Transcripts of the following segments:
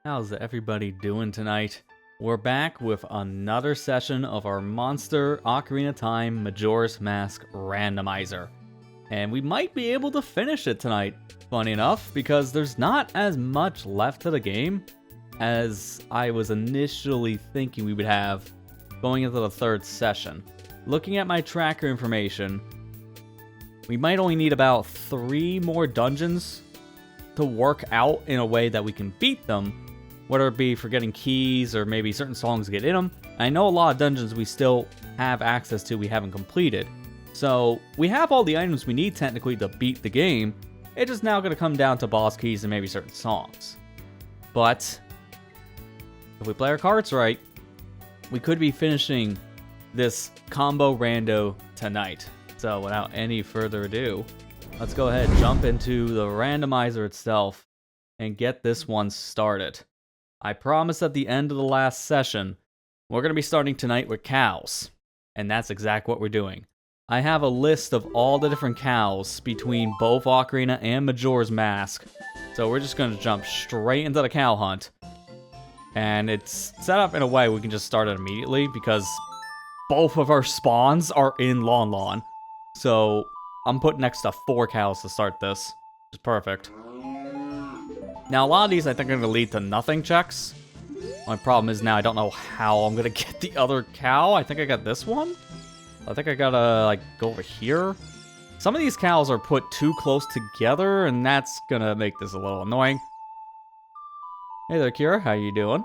How's everybody doing tonight? We're back with another session of our Monster Ocarina Time Majora's Mask Randomizer. And we might be able to finish it tonight, funny enough, because there's not as much left to the game as I was initially thinking we would have going into the third session. Looking at my tracker information, we might only need about 3 more dungeons to work out in a way that we can beat them, whether it be for getting keys or maybe certain songs to get in them. I know a lot of dungeons we still have access to we haven't completed. So we have all the items we need technically to beat the game. It's just now going to come down to boss keys and maybe certain songs. But if we play our cards right, we could be finishing this combo rando tonight. So without any further ado, let's go ahead and jump into the randomizer itself and get this one started. I promised at the end of the last session, we're going to be starting tonight with cows. And that's exactly what we're doing. I have a list of all the different cows between both Ocarina and Majora's Mask. So we're just going to jump straight into the cow hunt. And it's set up in a way we can just start it immediately because both of our spawns are in Lon Lon. So I'm putting next to 4 cows to start this, which is perfect. Now, a lot of these I think are going to lead to nothing checks. My problem is now I don't know how I'm going to get the other cow. I think I got this one. I think I gotta, like, go over here. Some of these cows are put too close together, and that's going to make this a little annoying. Hey there, Kira. How you doing?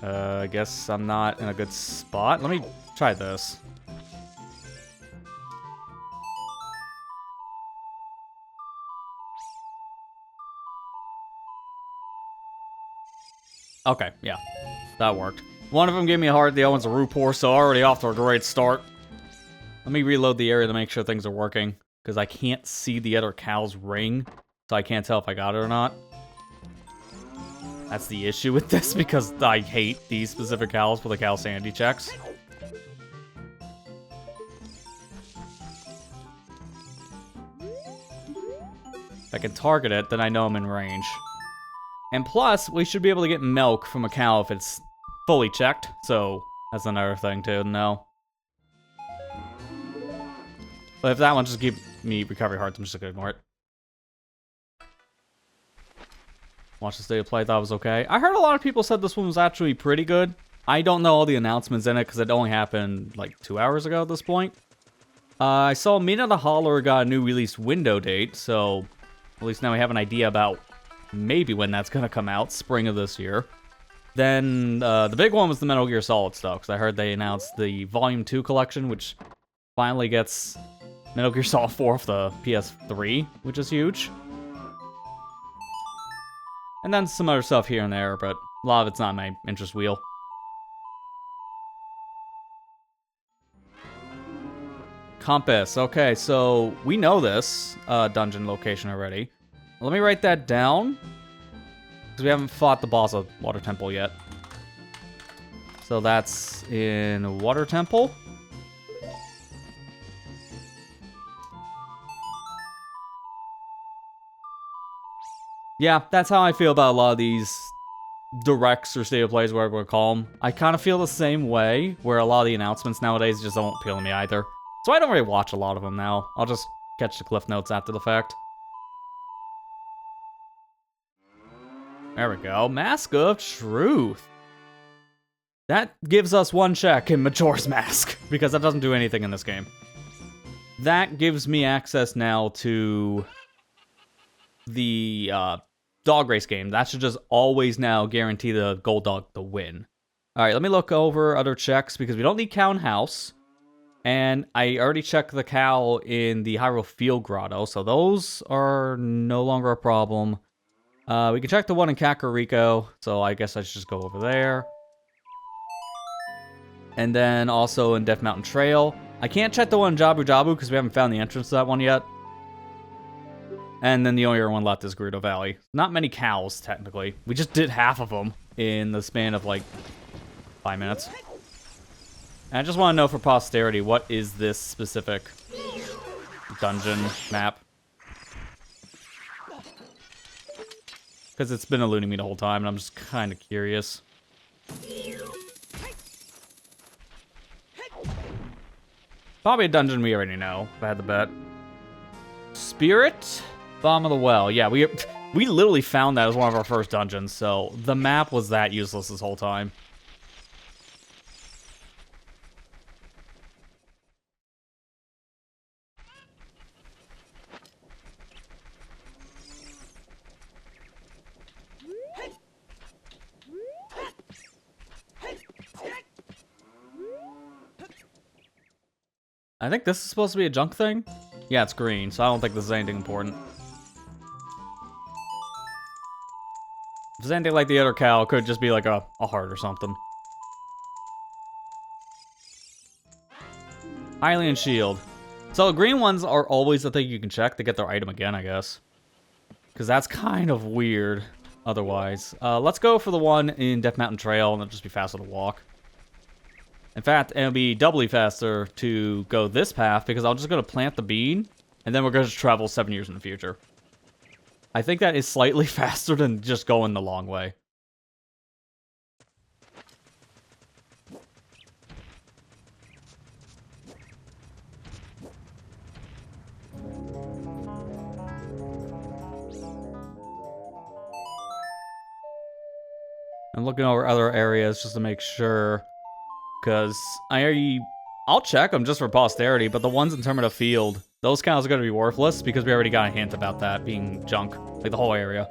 I guess I'm not in a good spot. Let me try this. Okay, yeah, that worked. One of them gave me a heart, the other one's a Rupor, so already off to a great start. Let me reload the area to make sure things are working, because I can't see the other cow's ring, so I can't tell if I got it or not. That's the issue with this, because I hate these specific cows for the cow sanity checks. If I can target it, then I know I'm in range. And plus, we should be able to get milk from a cow if it's fully checked, so that's another thing to know. But if that one just gives me recovery hearts, I'm just gonna ignore it. Watch the state of play, thought it was okay. I heard a lot of people said this one was actually pretty good. I don't know all the announcements in it because it only happened like 2 hours ago at this point. I saw Mina the Holler got a new release window date, so at least now we have an idea about maybe when that's going to come out, spring of this year. Then the big one was the Metal Gear Solid stuff, because I heard they announced the Volume 2 collection, which finally gets Metal Gear Solid 4 off the PS3, which is huge. And then some other stuff here and there, but a lot of it's not my interest wheel. Compass. Okay, so we know this dungeon location already. Let me write that down, because we haven't fought the boss of Water Temple yet. So that's in Water Temple. Yeah, that's how I feel about a lot of these directs or state of plays, whatever we call them. I kind of feel the same way, where a lot of the announcements nowadays just don't appeal to me either. So I don't really watch a lot of them now. I'll just catch the cliff notes after the fact. There we go. Mask of Truth. That gives us 1 check in Majora's Mask, because that doesn't do anything in this game. That gives me access now to the dog race game. That should just always now guarantee the gold dog to win. Alright, let me look over other checks, because we don't need cow and house. And I already checked the cow in the Hyrule Field Grotto, so those are no longer a problem. We can check the one in Kakariko, so I guess I should just go over there. And then also in Death Mountain Trail. I can't check the one in Jabu Jabu because we haven't found the entrance to that one yet. And then the only other one left is Gerudo Valley. Not many cows, technically. We just did half of them in the span of, like, 5 minutes. And I just want to know for posterity, what is this specific dungeon map? Because it's been eluding me the whole time, and I'm just kind of curious. Probably a dungeon we already know, if I had to bet. Spirit? Bottom of the Well. Yeah, we literally found that as one of our first dungeons, so the map was that useless this whole time. I think this is supposed to be a junk thing? Yeah, it's green, so I don't think this is anything important. If it's anything like the other cow, it could just be like a heart or something. Hylian Shield. So the green ones are always the thing you can check to get their item again, I guess. Because that's kind of weird otherwise. Let's go for the one in Death Mountain Trail, and it'll just be faster to walk. In fact, it'll be doubly faster to go this path, because I'm just going to plant the bean, and then we're going to travel 7 years in the future. I think that is slightly faster than just going the long way. I'm looking over other areas just to make sure. Because I'll check them just for posterity, but the ones in Termina Field, those cows are going to be worthless because we already got a hint about that being junk. Like the whole area.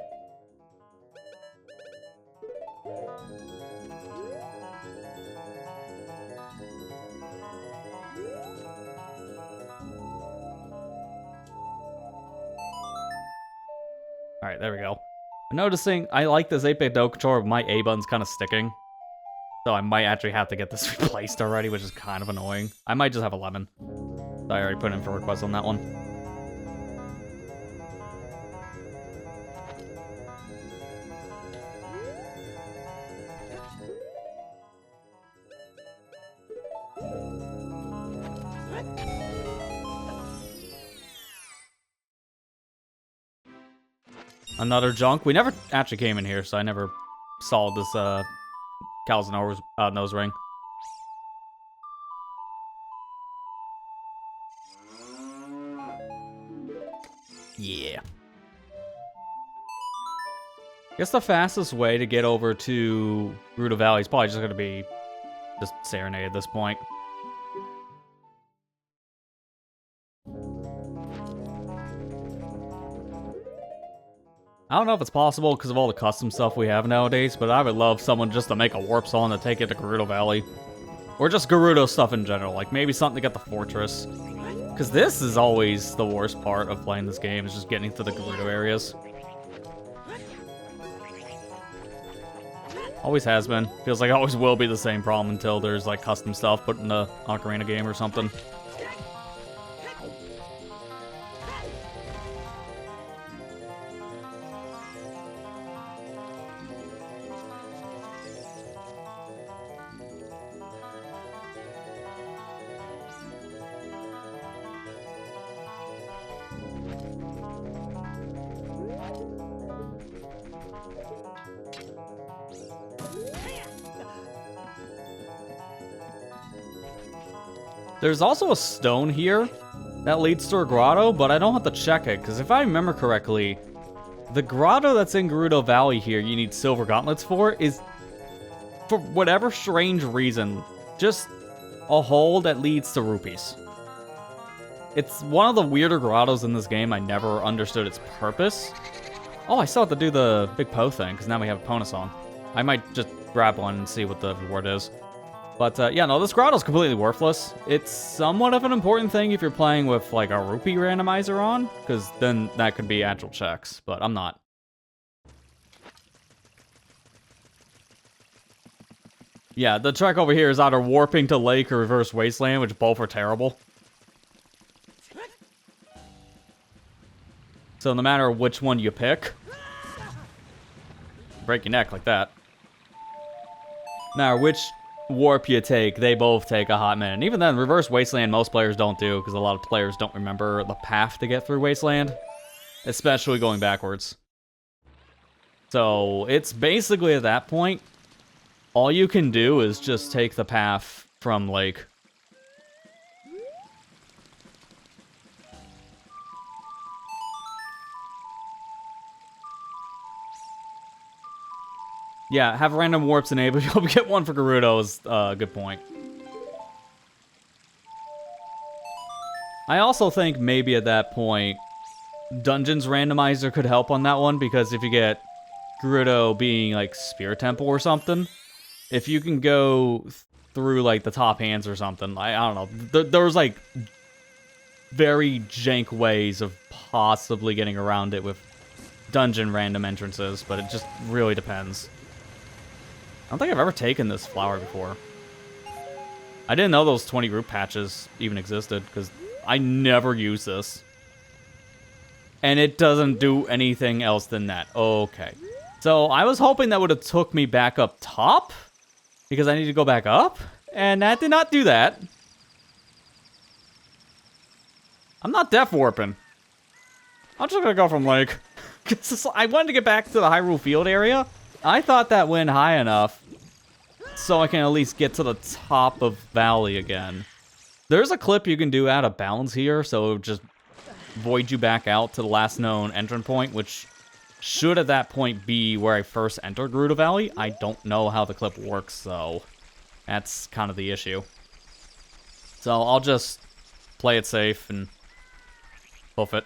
Alright, there we go. I'm noticing I like this 8-bit Doe controller, but my A button's kind of sticking. So I might actually have to get this replaced already, which is kind of annoying. I might just have 11. So I already put in for request on that one. Another junk. We never actually came in here, so I never saw this cow's nose ring. Yeah. I guess the fastest way to get over to Gerudo Valley is probably just going to be just Serenade at this point. I don't know if it's possible because of all the custom stuff we have nowadays, but I would love someone just to make a warp song to take it to Gerudo Valley. Or just Gerudo stuff in general, like maybe something to get the fortress. Because this is always the worst part of playing this game, is just getting to the Gerudo areas. Always has been. Feels like it always will be the same problem until there's like custom stuff put in the Ocarina game or something. There's also a stone here that leads to a grotto, but I don't have to check it, because if I remember correctly, the grotto that's in Gerudo Valley here you need silver gauntlets for is, for whatever strange reason, just a hole that leads to rupees. It's one of the weirder grottos in this game. I never understood its purpose. Oh, I still have to do the big Poe thing, because now we have a bonus on. I might just grab one and see what the reward is. But, yeah, no, this grotto's completely worthless. It's somewhat of an important thing if you're playing with, like, a rupee randomizer on, because then that could be actual checks, but I'm not. Yeah, the check over here is either warping to Lake or Reverse Wasteland, which both are terrible. So no matter which one you pick, break your neck like that. No matter which warp you take, they both take a hot minute. And even then, Reverse Wasteland most players don't do, because a lot of players don't remember the path to get through Wasteland, especially going backwards. So it's basically at that point, all you can do is just take the path from Lake. Yeah, have random warps enabled. You'll get one for Gerudo is a good point. I also think maybe at that point, Dungeons Randomizer could help on that one, because if you get Gerudo being like Spirit Temple or something, if you can go through like the top hands or something, I don't know. There's like very jank ways of possibly getting around it with dungeon random entrances, but it just really depends. I don't think I've ever taken this flower before. I didn't know those 20 group patches even existed, because I never use this. And it doesn't do anything else than that. Okay. So I was hoping that would have took me back up top, because I need to go back up, and that did not do that. I'm not depth warping. I'm just gonna go from Lake. I wanted to get back to the Hyrule Field area. I thought that went high enough so I can at least get to the top of Valley again. There's a clip you can do out of bounds here, so it would just void you back out to the last known entrance point, which should at that point be where I first entered Gerudo Valley. I don't know how the clip works, so that's kind of the issue. So I'll just play it safe and hoof it.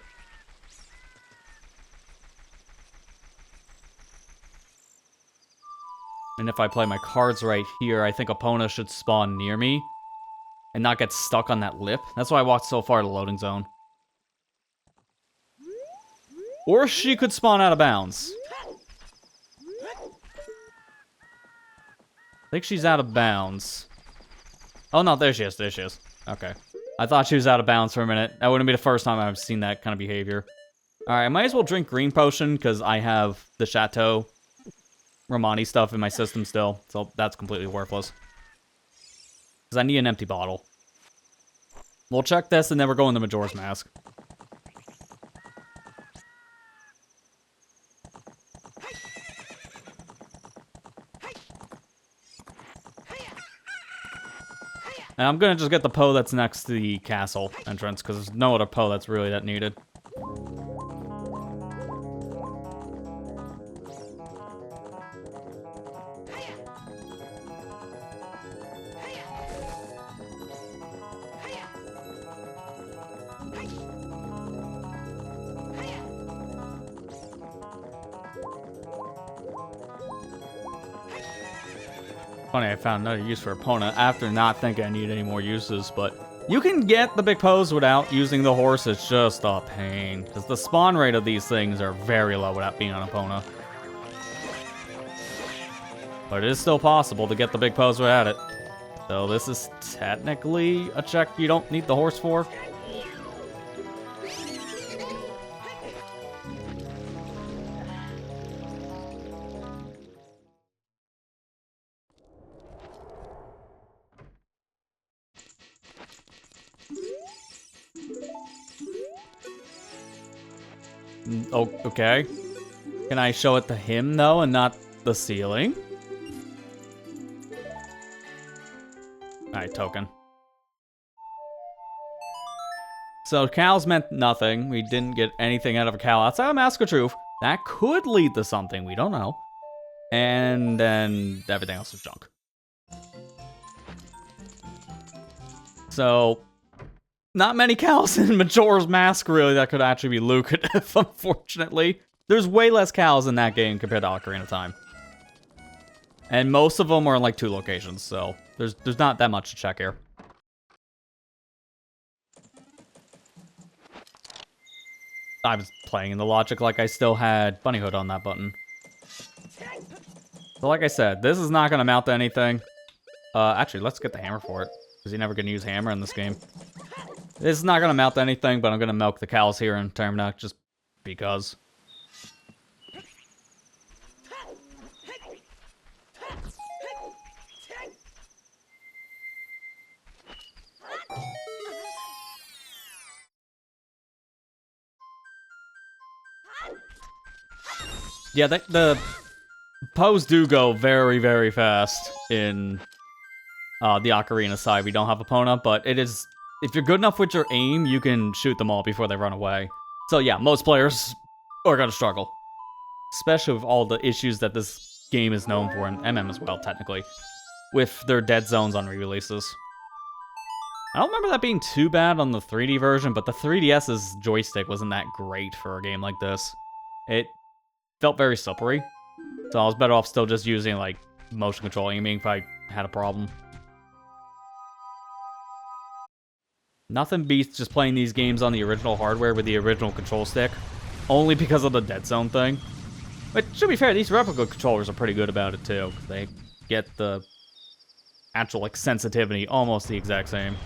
And if I play my cards right here, I think Epona should spawn near me and not get stuck on that lip. That's why I walked so far to the loading zone. Or she could spawn out of bounds. I think she's out of bounds. Oh, no, there she is. There she is. Okay. I thought she was out of bounds for a minute. That wouldn't be the first time I've seen that kind of behavior. Alright, I might as well drink green potion because I have the Chateau Romani stuff in my system still, so that's completely worthless. Because I need an empty bottle. We'll check this, and then we're going to Majora's Mask. And I'm gonna just get the Poe that's next to the castle entrance, because there's no other Poe that's really that needed. Funny, I found another use for Epona after not thinking I need any more uses, but you can get the big pose without using the horse. It's just a pain, because the spawn rate of these things are very low without being on Epona. But it is still possible to get the big pose without it. So this is technically a check you don't need the horse for. Oh, okay. Can I show it to him, though, and not the ceiling? Alright, token. So, cows meant nothing. We didn't get anything out of a cow outside of Mask of Truth. That could lead to something. We don't know. And then everything else is junk. So, not many cows in Majora's Mask, really, that could actually be lucrative, unfortunately. There's way less cows in that game compared to Ocarina of Time. And most of them are in, like, 2 locations, so there's not that much to check here. I was playing in the logic like I still had Bunny Hood on that button. So like I said, this is not going to amount to anything. Actually, let's get the hammer for it, because you're never going to use hammer in this game. This is not going to amount to anything, but I'm going to milk the cows here in Termina, just because. Yeah, the Poes do go very, very fast in the Ocarina side. We don't have Epona, but it is... If you're good enough with your aim, you can shoot them all before they run away. So yeah, most players are gonna struggle. Especially with all the issues that this game is known for, and MM as well, technically. With their dead zones on re-releases. I don't remember that being too bad on the 3D version, but the 3DS's joystick wasn't that great for a game like this. It felt very slippery, so I was better off still just using, like, motion control aiming if I had a problem. Nothing beats just playing these games on the original hardware with the original control stick, only because of the dead zone thing. But to be fair, these replica controllers are pretty good about it too. They get the actual, like, sensitivity almost the exact same.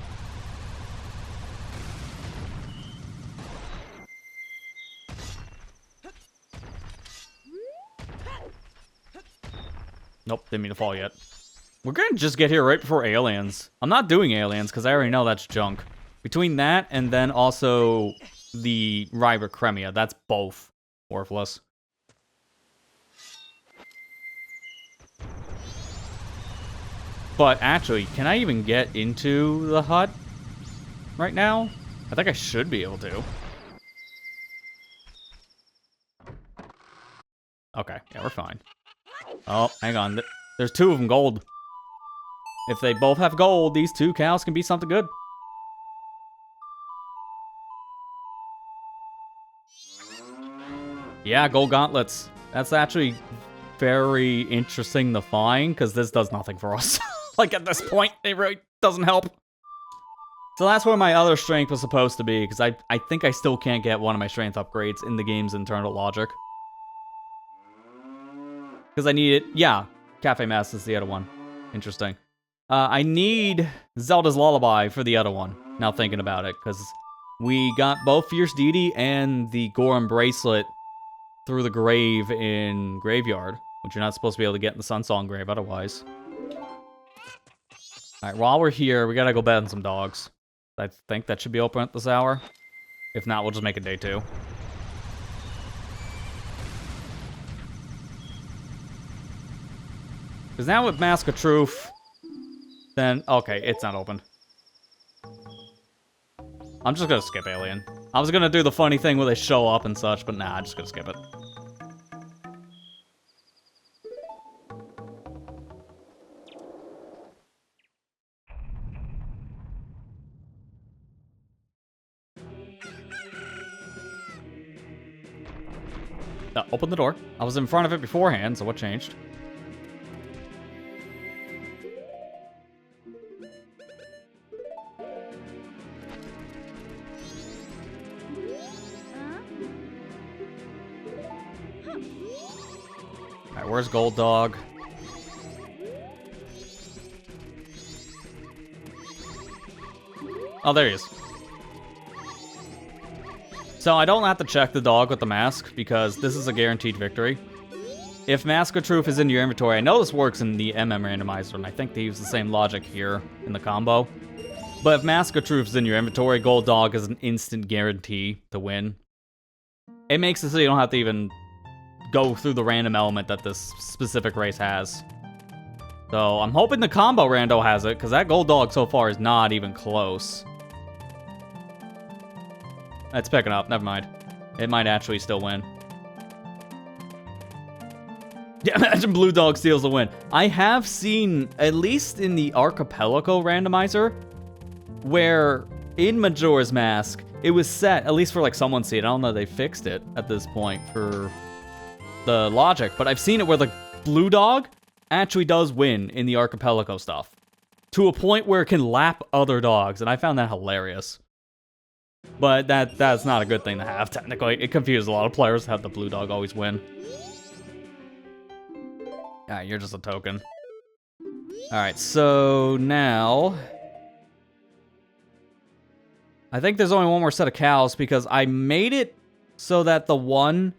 Nope, didn't mean to fall yet. We're gonna just get here right before aliens. I'm not doing aliens because I already know that's junk. Between that and then also the Ryber Cremia, that's both worthless. But actually, can I even get into the hut right now? I think I should be able to. Okay, yeah, we're fine. Oh, hang on. There's two of them gold. If they both have gold, these two cows can be something good. Yeah, gold gauntlets. That's actually very interesting to find, because this does nothing for us. Like, at this point, it really doesn't help. So that's where my other strength was supposed to be, because I think I still can't get one of my strength upgrades in the game's internal logic. Because I need it. Yeah, Cafe Mass is the other one. Interesting. I need Zelda's Lullaby for the other one, now thinking about it, because we got both Fierce Deity and the Goron Bracelet through the grave in Graveyard, which you're not supposed to be able to get in the Sunsong grave otherwise. Alright, while we're here, we gotta go bed on some dogs. I think that should be open at this hour. If not, we'll just make it day 2. Because now with Mask of Truth, then... Okay, it's not open. I'm just gonna skip Alien. I was gonna do the funny thing where they show up and such, but nah, I'm just gonna skip it. Open the door. I was in front of it beforehand, so what changed? Alright, where's Gold Dog? Oh, there he is. So I don't have to check the dog with the mask, because this is a guaranteed victory. If Mask of Truth is in your inventory, I know this works in the MM Randomizer, and I think they use the same logic here in the combo. But if Mask of Truth is in your inventory, Gold Dog is an instant guarantee to win. It makes it so you don't have to even go through the random element that this specific race has. So I'm hoping the combo rando has it, because that Gold Dog so far is not even close. It's picking up, never mind. It might actually still win. Yeah, imagine Blue Dog steals the win. I have seen, at least in the Archipelago randomizer, where in Majora's Mask, it was set, at least for like someone see it. I don't know if they fixed it at this point for the logic, but I've seen it where the Blue Dog actually does win in the Archipelago stuff. To a point where it can lap other dogs, and I found that hilarious. But that's not a good thing to have, technically. It confuses a lot of players to have the Blue Dog always win. Alright, you're just a token. Alright, so now... I think there's only one more set of cows, because I made it so that the one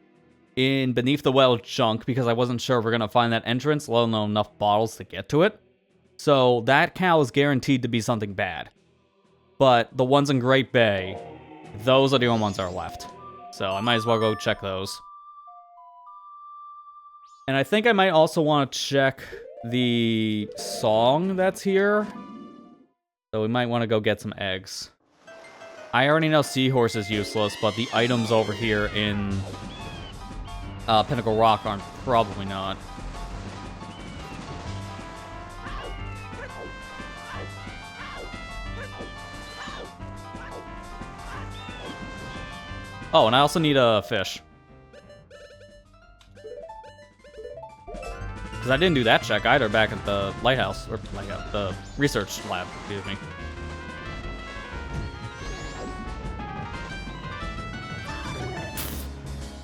in Beneath the Well junk, because I wasn't sure if we're going to find that entrance, let alone enough bottles to get to it. So that cow is guaranteed to be something bad. But the ones in Great Bay, those are the only ones that are left. So I might as well go check those. And I think I might also want to check the song that's here. So we might want to go get some eggs. I already know Seahorse is useless, but the items over here in Pinnacle Rock aren't probably not. Oh, and I also need a fish. Because I didn't do that check either back at the lighthouse, or the research lab, excuse me.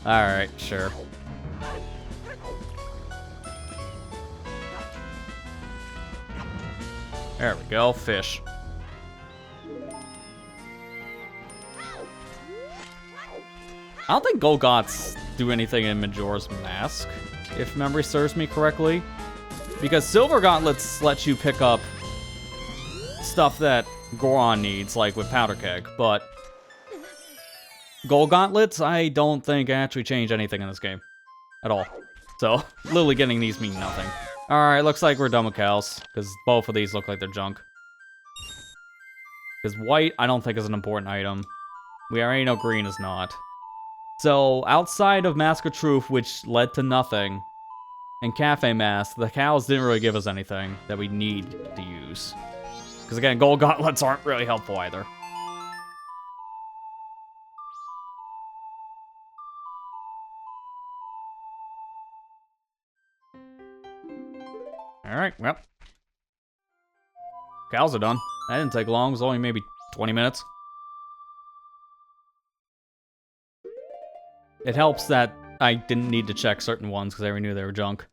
Alright, sure. There we go, fish. I don't think Golgots do anything in Majora's Mask, if memory serves me correctly. Because Silver Gauntlets let you pick up stuff that Goron needs, like with Powder Keg, but Gold Gauntlets, I don't think actually change anything in this game. At all. So, literally getting these mean nothing. Alright, looks like we're done with cows, because both of these look like they're junk. Because white, I don't think is an important item. We already know green is not. So, outside of Mask of Truth, which led to nothing, and Cafe Mask, the cows didn't really give us anything that we need to use. Because again, Gold Gauntlets aren't really helpful either. Alright, well. Cows are done. That didn't take long, it was only maybe 20 minutes. It helps that I didn't need to check certain ones because I already knew they were junk.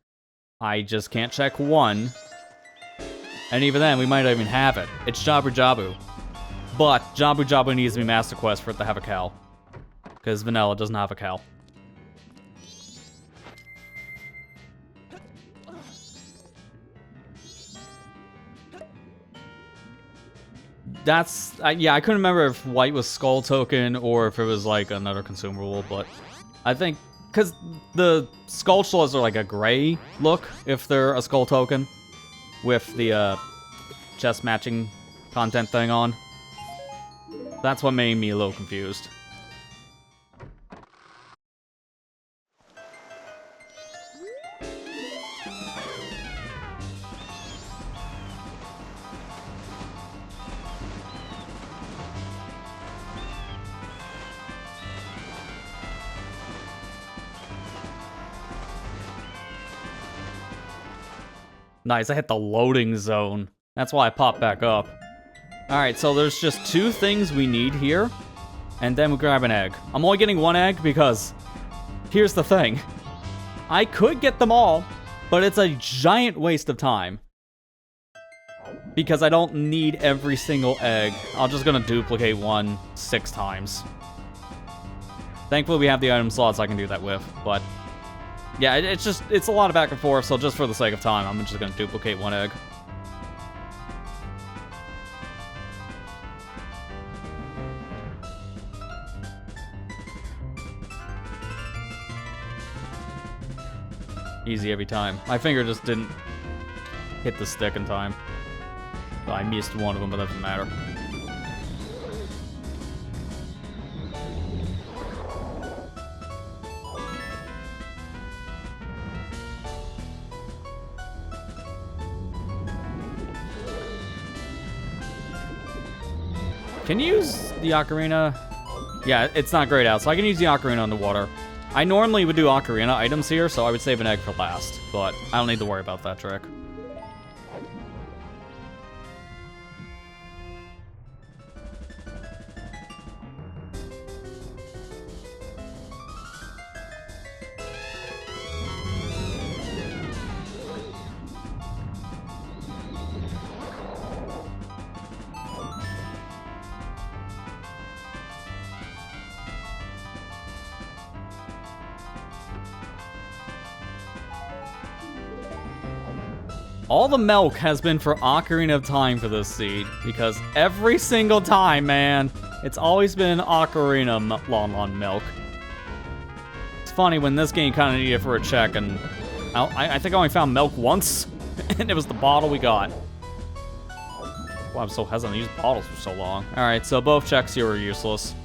I just can't check one. And even then, we might not even have it. It's Jabu Jabu. But Jabu Jabu needs to be Master Quest for it to have a cow. Because Vanilla doesn't have a cow. That's... yeah, I couldn't remember if white was Skull Token or if it was like another consumable, but I think... Because the Skull Shells are like a gray look if they're a Skull Token. With the chest matching content thing on. That's what made me a little confused. Nice, I hit the loading zone. That's why I popped back up. Alright, so there's just 2 things we need here. And then we grab an egg. I'm only getting 1 egg because... Here's the thing. I could get them all, but it's a giant waste of time. Because I don't need every single egg. I'm just gonna duplicate one 6 times. Thankfully we have the item slots I can do that with, but... Yeah, it's a lot of back and forth, so just for the sake of time, I'm just gonna duplicate 1 egg. Easy every time. My finger just didn't hit the stick in time. So I missed one of them, but that doesn't matter. Can you use the Ocarina? Yeah, it's not grayed out, so I can use the Ocarina on the water. I normally would do Ocarina items here, so I would save an egg for last, but I don't need to worry about that trick. All the milk has been for Ocarina of Time for this seed, because every single time, man, it's always been Ocarina Lon milk. It's funny when this game kind of needed for a check, and I think I only found milk once, and it was the bottle we got. Wow, I'm so hesitant to use bottles for so long. Alright, so both checks here are useless.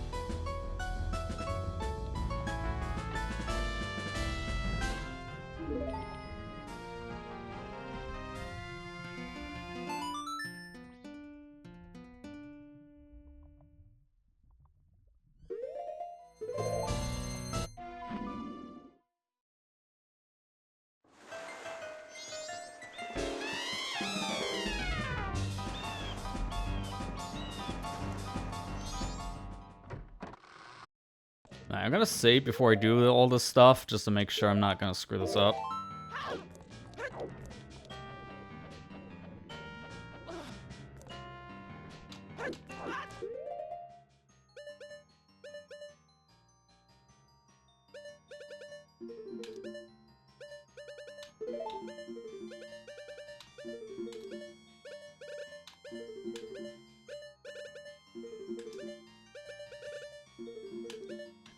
I'm gonna save before I do all this stuff, just to make sure I'm not gonna screw this up.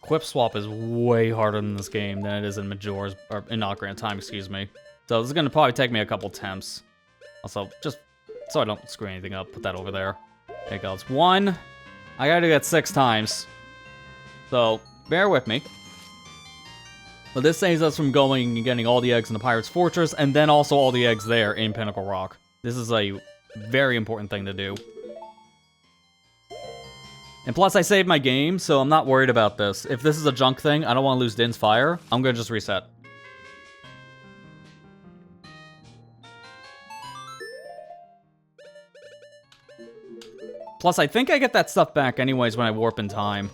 Quip swap is way harder in this game than it is in Majora's, or in Ocarina of Time, excuse me. So this is gonna probably take me a couple attempts. Also, just so I don't screw anything up, put that over there. There it goes. 1. I gotta do that 6 times. So, bear with me. But this saves us from going and getting all the eggs in the Pirate's Fortress, and then also all the eggs there in Pinnacle Rock. This is a very important thing to do. And plus, I saved my game, so I'm not worried about this. If this is a junk thing, I don't want to lose Din's Fire. I'm going to just reset. Plus, I think I get that stuff back anyways when I warp in time.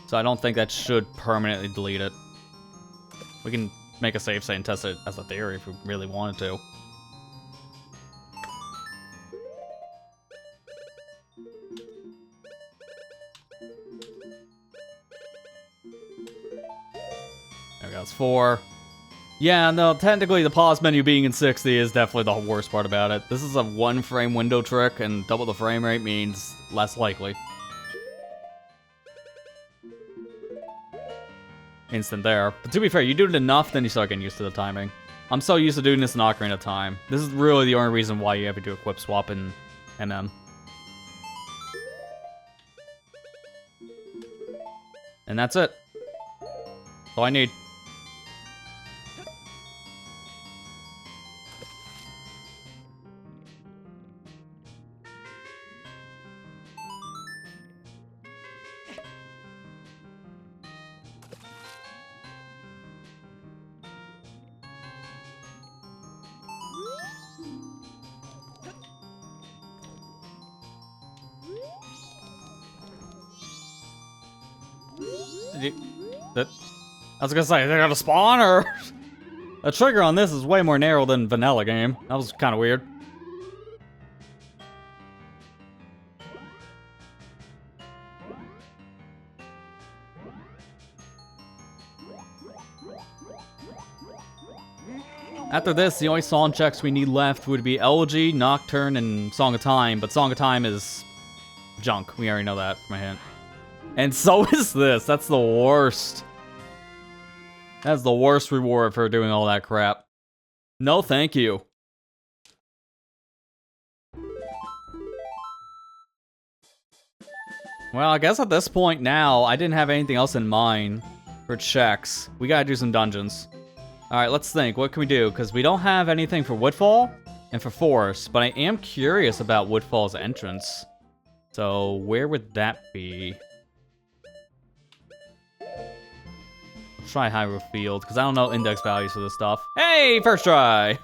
So I don't think that should permanently delete it. We can make a save state and test it as a theory if we really wanted to. There we go, it's 4. Yeah, no, technically the pause menu being in 60 is definitely the worst part about it. This is a 1-frame window trick, and double the frame rate means less likely. Instant there. But to be fair, you do it enough, then you start getting used to the timing. I'm so used to doing this in Ocarina of Time. This is really the only reason why you ever do a quip swap in MM. And that's it. That's all I need. I was gonna say, they're gonna spawn, or... The trigger on this is way more narrow than vanilla game. That was kind of weird. After this, the only song checks we need left would be Elegy, Nocturne, and Song of Time, but Song of Time is junk. We already know that from a hint. And so is this. That's the worst. That's the worst reward for doing all that crap. No, thank you. Well, I guess at this point now, I didn't have anything else in mind for checks. We gotta do some dungeons. Alright, let's think. What can we do? Because we don't have anything for Woodfall and for Forest, but I am curious about Woodfall's entrance. So, where would that be? Try Hyrule Field, because I don't know index values for this stuff. Hey, first try!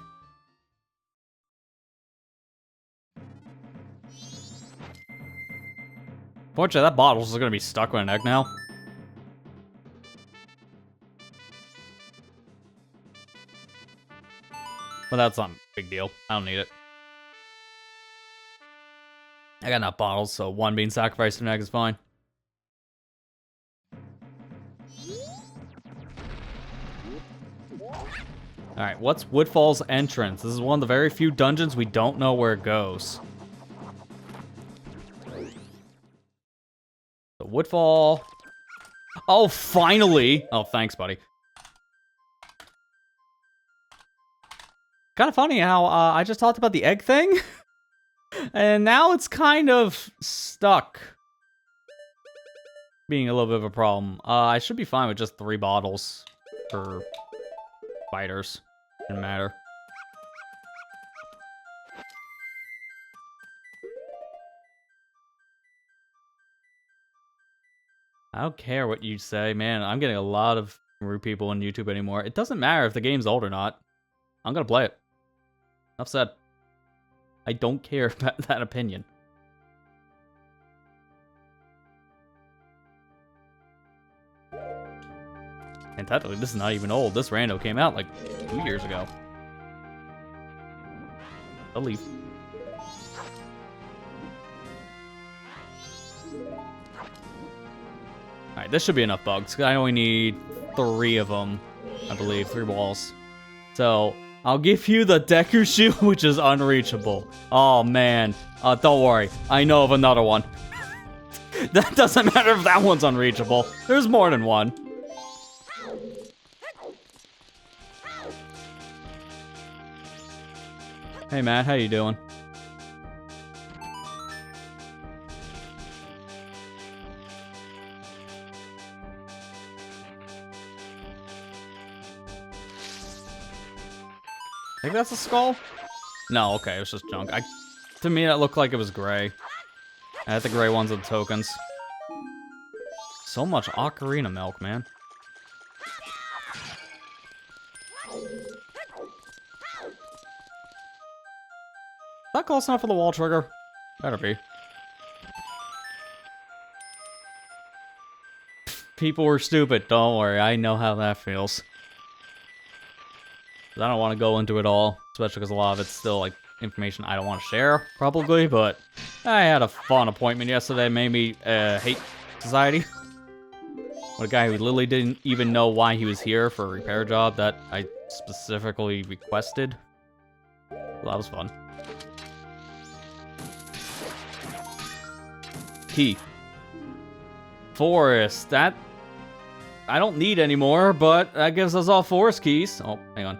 Fortunately, that bottle's just gonna be stuck with an egg now. But that's not a big deal. I don't need it. I got enough bottles, so 1 being sacrificed to an egg is fine. Alright, what's Woodfall's entrance? This is one of the very few dungeons we don't know where it goes. So Woodfall... Oh, finally! Oh, thanks, buddy. Kind of funny how I just talked about the egg thing, and now it's kind of stuck. Being a little bit of a problem. I should be fine with just 3 bottles for fighters. Didn't matter. I don't care what you say, man. I'm getting a lot of rude people on YouTube anymore. It doesn't matter if the game's old or not. I'm gonna play it. Enough said. I don't care about that opinion. And technically, this is not even old. This rando came out like 2 years ago. I'll leave. Alright, this should be enough bugs. I only need 3 of them, I believe. 3 walls. So, I'll give you the Deku Shoe, which is unreachable. Oh, man. Don't worry. I know of another one. That doesn't matter if that one's unreachable. There's more than one. Hey, Matt. How you doing? I think that's a skull? No, okay, it was just junk. To me, that looked like it was gray. I had the gray ones with tokens. So much Ocarina milk, man. Is that close enough for the wall trigger? Better be. People were stupid, don't worry, I know how that feels. I don't want to go into it all, especially because a lot of it's still, like, information I don't want to share, probably, but I had a fun appointment yesterday, made me hate society. With a guy who literally didn't even know why he was here for a repair job that I specifically requested. Well, that was fun. Key. Forest. That I don't need anymore, but that gives us all forest keys. Oh, hang on.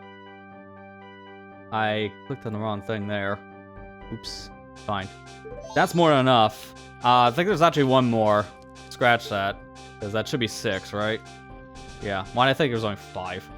I clicked on the wrong thing there. Oops. Fine. That's more than enough. I think there's actually one more. Scratch that. Because that should be 6, right? Yeah. Why did I think there was only 5?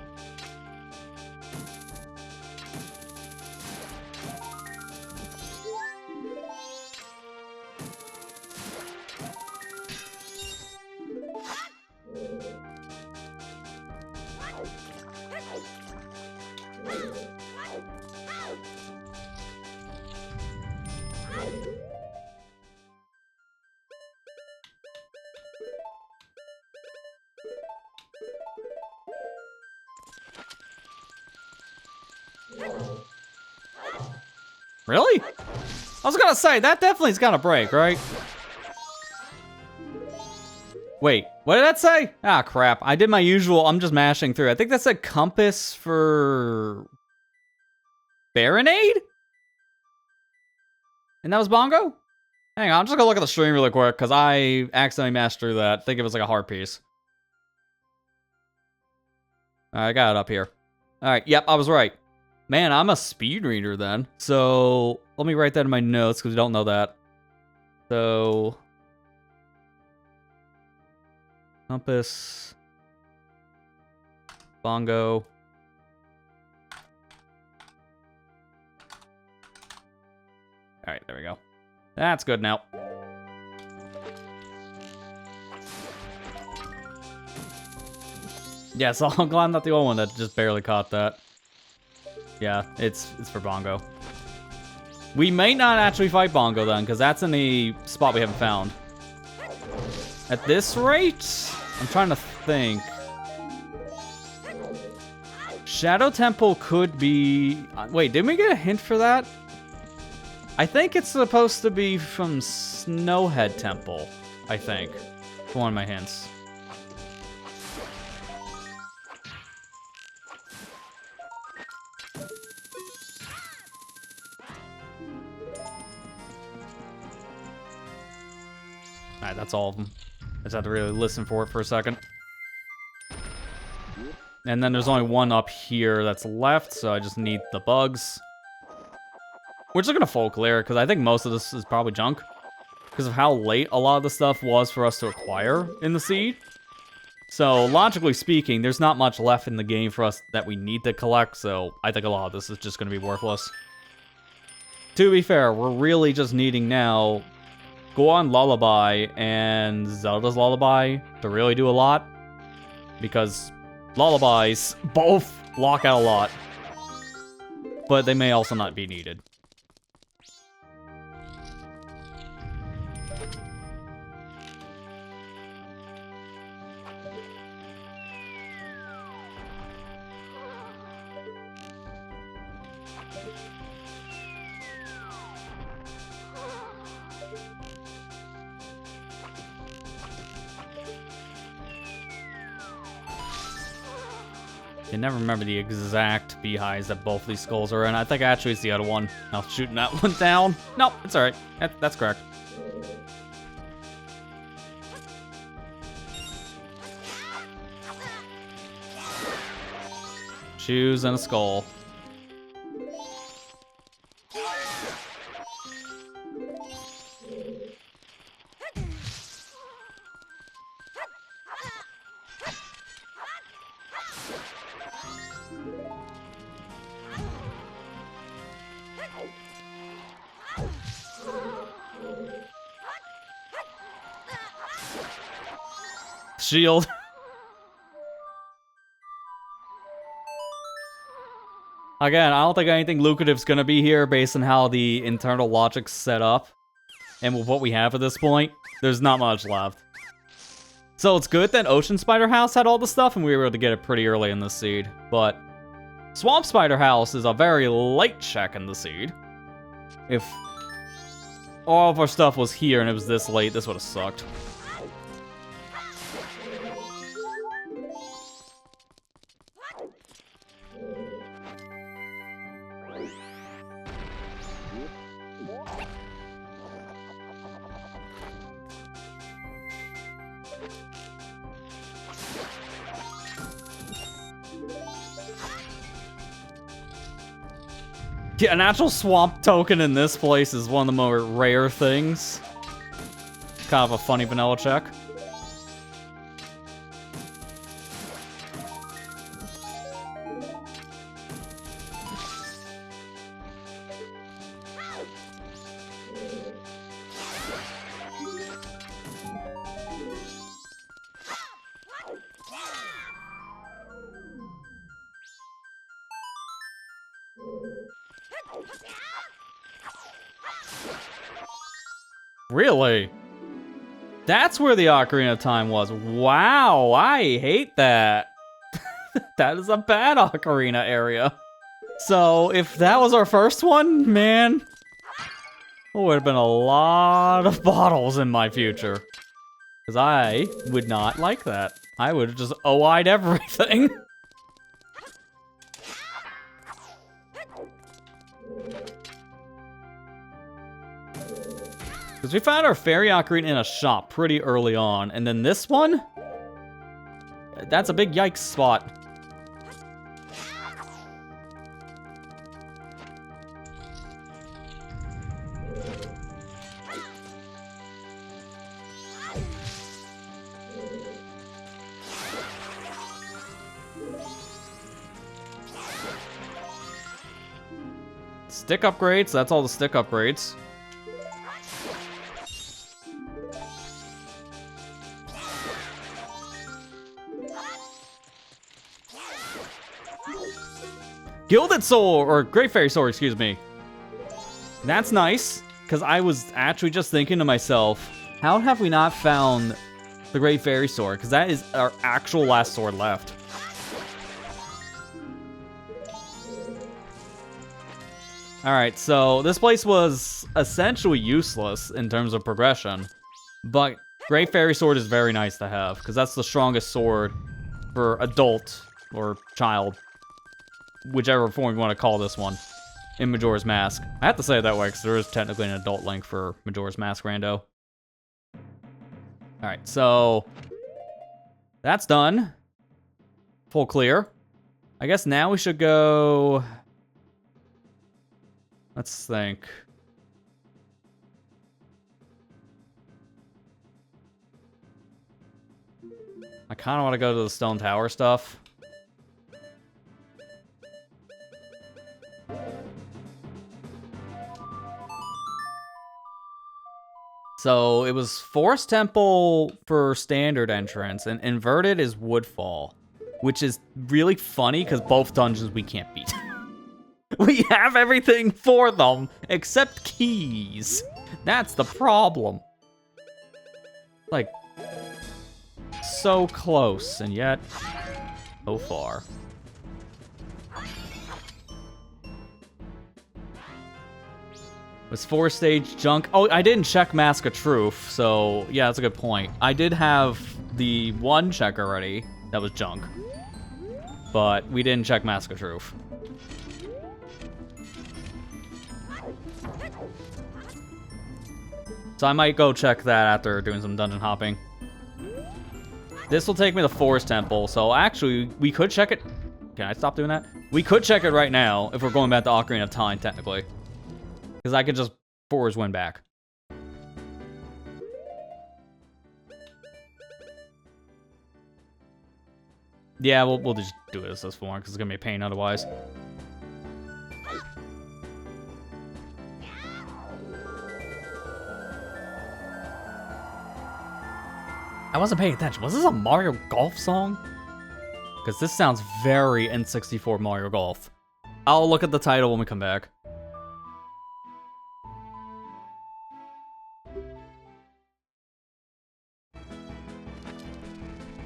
Really? I was gonna say, that definitely's gotta break, right? Wait, what did that say? Ah, crap. I did my usual, I'm just mashing through. I think that said compass for... Baronade? And that was Bongo? Hang on, I'm just gonna look at the stream really quick, because I accidentally mashed through that. I think it was like a heart piece. Alright, I got it up here. Alright, yep, I was right. Man, I'm a speed reader then. So, let me write that in my notes, because we don't know that. So... Compass... Bongo... Alright, there we go. That's good now. Yeah, so I'm glad I'm not the only one that just barely caught that. Yeah, it's for Bongo. We may not actually fight Bongo then, because that's in the spot we haven't found. At this rate, I'm trying to think. Shadow Temple could be... Wait, didn't we get a hint for that? I think it's supposed to be from Snowhead Temple, I think. For one of my hints. Alright, that's all of them. I just had to really listen for it for a second. And then there's only one up here that's left, so I just need the bugs. We're just gonna full clear, because I think most of this is probably junk. Because of how late a lot of the stuff was for us to acquire in the seed. So, logically speaking, there's not much left in the game for us that we need to collect, so I think a lot of this is just gonna be worthless. To be fair, we're really just needing now Goron Lullaby and Zelda's Lullaby to really do a lot. Because lullabies both lock out a lot. But they may also not be needed. I can never remember the exact beehives that both these skulls are in. I think actually it's the other one. I'll shoot that one down. Nope, it's alright. That's correct. Shoes and a skull. Shield. Again, I don't think anything lucrative's gonna be here based on how the internal logic's set up. And with what we have at this point, there's not much left. So it's good that Ocean Spider House had all the stuff and we were able to get it pretty early in the seed. But Swamp Spider House is a very late check in the seed. If all of our stuff was here and it was this late, this would have sucked. Yeah, an actual swamp token in this place is one of the more rare things. Kind of a funny vanilla check. Really? That's where the Ocarina of Time was. Wow, I hate that. That is a bad Ocarina area. So, if that was our first one, man, there would have been a lot of bottles in my future. Because I would not like that. I would have just OI'd everything. Because we found our Fairy Ocarina in a shop pretty early on. And then this one? That's a big yikes spot. Stick upgrades, that's all the stick upgrades. Gilded Sword, or Great Fairy Sword, excuse me. That's nice, because I was actually just thinking to myself, how have we not found the Great Fairy Sword? Because that is our actual last sword left. Alright, so this place was essentially useless in terms of progression, but Great Fairy Sword is very nice to have, because that's the strongest sword for adult or child. Whichever form you want to call this one, in Majora's Mask. I have to say it that way, because there is technically an adult link for Majora's Mask Rando. Alright, so that's done. Full clear. I guess now we should go... Let's think. I kind of want to go to the Stone Tower stuff. So it was Forest Temple for standard entrance, and inverted is Woodfall, which is really funny because both dungeons we can't beat. We have everything for them except keys. That's the problem. Like, so close, and yet so far. Was 4-stage junk? Oh, I didn't check Mask of Truth, so yeah, that's a good point. I did have the one check already that was junk, but we didn't check Mask of Truth. So I might go check that after doing some dungeon hopping. This will take me to Forest Temple, so actually, we could check it. Can I stop doing that? We could check it right now if we're going back to Ocarina of Time, technically. Because I could just forwards win back. Yeah, we'll just do this one, because it's going to be a pain otherwise. I wasn't paying attention. Was this a Mario Golf song? Because this sounds very N64 Mario Golf. I'll look at the title when we come back.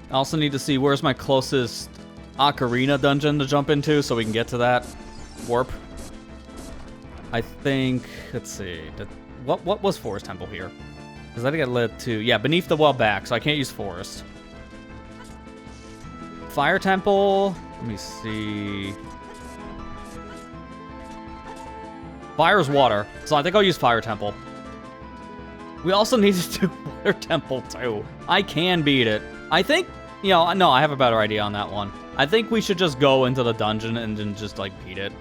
I also need to see where's my closest Ocarina dungeon to jump into so we can get to that warp. I think, let's see, what was Forest Temple here? Because I think it led to, yeah, beneath the well back, so I can't use Forest. Fire Temple, let me see. Fire's water, so I think I'll use Fire Temple. We also need to do Water Temple too. I can beat it. I think, you know, no, I have a better idea on that one. I think we should just go into the dungeon and then just, like, beat it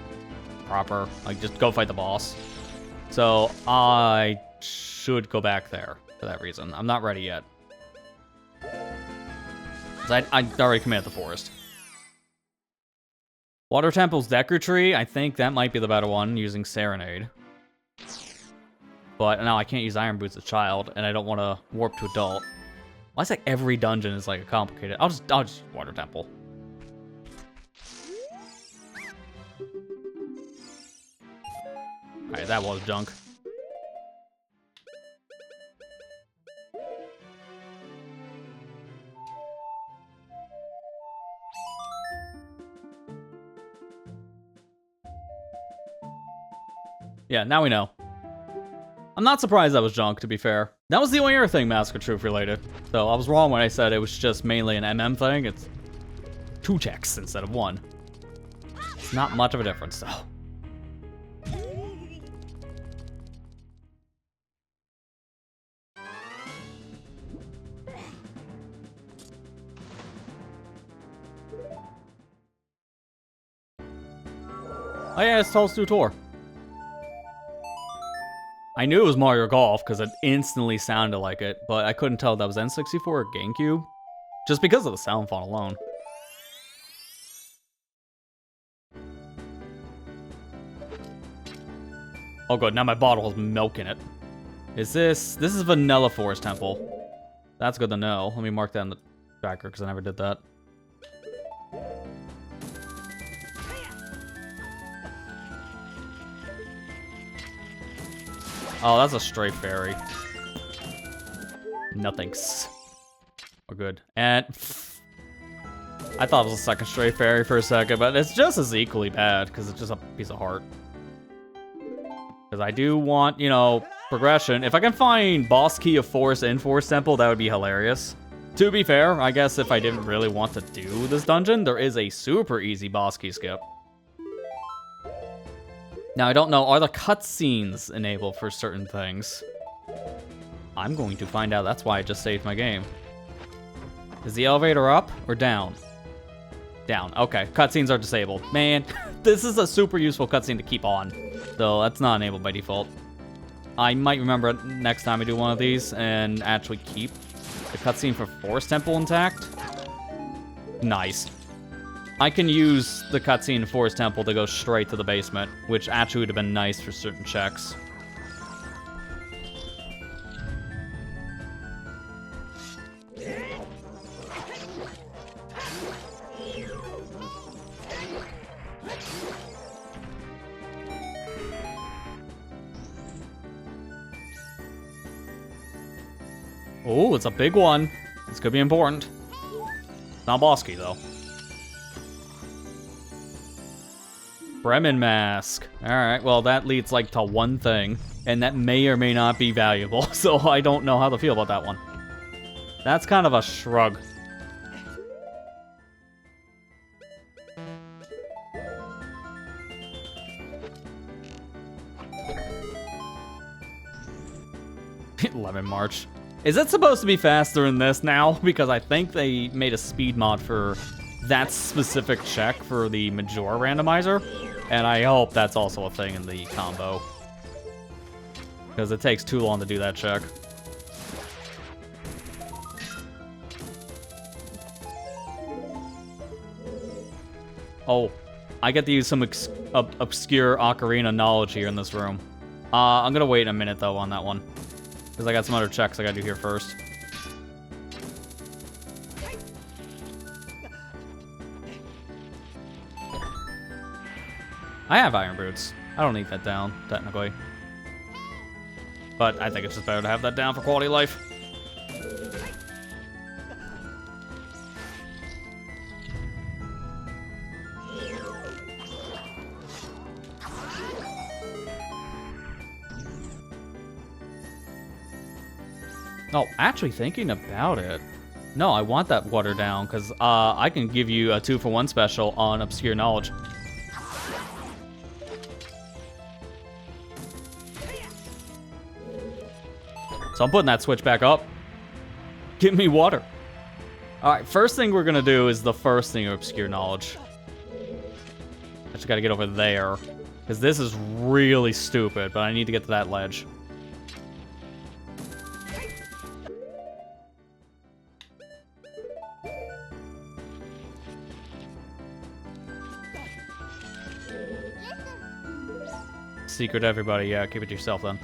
proper. Like, just go fight the boss. So, I should go back there for that reason. I'm not ready yet. I already committed the forest. Water Temple's Deku Tree, I think that might be the better one, using Serenade. But no, I can't use Iron Boots as child, and I don't want to warp to adult. Why is like every dungeon is like complicated? I'll just Water Temple. Alright, that was junk. Yeah, now we know. I'm not surprised that was junk, to be fair. That was the only other thing Mask of Truth related. So I was wrong when I said it was just mainly an MM thing. It's 2 checks instead of 1. It's not much of a difference, though. Oh yeah, it's Toadstool Tour. I knew it was Mario Golf because it instantly sounded like it, but I couldn't tell if that was N64 or GameCube, just because of the sound font alone. Oh good, now my bottle has milk in it. This is Vanilla Forest Temple. That's good to know. Let me mark that in the tracker because I never did that. Oh, that's a stray fairy. Nothings. We're good. And I thought it was a second stray fairy for a second, but it's just as equally bad because it's just a piece of heart. Because I do want, you know, progression. If I can find boss key of Forest in Forest Temple, that would be hilarious. To be fair, I guess if I didn't really want to do this dungeon, there is a super easy boss key skip. Now, I don't know, are the cutscenes enabled for certain things? I'm going to find out. That's why I just saved my game. Is the elevator up or down? Down. Okay, cutscenes are disabled. Man, this is a super useful cutscene to keep on. So that's not enabled by default. I might remember it next time I do one of these and actually keep the cutscene for Forest Temple intact. Nice. I can use the cutscene in Forest Temple to go straight to the basement, which actually would have been nice for certain checks. Oh, it's a big one. This could be important. Not Bosky, though. Bremen mask. Alright, well, that leads, like, to one thing. And that may or may not be valuable, so I don't know how to feel about that one. That's kind of a shrug. Lemon March. Is it supposed to be faster in this now? Because I think they made a speed mod for that specific check for the Majora randomizer. And I hope that's also a thing in the combo. Because it takes too long to do that check. Oh, I get to use some obscure Ocarina knowledge here in this room. I'm gonna wait a minute, though, on that one. Because I got some other checks I gotta do here first. I have iron boots. I don't need that down, technically. But I think it's just better to have that down for quality of life. Oh, actually thinking about it. No, I want that water down, because I can give you a 2-for-1 special on Obscure Knowledge. So I'm putting that switch back up. Give me water. Alright, first thing we're going to do is the first thing of Obscure Knowledge. I just got to get over there. Because this is really stupid, but I need to get to that ledge. Secret everybody, yeah, keep it to yourself then.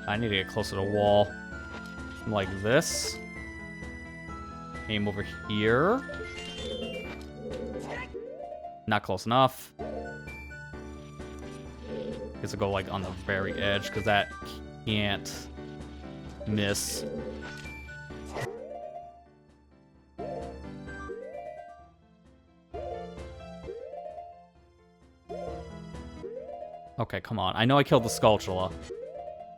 I need to get closer to the wall. Like this. Aim over here. Not close enough. Guess I'll go like on the very edge, because that can't miss. Okay, come on. I know I killed the Skulltula,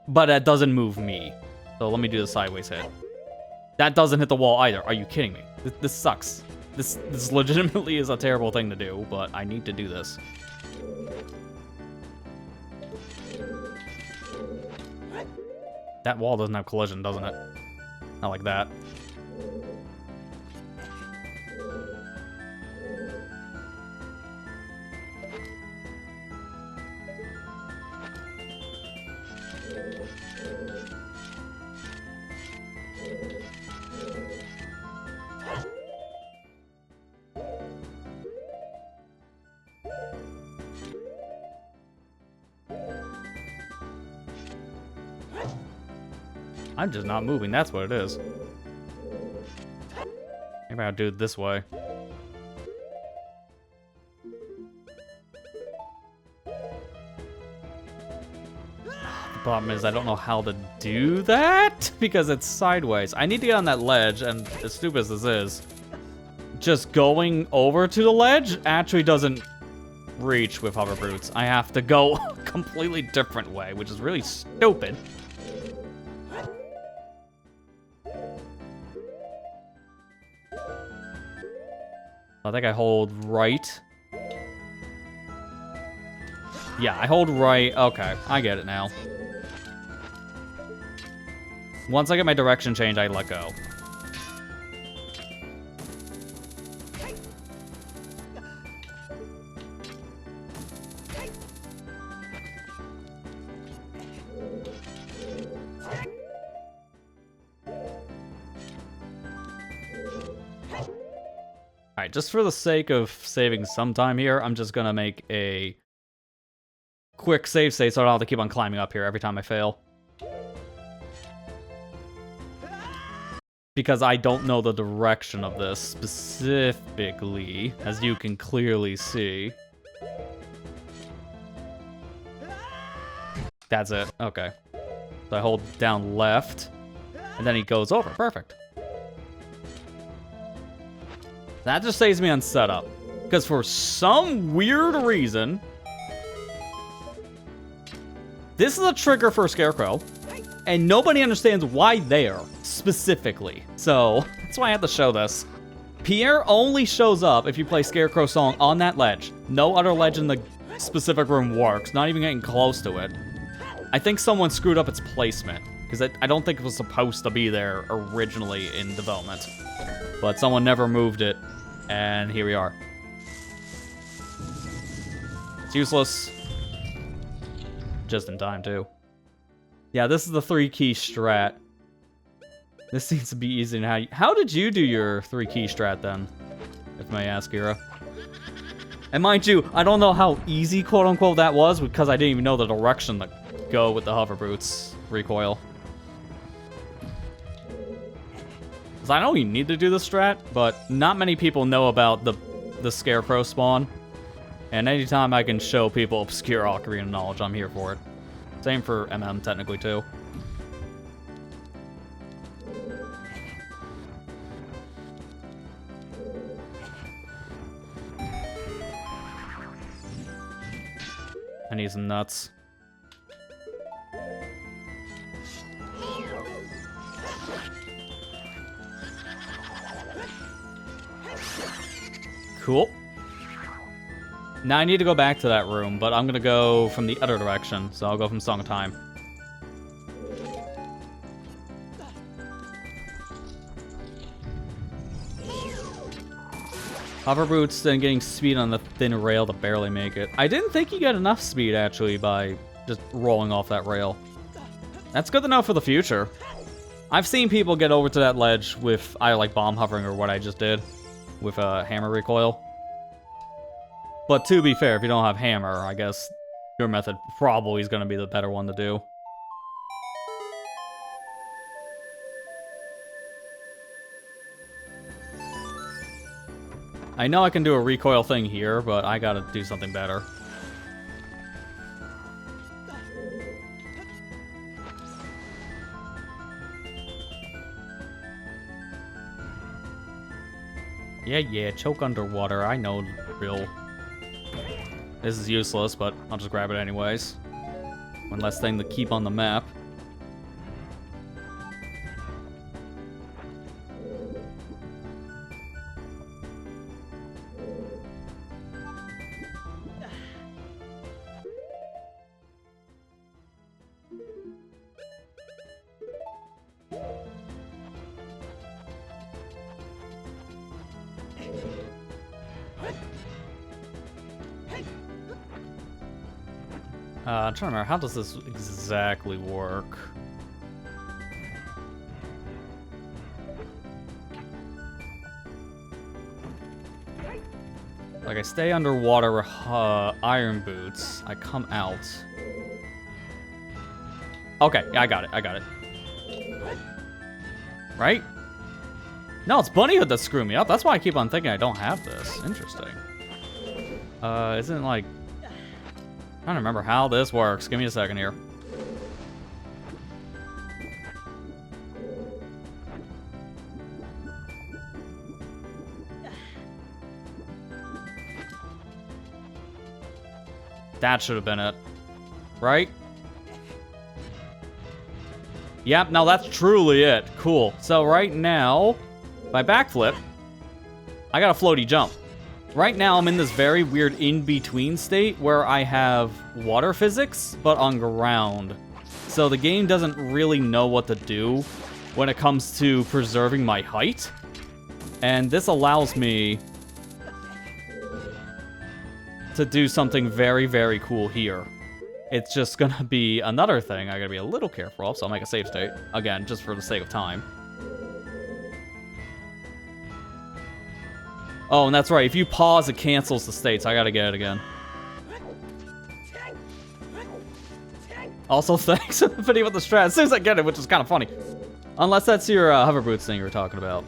but that doesn't move me. So let me do the sideways hit. That doesn't hit the wall either. Are you kidding me? This sucks. This legitimately is a terrible thing to do, but I need to do this. That wall doesn't have collision, doesn't it? Not like that. I'm just not moving, that's what it is. Maybe I'll do it this way. The problem is I don't know how to do that because it's sideways. I need to get on that ledge, and as stupid as this is, just going over to the ledge actually doesn't reach with hover boots. I have to go a completely different way, which is really stupid. I think I hold right. Yeah, I hold right. Okay, I get it now. Once I get my direction change, I let go. Alright, just for the sake of saving some time here, I'm just gonna make a quick save state so I don't have to keep on climbing up here every time I fail. Because I don't know the direction of this specifically, as you can clearly see. That's it. Okay. So I hold down left, and then he goes over. Perfect. That just saves me on setup. Because for some weird reason, this is a trigger for Scarecrow, and nobody understands why there, specifically. So, that's why I have to show this. Pierre only shows up if you play Scarecrow song on that ledge. No other ledge in the specific room works, not even getting close to it. I think someone screwed up its placement, because I don't think it was supposed to be there originally in development. But someone never moved it, and here we are. It's useless. Just in time, too. Yeah, this is the 3-key strat. This seems to be easy now. How did you do your 3-key strat, then? If I may ask, Ira. And mind you, I don't know how easy, quote-unquote, that was, because I didn't even know the direction to go with the hover boots recoil. Because I know you need to do the strat, but not many people know about the Scarecrow spawn. And anytime I can show people obscure Ocarina knowledge, I'm here for it. Same for MM, technically, too. I need some nuts. Cool. Now I need to go back to that room, but I'm gonna go from the other direction, so I'll go from Song of Time. Hover boots, then getting speed on the thin rail to barely make it. I didn't think you get enough speed, actually, by just rolling off that rail. That's good to know for the future. I've seen people get over to that ledge with either like bomb hovering or what I just did with a hammer recoil. But to be fair, if you don't have hammer, I guess your method probably is going to be the better one to do. I know I can do a recoil thing here, but I gotta do something better. Yeah, choke underwater. I know the drill. This is useless, but I'll just grab it anyways. One less thing to keep on the map. I'm trying to remember, how does this exactly work? Like, I stay underwater with iron boots. I come out. Okay, yeah, I got it. Right? No, it's Bunnyhood that's screwing me up. That's why I keep on thinking I don't have this. Interesting. Isn't it like... I'm trying to remember how this works. Give me a second here. That should have been it. Right? Yep, now that's truly it. Cool. So right now, by backflip, I got a floaty jump. Right now, I'm in this very weird in-between state where I have water physics, but on ground. So the game doesn't really know what to do when it comes to preserving my height. And this allows me to do something very, very cool here. It's just gonna be another thing I gotta be a little careful of, so I'll make a save state. Again, just for the sake of time. Oh, and that's right. If you pause, it cancels the states. I gotta get it again. Also, thanks for the video with the strat. As soon as I get it, which is kind of funny. Unless that's your hover boots thing you were talking about.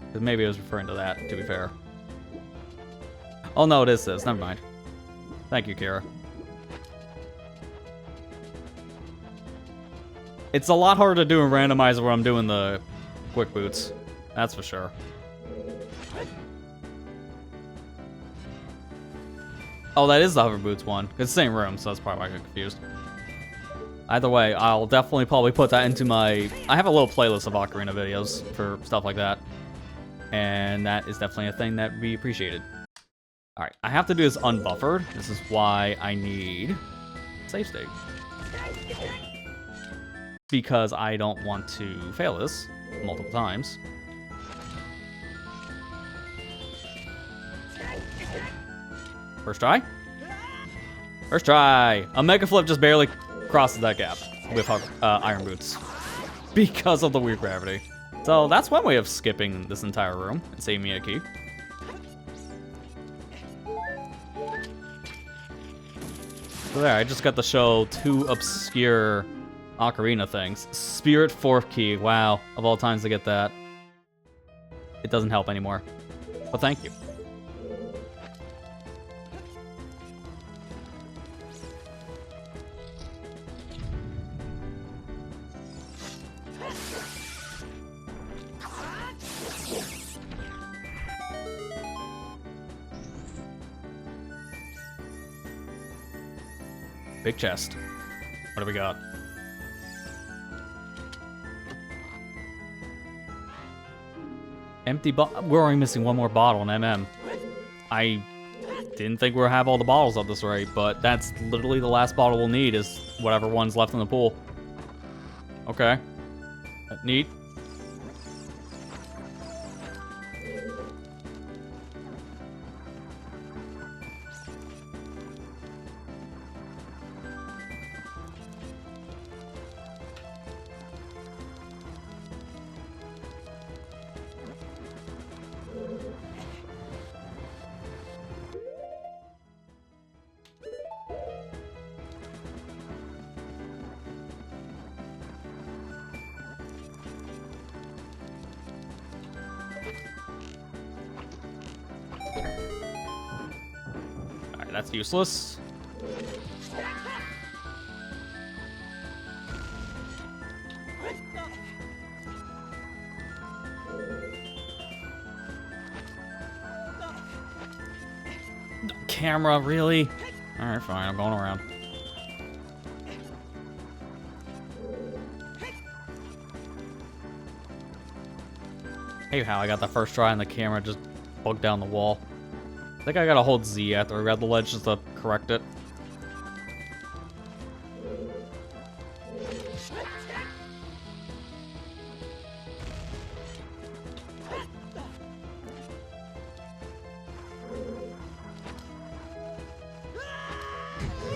Because maybe I was referring to that, to be fair. Oh, no, it is this. Never mind. Thank you, Kira. It's a lot harder to do in Randomizer where I'm doing the quick boots. That's for sure. Oh, that is the hover boots one. It's the same room, so that's probably why I got confused. Either way, I'll definitely probably put that into my... I have a little playlist of Ocarina videos for stuff like that. And that is definitely a thing that would be appreciated. Alright, I have to do this unbuffered. This is why I need save state. Because I don't want to fail this multiple times. First try? First try! A Mega Flip just barely crosses that gap with Iron Boots. Because of the weird gravity. So that's one way of skipping this entire room and saving me a key. So there, I just got to show 2 obscure Ocarina things. Spirit 4th key, wow. Of all times to get that. It doesn't help anymore. But thank you. Big chest. What do we got? Empty bottle. We're only missing one more bottle in MM. I didn't think we'd have all the bottles up this rate, but that's literally the last bottle we'll need is whatever one's left in the pool. Okay. Neat. That's useless. Camera, really? Alright, fine, I'm going around. Hey, how I got the first try and the camera just bugged down the wall. I think I gotta hold Z after I grab the ledge just to correct it.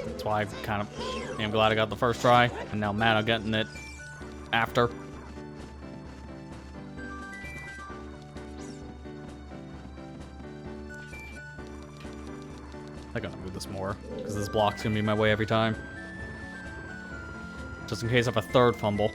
That's why I kind of am glad I got the first try, and now mad I'm getting it after. I gotta move this more, because this block's gonna be in my way every time. Just in case I have a third fumble.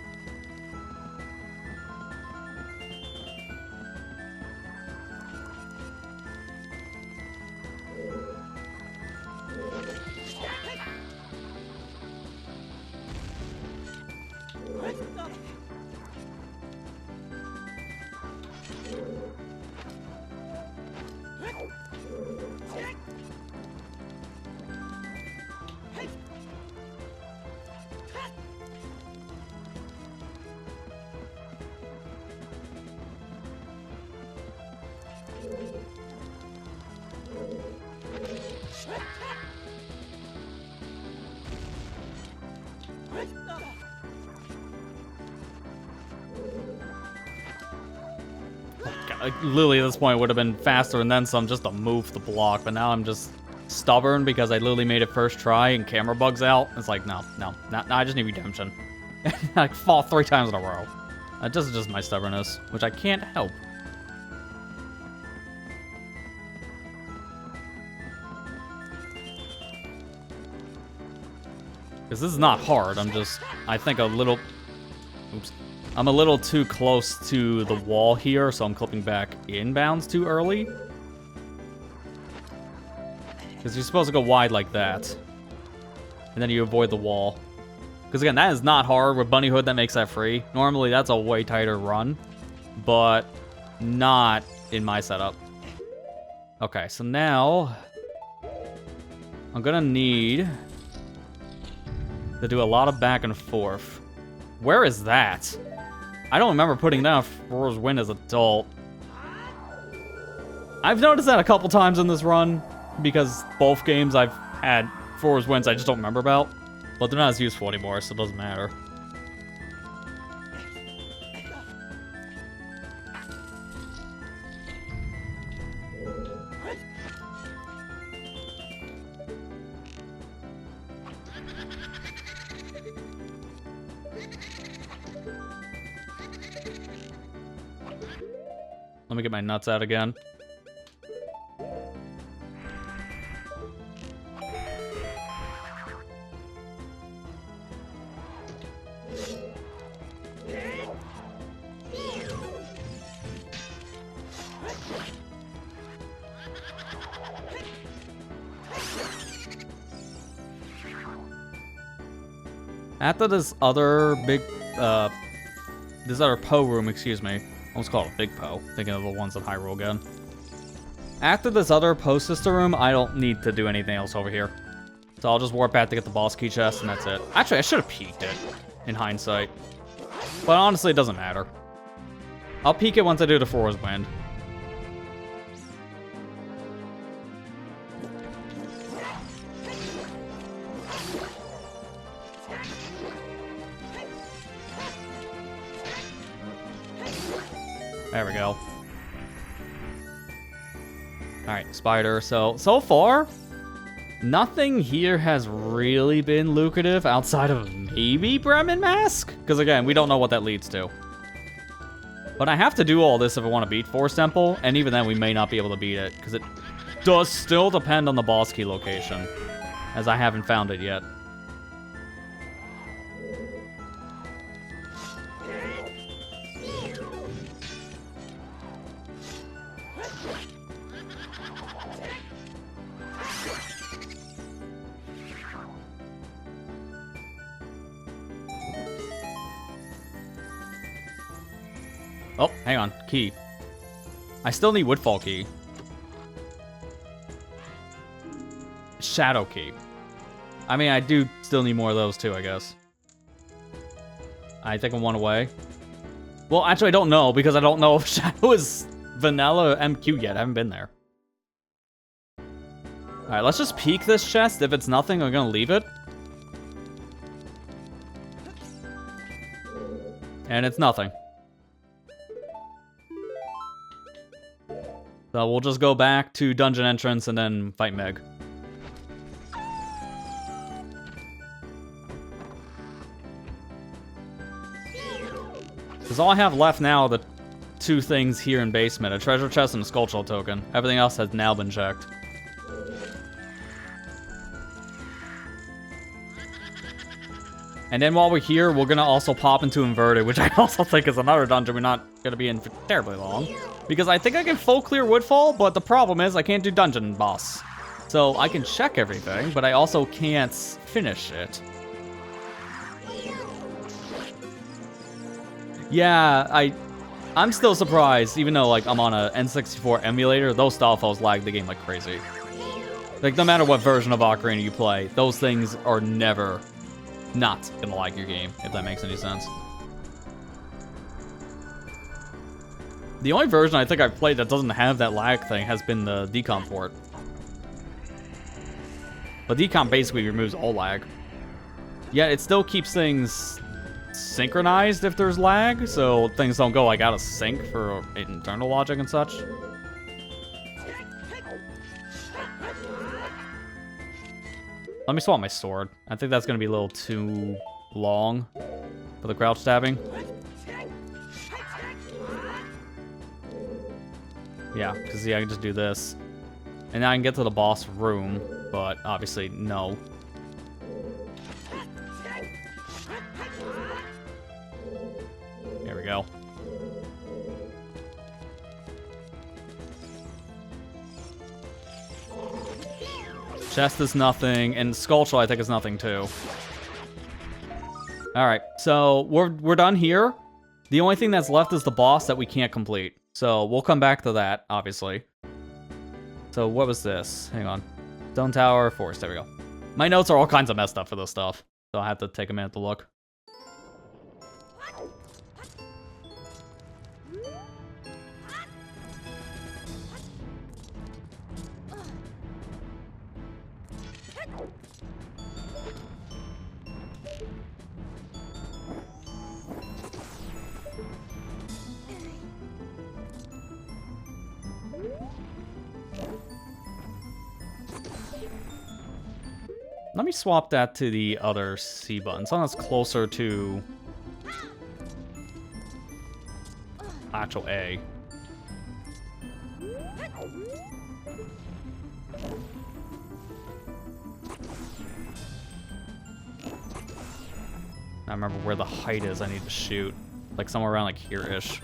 Literally at this point would have been faster and then some just to move the block, but now I'm just stubborn because I literally made it first try and camera bugs out. It's like, no, I just need redemption. I fall 3 times in a row. This is just my stubbornness, which I can't help. Because this is not hard, I think a little... Oops. I'm a little too close to the wall here, so I'm clipping back inbounds too early. Because you're supposed to go wide like that. And then you avoid the wall. Because again, that is not hard. With Bunny Hood, that makes that free. Normally, that's a way tighter run. But not in my setup. Okay, so now... I'm gonna need to do a lot of back and forth. Where is that? I don't remember putting down Four's Wind as adult. I've noticed that a couple times in this run, because both games I've had Four's Winds I just don't remember about. But they're not as useful anymore, so it doesn't matter. Let me get my nuts out again. After this other big, this other Poe room, excuse me. Almost call it a big Poe. Thinking of the ones in Hyrule again. After this other Poe sister room, I don't need to do anything else over here. So I'll just warp back to get the boss key chest, and that's it. Actually, I should have peeked it, in hindsight. But honestly, it doesn't matter. I'll peek it once I do the Four's Wind. There we go. Alright, spider. So far, nothing here has really been lucrative outside of maybe Bremen Mask? Because again, we don't know what that leads to. But I have to do all this if I want to beat Forest Temple, and even then we may not be able to beat it, because it does still depend on the boss key location, as I haven't found it yet. Oh, hang on. Key. I still need Woodfall Key. Shadow Key. I mean, I do still need more of those too, I guess. I think I'm one away. Well, actually, I don't know, because I don't know if Shadow is vanilla or MQ yet. I haven't been there. Alright, let's just peek this chest. If it's nothing, I'm gonna leave it. And it's nothing. So we'll just go back to dungeon entrance and then fight Meg. Because all I have left now are the two things here in basement, a treasure chest and a skull shell token. Everything else has now been checked. And then while we're here, we're gonna also pop into Inverted, which I also think is another dungeon we're not gonna be in for terribly long. Because I think I can full clear Woodfall, but the problem is I can't do dungeon boss. So I can check everything, but I also can't finish it. Yeah, I'm still surprised, even though like I'm on a N64 emulator, those style falls lag the game like crazy. Like no matter what version of Ocarina you play, those things are never not gonna lag your game, if that makes any sense. The only version I think I've played that doesn't have that lag thing has been the decom port. But decom basically removes all lag. Yet it still keeps things synchronized if there's lag, so things don't go like out of sync for internal logic and such. Let me swap my sword. I think that's gonna be a little too long for the crouch stabbing. Yeah, because I can just do this. And now I can get to the boss room, but obviously, no. we go. Chest is nothing, and Skullshell I think is nothing too. Alright, so we're done here. The only thing that's left is the boss that we can't complete. So we'll come back to that, obviously. So what was this? Hang on. Stone Tower, Forest, there we go. My notes are all kinds of messed up for this stuff, so I have to take a minute to look. Let me swap that to the other C button. Something that's closer to actual A. I remember where the height is I need to shoot. Like somewhere around like here-ish.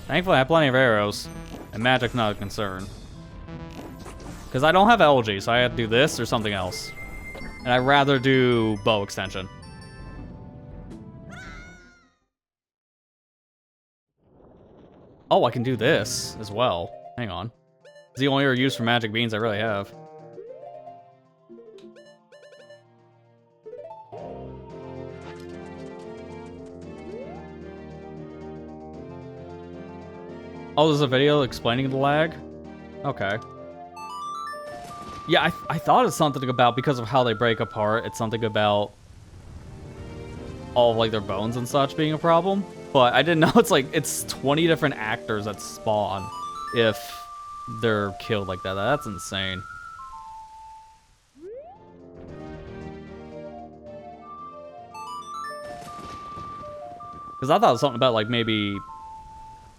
Thankfully I have plenty of arrows, and magic's not a concern. Because I don't have LG, so I have to do this or something else. And I'd rather do bow extension. Oh, I can do this as well. Hang on. It's the only use for magic beans I really have. Oh, there's a video explaining the lag? Okay. Yeah, I thought it's something about, because of how they break apart, it's something about all of, like, their bones and such being a problem. But I didn't know it's 20 different actors that spawn if they're killed like that. That's insane. Because I thought it was something about, like, maybe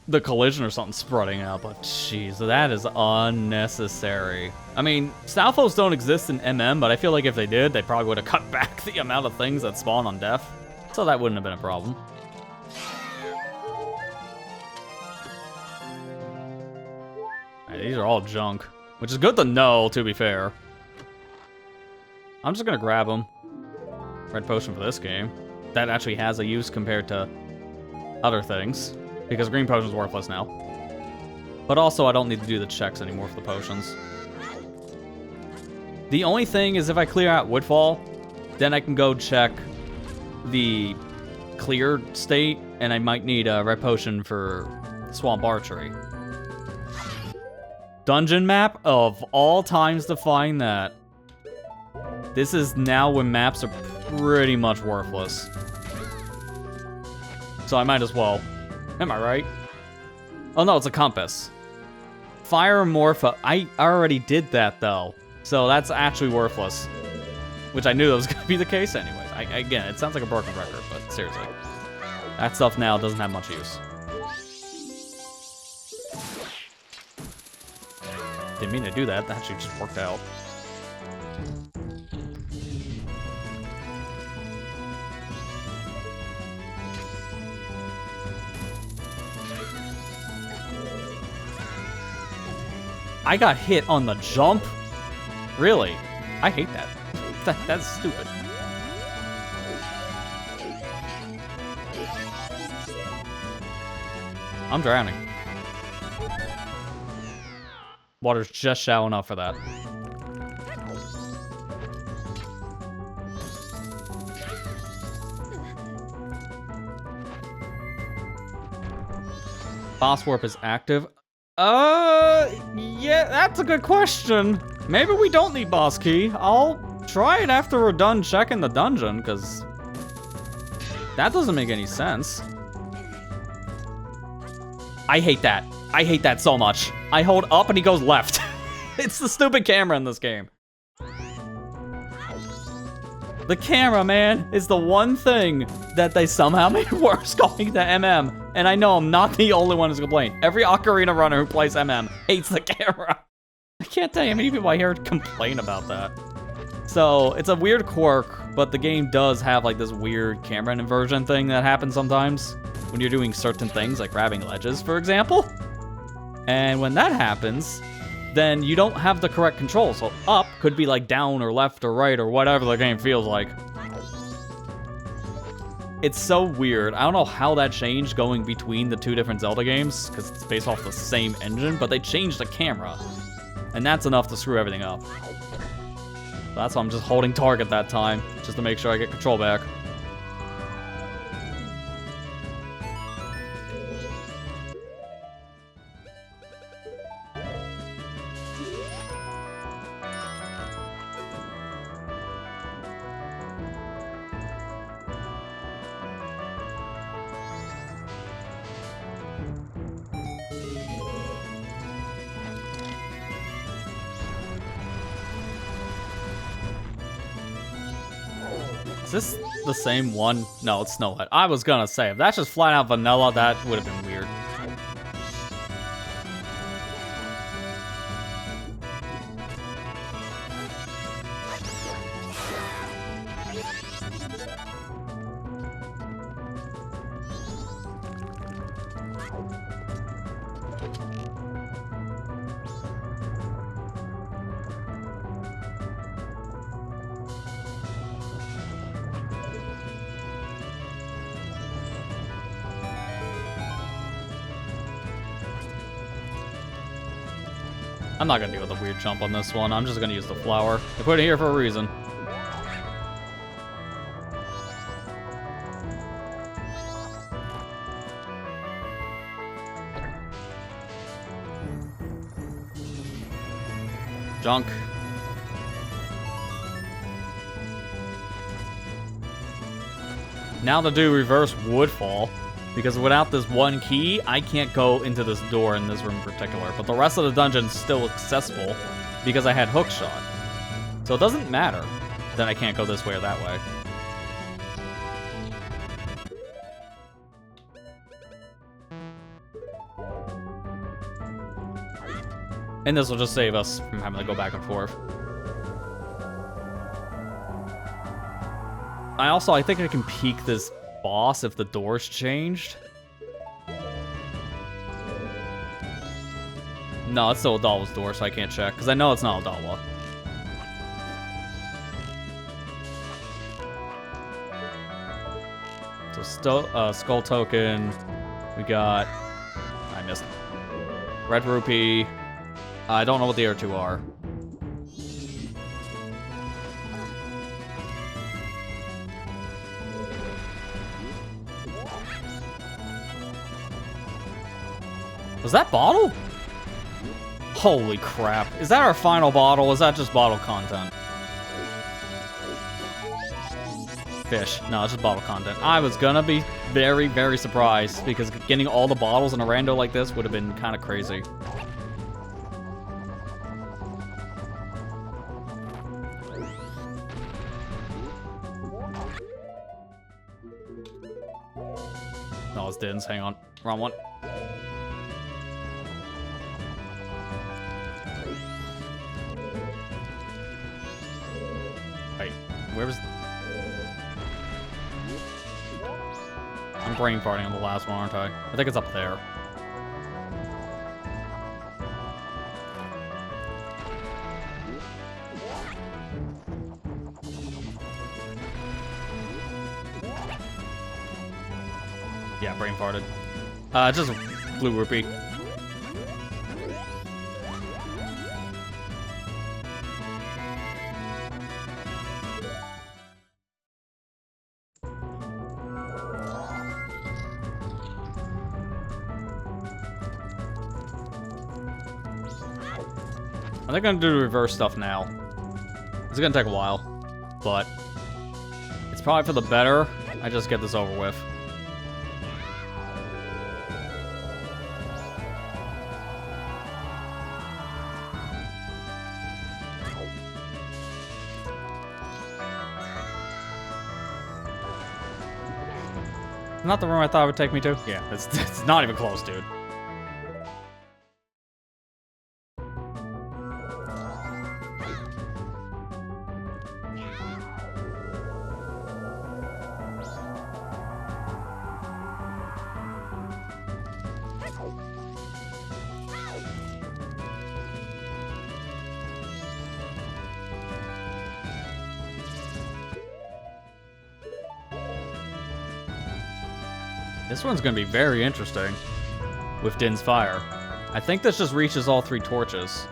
the collision or something spreading out, but jeez, that is unnecessary. I mean, Stalfos don't exist in MM, but I feel like if they did, they probably would have cut back the amount of things that spawn on death. So that wouldn't have been a problem. Right, these are all junk, which is good to know, to be fair. I'm just gonna grab them. Red potion for this game. That actually has a use compared to other things. Because green potion's worthless now. But also, I don't need to do the checks anymore for the potions. The only thing is if I clear out Woodfall, then I can go check the cleared state, and I might need a red potion for Swamp Archery. Dungeon map? Of all times to find that. This is now when maps are pretty much worthless. So I might as well. Am I right? Oh no, it's a compass. Fire Morpha. I already did that though. So that's actually worthless. Which I knew that was going to be the case anyways. Again, it sounds like a broken record, but seriously. That stuff now doesn't have much use. Didn't mean to do that. That actually just worked out. I got hit on the jump? Really? I hate that. That's stupid. I'm drowning. Water's just shallow enough for that. Boss warp is active. Yeah, that's a good question. Maybe we don't need boss key. I'll try it after we're done checking the dungeon, because that doesn't make any sense. I hate that. I hate that so much. I hold up and he goes left. It's the stupid camera in this game. The camera, man, is the one thing that they somehow made worse going to MM. And I know I'm not the only one who's complaining. Every Ocarina runner who plays MM hates the camera. I can't tell you how many people I hear complain about that. So, it's a weird quirk but the game does have like this weird camera inversion thing that happens sometimes when you're doing certain things, like grabbing ledges, for example. And when that happens, then you don't have the correct control. So up could be like down or left or right or whatever the game feels like. It's so weird. I don't know how that changed going between the two different Zelda games, because it's based off the same engine, but they changed the camera. And that's enough to screw everything up. That's why I'm just holding target that time, just to make sure I get control back. Is this the same one? No, it's Snow White. I was gonna say, if that's just flat out vanilla, that would have been weird. I'm not gonna deal with a weird jump on this one. I'm just gonna use the flower. They put it here for a reason. Junk. Now to do reverse woodfall. Because without this one key, I can't go into this door in this room in particular. But the rest of the dungeon's still accessible because I had hookshot. So it doesn't matter that I can't go this way or that way. And this will just save us from having to go back and forth. I think I can peek this boss if the door's changed. No, it's still Odalwa's door, so I can't check, because I know it's not Odalwa. So, Skull Token. We got... I missed. Red Rupee. I don't know what the other two are. Was that bottle? Holy crap. Is that our final bottle? Is that just bottle content? Fish. No, it's just bottle content. I was gonna be very, very surprised because getting all the bottles in a rando like this would have been kind of crazy. No, it's Dins. Hang on. Wrong one. Where was... I'm brain farting on the last one, aren't I? I think it's up there. Yeah, brain farted. Just blue rupee. I think I'm gonna do the reverse stuff now. It's gonna take a while, but it's probably for the better. I just get this over with. Not the room I thought it would take me to? Yeah, it's not even close, dude. This one's gonna be very interesting with Din's fire. I think this just reaches all 3 torches.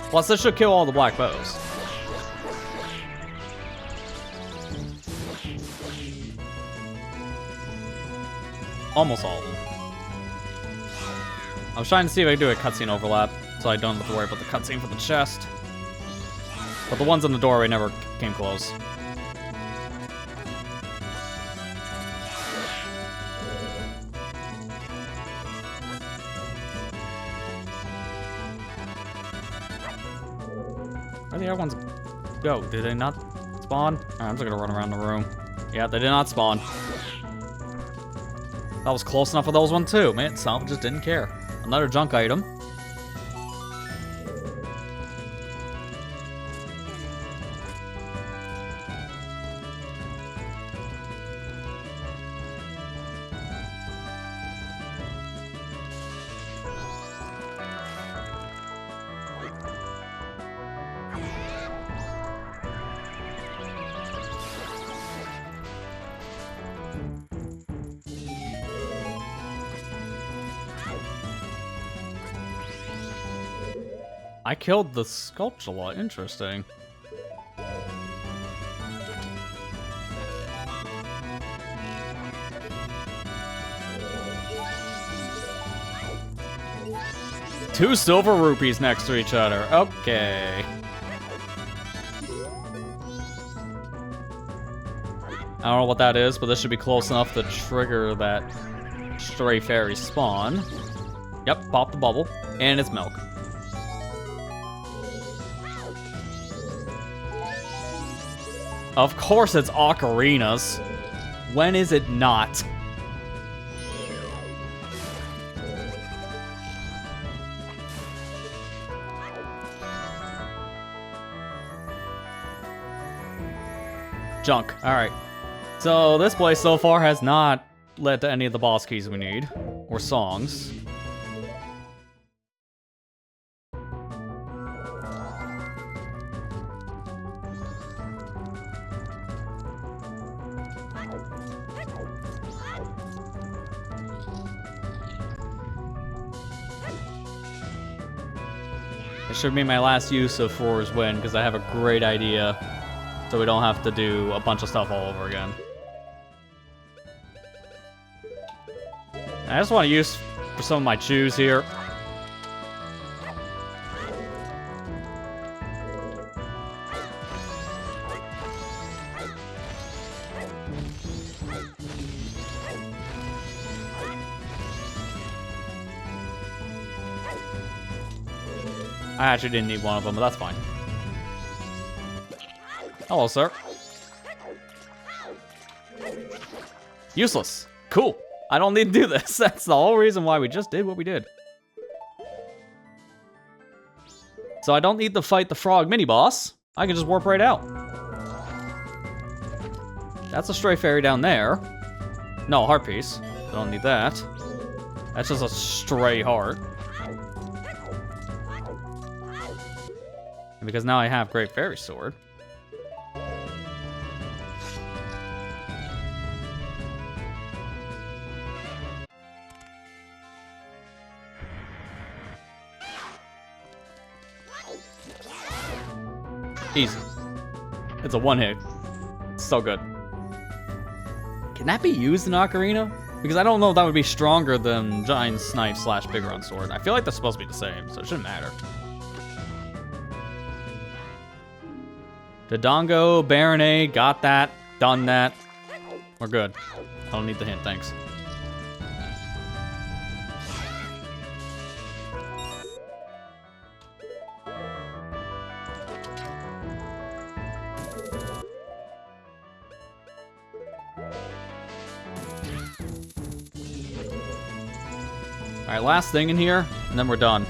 Plus, this should kill all the black bows. Almost all of them. I was trying to see if I could do a cutscene overlap, so I don't have to worry about the cutscene for the chest. But the ones in the doorway never came close. Where the other ones go? Did they not spawn? Alright, I'm just gonna run around the room. Yeah, they did not spawn. That was close enough for those one too. Man, Salve just didn't care. Another junk item. I killed the Sculptula. Interesting. Two silver rupees next to each other. Okay. I don't know what that is, but this should be close enough to trigger that stray fairy spawn. Yep, pop the bubble. And it's milk. Of course it's Ocarina's. When is it not? Junk. Alright. So this place so far has not led to any of the boss keys we need. Or songs. It should be my last use of Four's Wind, because I have a great idea, so we don't have to do a bunch of stuff all over again. I just want to use for some of my chews here. I actually didn't need one of them, but that's fine. Hello, sir. Useless. Cool. I don't need to do this. That's the whole reason why we just did what we did. So I don't need to fight the frog mini-boss. I can just warp right out. That's a stray fairy down there. No, heart piece. Don't need that. That's just a stray heart. Because now I have Great Fairy Sword. Easy. It's a one-hit. So good. Can that be used in Ocarina? Because I don't know if that would be stronger than Giant Snipe / Big Run Sword. I feel like they're supposed to be the same, so it shouldn't matter. Dodongo, Baronet, got that, done that. We're good. I don't need the hint, thanks. Alright, last thing in here, and then we're done.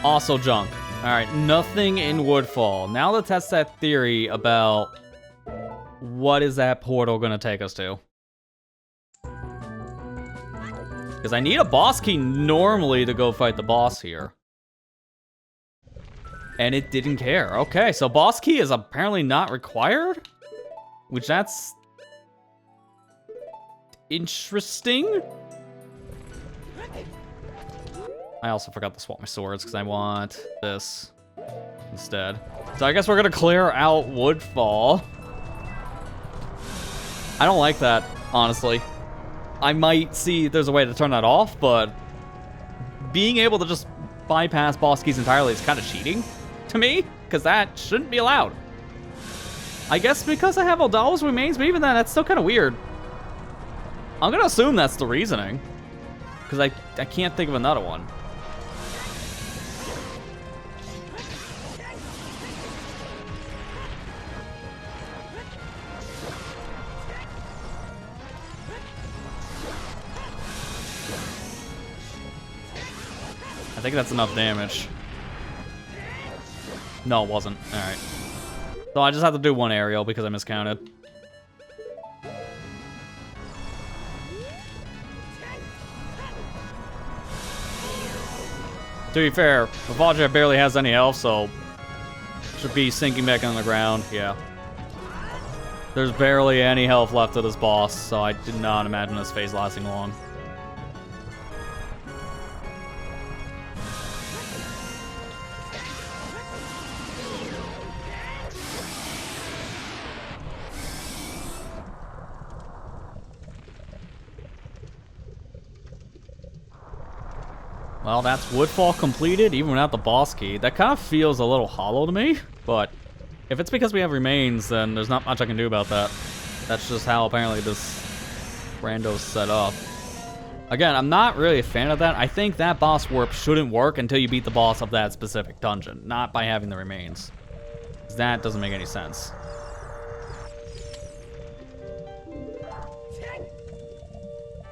Also junk. Alright, nothing in Woodfall. Now let's test that theory about what is that portal gonna take us to. Because I need a boss key normally to go fight the boss here. And it didn't care. Okay, so boss key is apparently not required? Which that's... interesting? I also forgot to swap my swords because I want this instead. So I guess we're gonna clear out Woodfall. I don't like that, honestly. I might see if there's a way to turn that off, but being able to just bypass boss keys entirely is kind of cheating to me, because that shouldn't be allowed. I guess because I have Odal's remains, but even then, that's still kind of weird. I'm gonna assume that's the reasoning, because I can't think of another one. I think that's enough damage. No, it wasn't. Alright. So I just have to do one aerial because I miscounted. To be fair, Majora barely has any health, so should be sinking back on the ground. Yeah. There's barely any health left of this boss, so I did not imagine this phase lasting long. Well, that's Woodfall completed, even without the boss key. That kind of feels a little hollow to me, but if it's because we have remains, then there's not much I can do about that. That's just how apparently this rando's set up. Again, I'm not really a fan of that. I think that boss warp shouldn't work until you beat the boss of that specific dungeon, not by having the remains. That doesn't make any sense.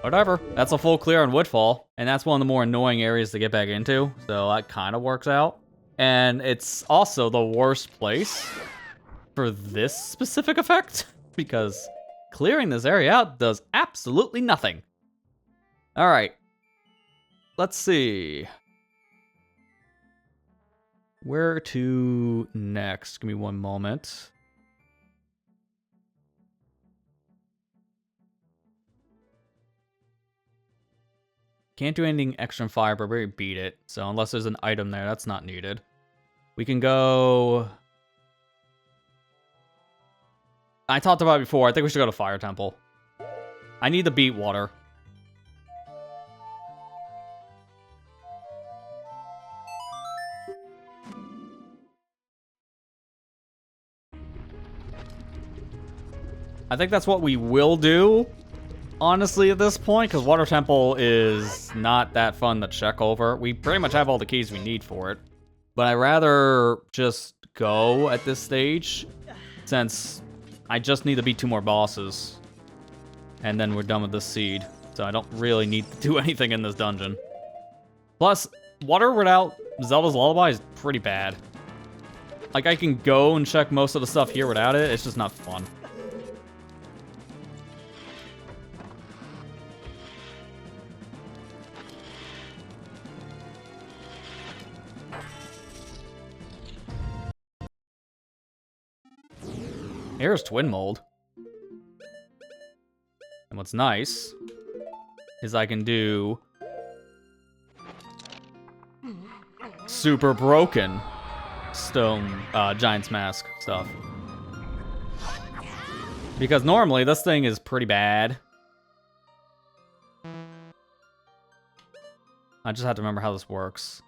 Whatever, that's a full clear on Woodfall, and that's one of the more annoying areas to get back into, so that kind of works out. And it's also the worst place for this specific effect, because clearing this area out does absolutely nothing. Alright, let's see. Where to next? Give me one moment. Can't do anything extra in fire, but we already beat it. So unless there's an item there, that's not needed. We can go... I talked about it before. I think we should go to Fire Temple. I need to beat water. I think that's what we will do. Honestly, at this point, because Water Temple is not that fun to check over. We pretty much have all the keys we need for it. But I'd rather just go at this stage, since I just need to beat 2 more bosses. And then we're done with this seed. So I don't really need to do anything in this dungeon. Plus, water without Zelda's Lullaby is pretty bad. Like, I can go and check most of the stuff here without it. It's just not fun. Here's Twin Mold. And what's nice is I can do super broken stone Giant's Mask stuff. Because normally this thing is pretty bad. I just have to remember how this works.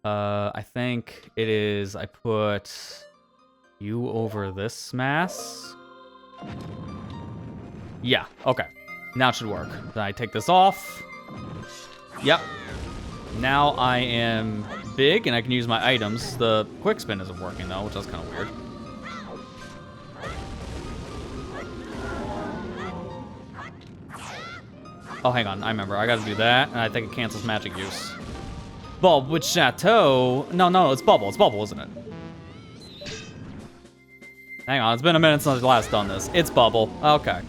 I think it is I put you over this mask. Yeah, okay. Now it should work. Then I take this off. Yep. Now I am big and I can use my items. The quick spin isn't working though, which is kind of weird. Oh, hang on. I remember. I gotta do that, and I think it cancels magic use. Bulb with Chateau. No, it's Bubble. It's Bubble, isn't it? Hang on, it's been a minute since I last done this. It's Bubble. Okay.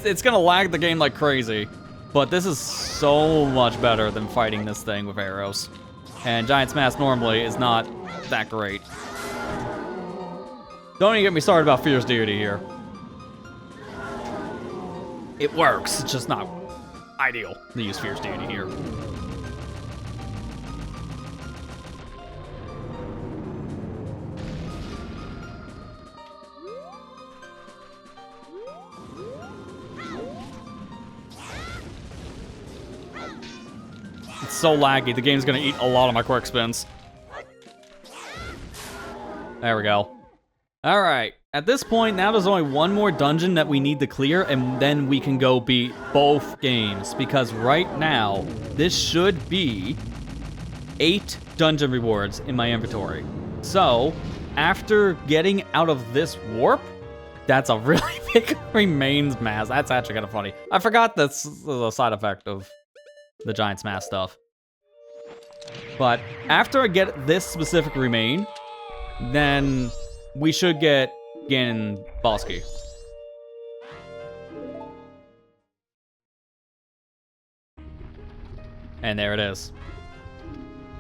It's gonna lag the game like crazy. But this is so much better than fighting this thing with arrows. And Giant's Mask normally is not that great. Don't even get me started about Fierce Deity here. It works, it's just not ideal to use Fierce Deity here. It's so laggy, the game's gonna eat a lot of my quick spins. There we go. Alright, at this point, now there's only one more dungeon that we need to clear, and then we can go beat both games. Because right now, this should be 8 dungeon rewards in my inventory. So, after getting out of this warp, that's a really big remains mass. That's actually kind of funny. I forgot that's a side effect of the Giant's Mask stuff. But after I get this specific remain, then we should get Ganon boss key. And there it is.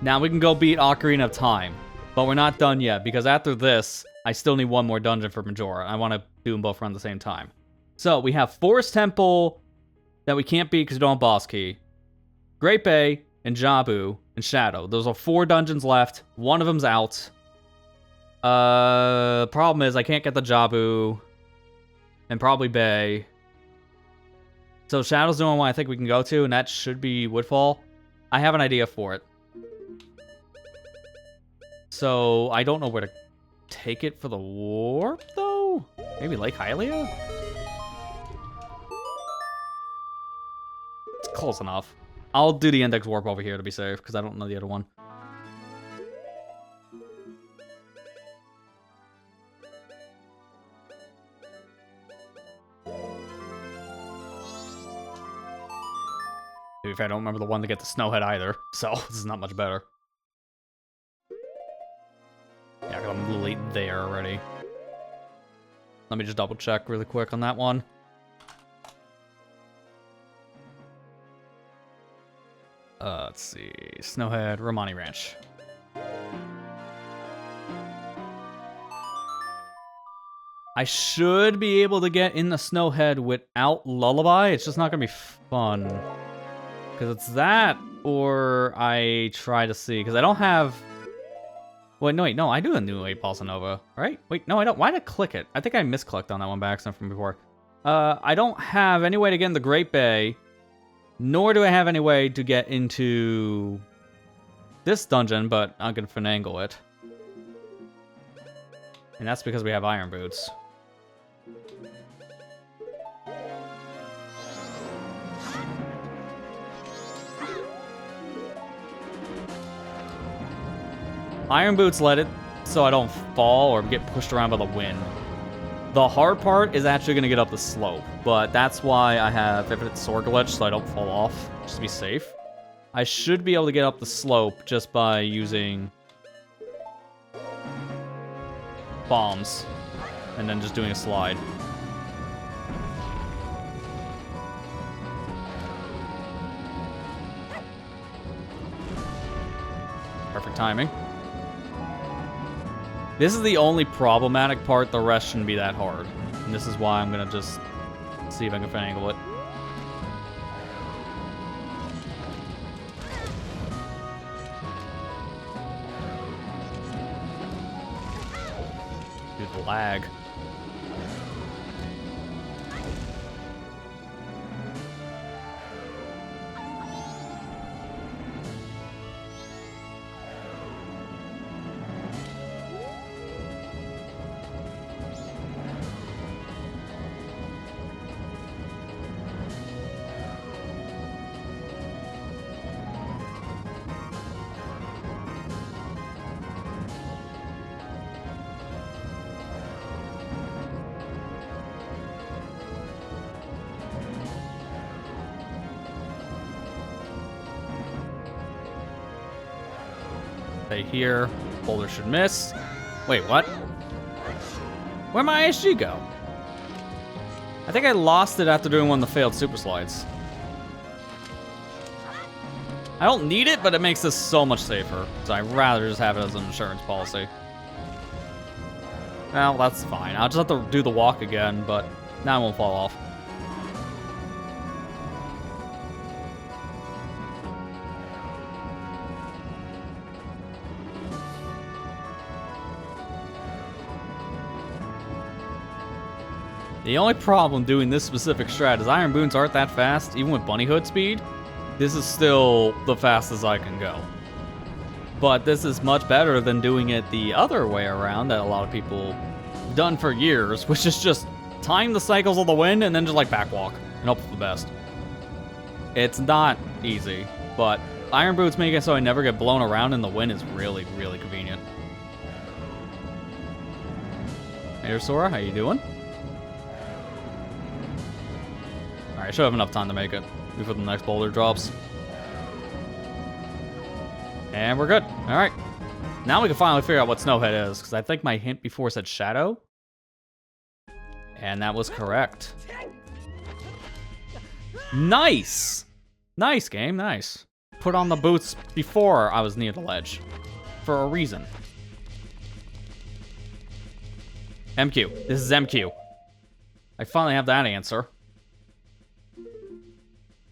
Now we can go beat Ocarina of Time. But we're not done yet, because after this, I still need one more dungeon for Majora. I want to do them both around the same time. So we have Forest Temple that we can't beat because we don't have boss key. Great Bay, and Jabu, and Shadow. Those are 4 dungeons left. One of them's out. Problem is I can't get the Jabu, and probably Bay. So Shadow's the only one I think we can go to, and that should be Woodfall. I have an idea for it. So I don't know where to take it for the warp, though? Maybe Lake Hylia? It's close enough. I'll do the index warp over here to be safe, because I don't know the other one. If I don't remember the one to get the Snowhead either, so this is not much better. Yeah, 'cause I'm late there already. Let me just double check really quick on that one. Let's see. Snowhead, Romani Ranch. I should be able to get in the Snowhead without Lullaby. It's just not going to be fun. Because it's that, or I try to see. Because I don't have... Wait, no, I do a new 8 Bossa Nova, right? Wait, no, I don't. Why did I click it? I think I misclicked on that one by accident from before. I don't have any way to get in the Great Bay. Nor do I have any way to get into this dungeon, but I'm going to finagle it. And that's because we have Iron Boots. Iron Boots let it so I don't fall or get pushed around by the wind. The hard part is actually going to get up the slope, but that's why I have Infinite Sword Glitch so I don't fall off, just to be safe. I should be able to get up the slope just by using bombs and then just doing a slide. Perfect timing. This is the only problematic part. The rest shouldn't be that hard. And this is why I'm going to just see if I can finagle it. Dude, the lag. Stay here. Boulder should miss. Wait, what? Where'd my ISG go? I think I lost it after doing one of the failed super slides. I don't need it, but it makes this so much safer. So I'd rather just have it as an insurance policy. Well, that's fine. I'll just have to do the walk again, but now I won't fall off. The only problem doing this specific strat is iron boons aren't that fast, even with bunny hood speed. This is still the fastest I can go. But this is much better than doing it the other way around that a lot of people done for years, which is just time the cycles of the wind and then just like backwalk and hope for the best. It's not easy, but iron boots make it so I never get blown around in the wind is really, really convenient. Hey Sora, how you doing? Alright, I should have enough time to make it before the next boulder drops. And we're good. Alright. Now we can finally figure out what Snowhead is, because I think my hint before said Shadow. And that was correct. Nice! Nice game, nice. Put on the boots before I was near the ledge. For a reason. MQ. This is MQ. I finally have that answer.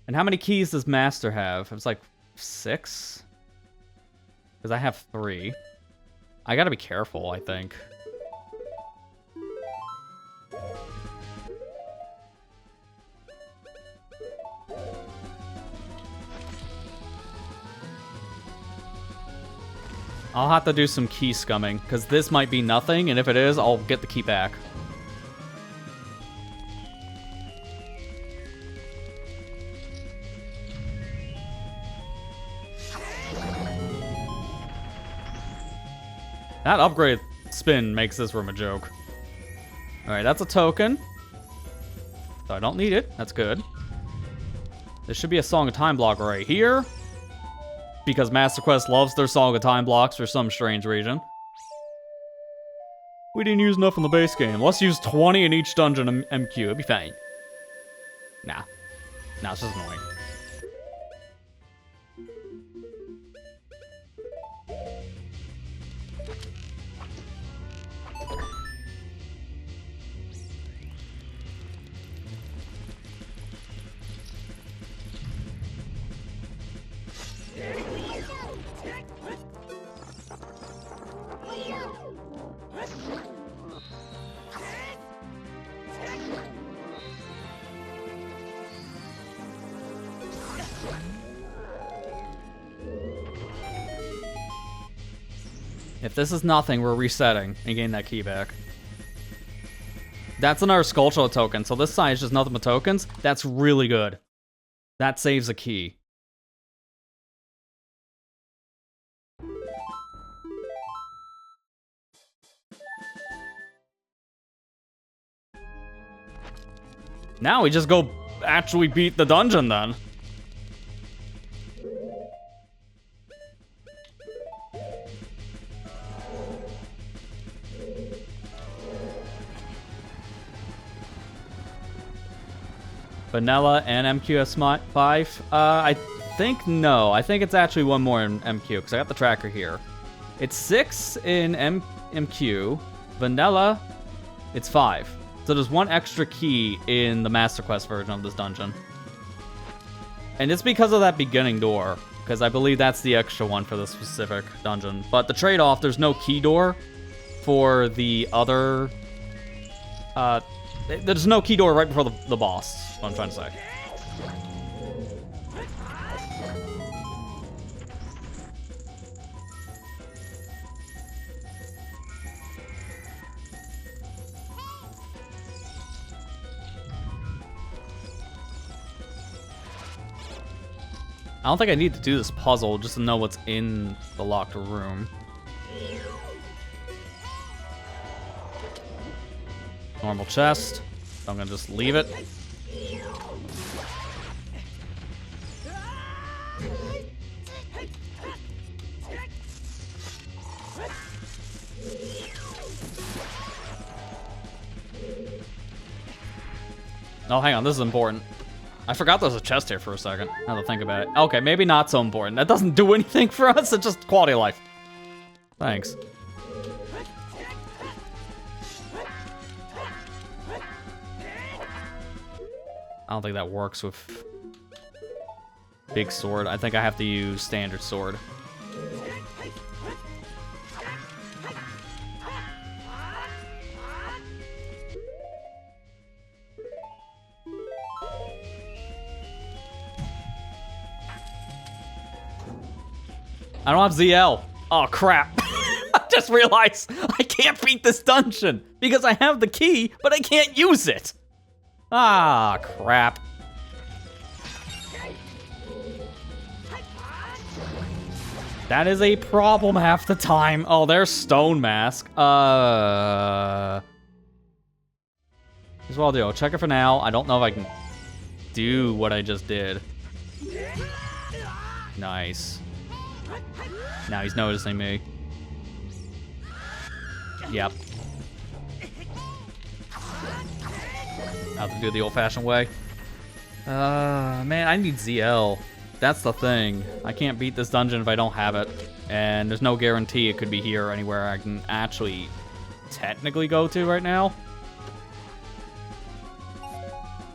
And how many keys does Master have? It's like 6? Because I have 3. I gotta be careful, I think. I'll have to do some key scumming, because this might be nothing, and if it is, I'll get the key back. That upgrade spin makes this room a joke. Alright, that's a token. So I don't need it. That's good. There should be a Song of Time block right here. Because Master Quest loves their Song of Time blocks for some strange reason. We didn't use enough in the base game. Let's use 20 in each dungeon in MQ. It'll be fine. Nah. Nah, it's just annoying. If this is nothing, we're resetting and getting that key back. That's another Skulltula token, so this side is just nothing but tokens. That's really good. That saves a key. Now we just go actually beat the dungeon then. Vanilla and MQS5? I think no. I think it's actually one more in MQ, because I got the tracker here. It's 6 in MQ. Vanilla, it's 5. So there's one extra key in the Master Quest version of this dungeon. And it's because of that beginning door, because I believe that's the extra one for this specific dungeon. But the trade-off, there's no key door for the other... there's no key door right before the boss, is what I'm trying to say. I don't think I need to do this puzzle just to know what's in the locked room. Normal chest. So I'm gonna just leave it. Oh, hang on, this is important. I forgot there was a chest here for a second, now to think about it. Okay, maybe not so important. That doesn't do anything for us, it's just quality of life. Thanks. I don't think that works with big sword. I think I have to use standard sword. I don't have ZL. Oh, crap. I just realized I can't beat this dungeon because I have the key, but I can't use it. Ah, crap. That is a problem half the time. Oh, there's Stone Mask. Here's what I'll do. I'll check it for now. I don't know if I can do what I just did. Nice. Now he's noticing me. Yep. I'll have to do it the old-fashioned way. Man, I need ZL. That's the thing. I can't beat this dungeon if I don't have it. And there's no guarantee it could be here or anywhere I can actually technically go to right now.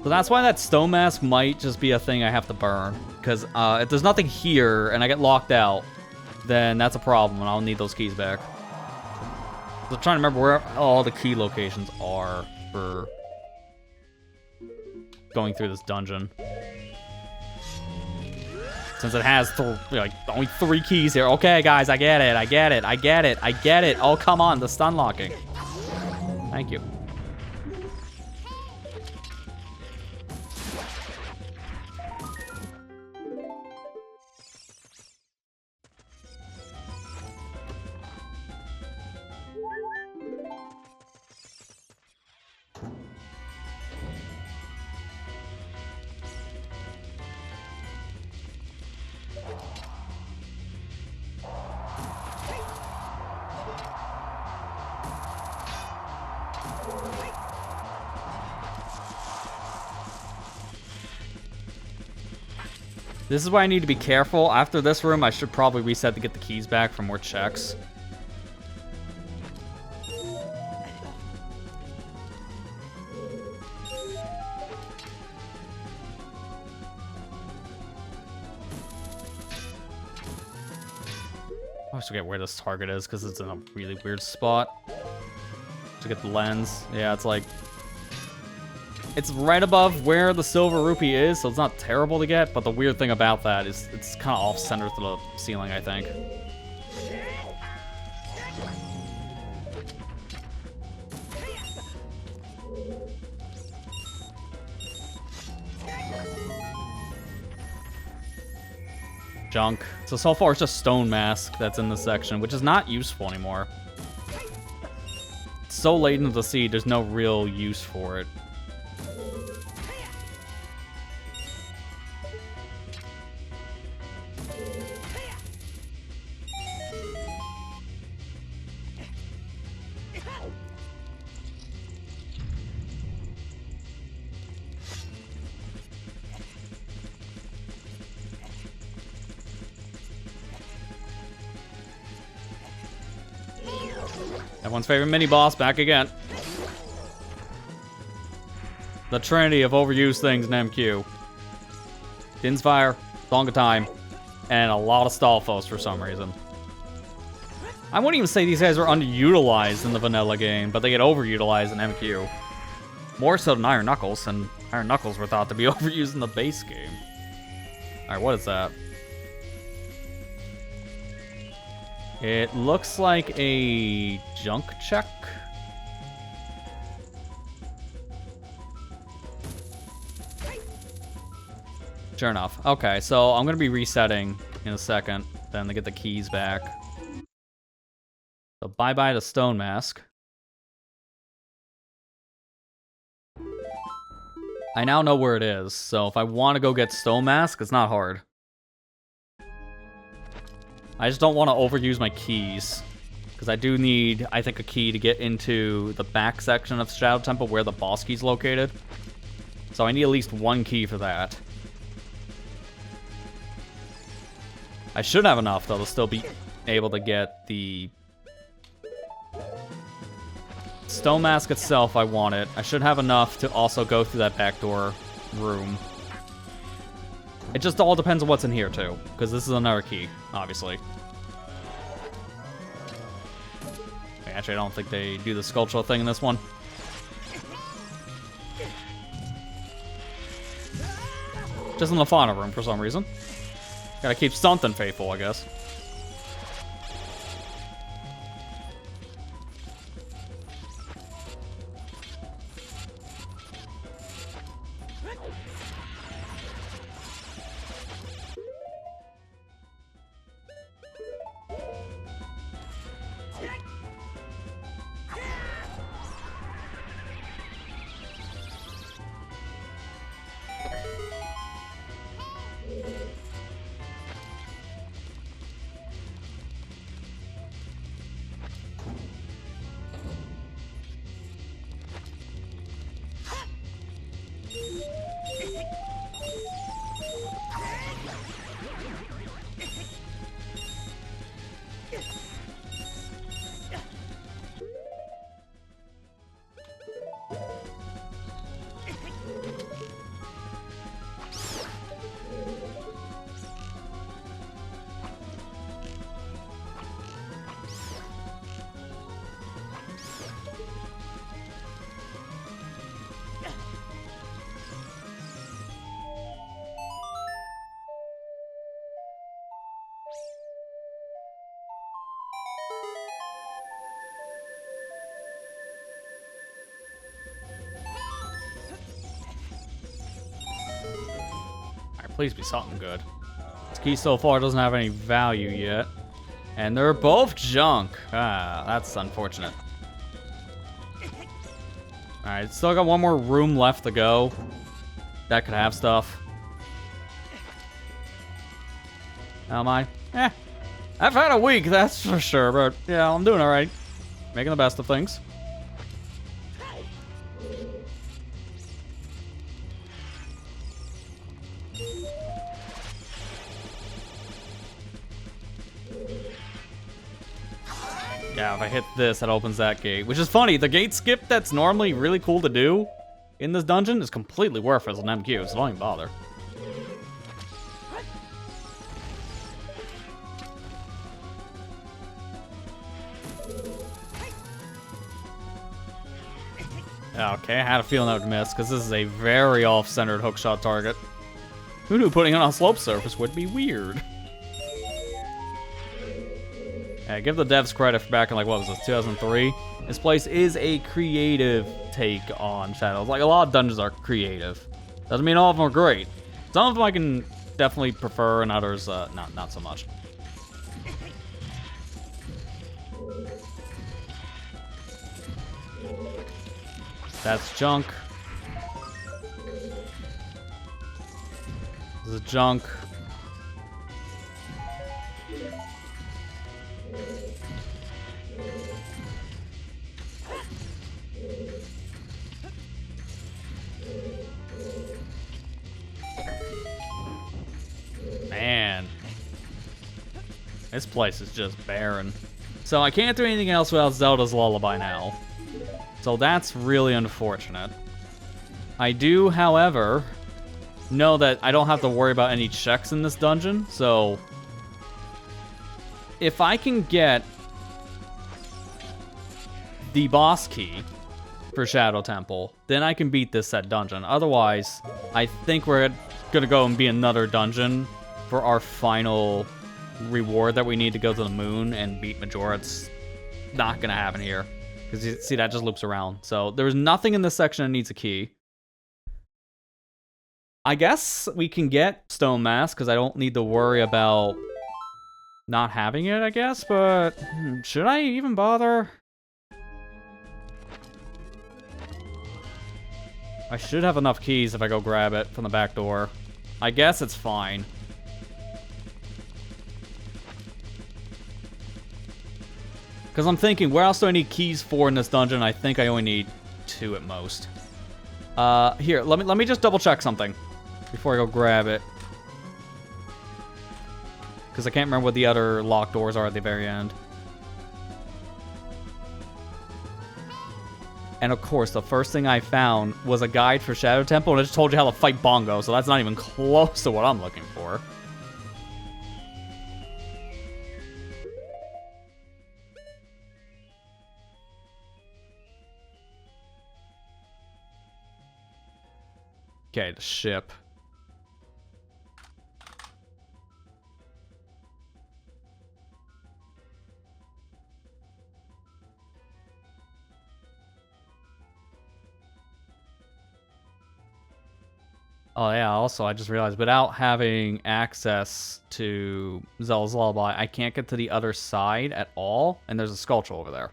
So that's why that Stone Mask might just be a thing I have to burn. Because if there's nothing here and I get locked out, then that's a problem and I'll need those keys back. So I'm trying to remember where all the key locations are for going through this dungeon. Since it has like only 3 keys here. Okay, guys, I get it. I get it. I get it. I get it. Oh, come on, the stun locking. Thank you. This is why I need to be careful. After this room, I should probably reset to get the keys back for more checks. I always forget where this target is because it's in a really weird spot. To get the lens. Yeah, it's like... It's right above where the silver rupee is, so it's not terrible to get, but the weird thing about that is it's kind of off-center to the ceiling, I think. Junk. So far it's just Stone Mask that's in this section, which is not useful anymore. It's so late into the seed, there's no real use for it. Everyone's favorite mini-boss back again. The trinity of overused things in MQ. Din's Fire, Song of Time, and a lot of Stalfos for some reason. I wouldn't even say these guys are underutilized in the vanilla game, but they get overutilized in MQ. More so than Iron Knuckles, and Iron Knuckles were thought to be overused in the base game. Alright, what is that? It looks like a junk check. Sure enough. Okay, so I'm going to be resetting in a second, then to get the keys back. So bye-bye to Stone Mask. I now know where it is, so if I want to go get Stone Mask, it's not hard. I just don't want to overuse my keys. Because I do need, I think, a key to get into the back section of Shadow Temple where the boss key's located. So I need at least 1 key for that. I should have enough, though, to still be able to get the stone mask itself. I want it. I should have enough to also go through that backdoor room. It just all depends on what's in here, too, because this is another key, obviously. Actually, I don't think they do the sculptural thing in this one. Just in the fauna room for some reason. Gotta keep something faithful, I guess. Please be something good. This key so far doesn't have any value yet. And they're both junk. Ah, that's unfortunate. Alright, still got one more room left to go. That could have stuff. How am I? I've had a week, that's for sure, but yeah, I'm doing alright. Making the best of things. Yeah, if I hit this, that opens that gate. Which is funny, the gate skip that's normally really cool to do in this dungeon is completely worthless on MQ, so don't even bother. Okay, I had a feeling that would miss, because this is a very off-centered hookshot target. Who knew putting it on a slope surface would be weird? Yeah, give the devs credit for back in, like, what was this, 2003? This place is a creative take on Shadows. Like, a lot of dungeons are creative. Doesn't mean all of them are great. Some of them I can definitely prefer, and others, not so much. That's junk. This is junk. Man. This place is just barren. So I can't do anything else without Zelda's Lullaby now. So that's really unfortunate. I do, however, know that I don't have to worry about any checks in this dungeon, so if I can get the boss key for Shadow Temple, then I can beat this set dungeon. Otherwise, I think we're gonna go and be another dungeon for our final reward that we need to go to the moon and beat Majora. It's not gonna happen here. Because you see, that just loops around. So there's nothing in this section that needs a key. I guess we can get Stone Mask, because I don't need to worry about not having it, I guess. But should I even bother? I should have enough keys if I go grab it from the back door. I guess it's fine. Because I'm thinking, where else do I need keys for in this dungeon? I think I only need 2 at most. Here, let me just double check something before I go grab it. Because I can't remember what the other locked doors are at the very end. And of course, the first thing I found was a guide for Shadow Temple, and it just told you how to fight Bongo, so that's not even close to what I'm looking for. Okay, the ship. Oh yeah, also I just realized without having access to Zelda's Lullaby, I can't get to the other side at all, and there's a sculpture over there.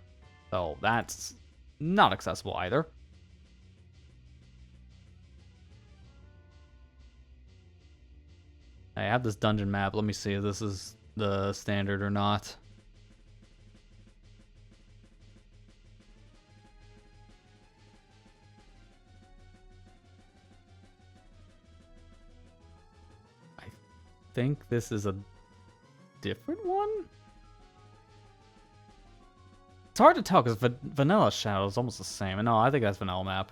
So that's not accessible either. I have this dungeon map. Let me see if this is the standard or not. I think this is a different one? It's hard to tell because Vanilla Shadow is almost the same. No, I think that's Vanilla Map.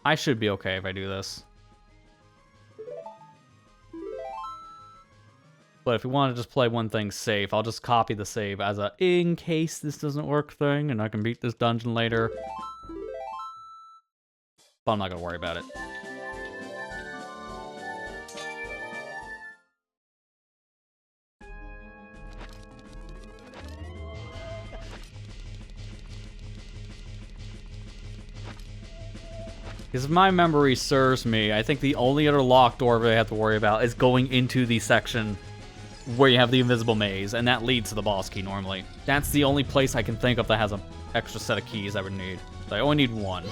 I should be okay if I do this. But if we want to just play one thing safe, I'll just copy the save as a in case this doesn't work thing, and I can beat this dungeon later. But I'm not going to worry about it. Because if my memory serves me, I think the only other locked door they have to worry about is going into the section where you have the invisible maze, and that leads to the boss key normally. That's the only place I can think of that has an extra set of keys I would need. So I only need one.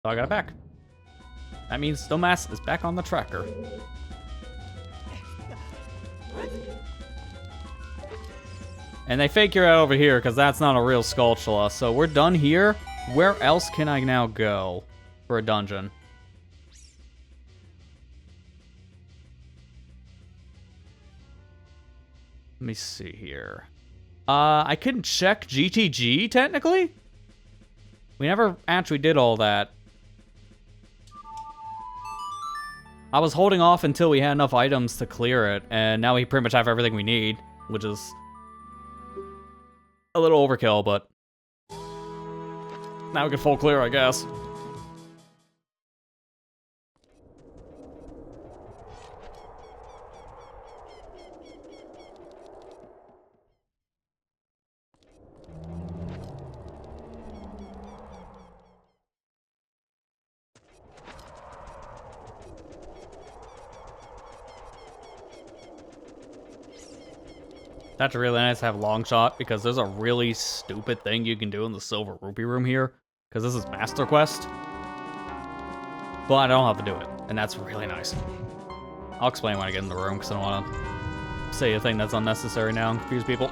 So I got it back. That means Snowmass is back on the tracker. And they figure out over here because that's not a real Skulltula. So we're done here. Where else can I now go for a dungeon? Let me see here. I couldn't check GTG technically. We never actually did all that. I was holding off until we had enough items to clear it, and now we pretty much have everything we need, which is a little overkill, but now we can full clear, I guess. That's really nice to have long shot because there's a really stupid thing you can do in the Silver Rupee room here because this is Master Quest. But I don't have to do it, and that's really nice. I'll explain when I get in the room because I don't want to say a thing that's unnecessary now and confuse people.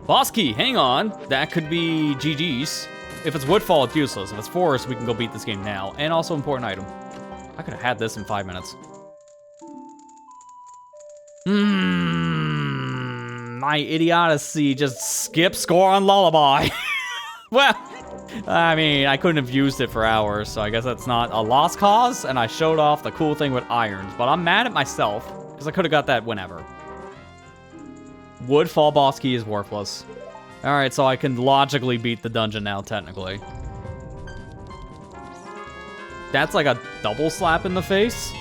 Boss key, hang on. That could be GG's. If it's Woodfall, it's useless. If it's Forest, we can go beat this game now. And also important item. I could have had this in 5 minutes. My idiocy just skip score on Lullaby. Well, I mean, I couldn't have used it for hours, so I guess that's not a lost cause, and I showed off the cool thing with irons, but I'm mad at myself, because I could have got that whenever. Woodfall boss key is worthless. Alright, so I can logically beat the dungeon now, technically. That's like a double slap in the face.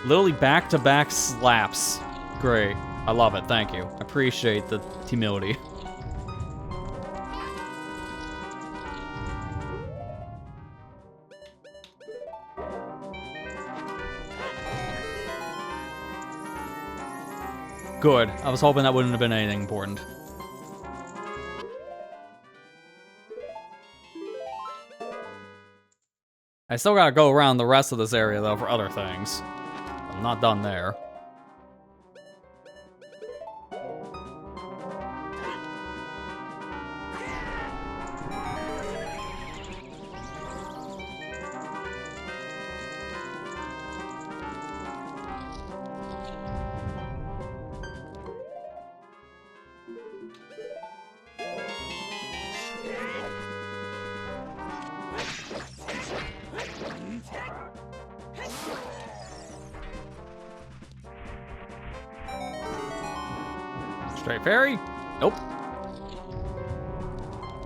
Literally back-to-back slaps Great. I love it. Thank you. I appreciate the humility. Good. I was hoping that wouldn't have been anything important. I still gotta go around the rest of this area, though, for other things. I'm not done there. Straight fairy? Nope.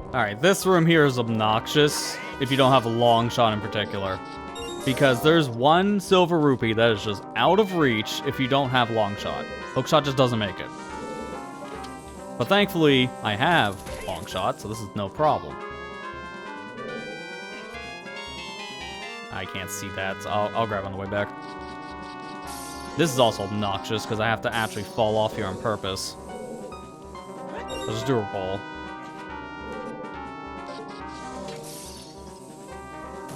Alright, this room here is obnoxious if you don't have a long shot in particular. Because there's one silver rupee that is just out of reach if you don't have long shot. Hook shot just doesn't make it. But thankfully, I have long shot, so this is no problem. I can't see that, so I'll grab it on the way back. This is also obnoxious because I have to actually fall off here on purpose. I'll just do a roll.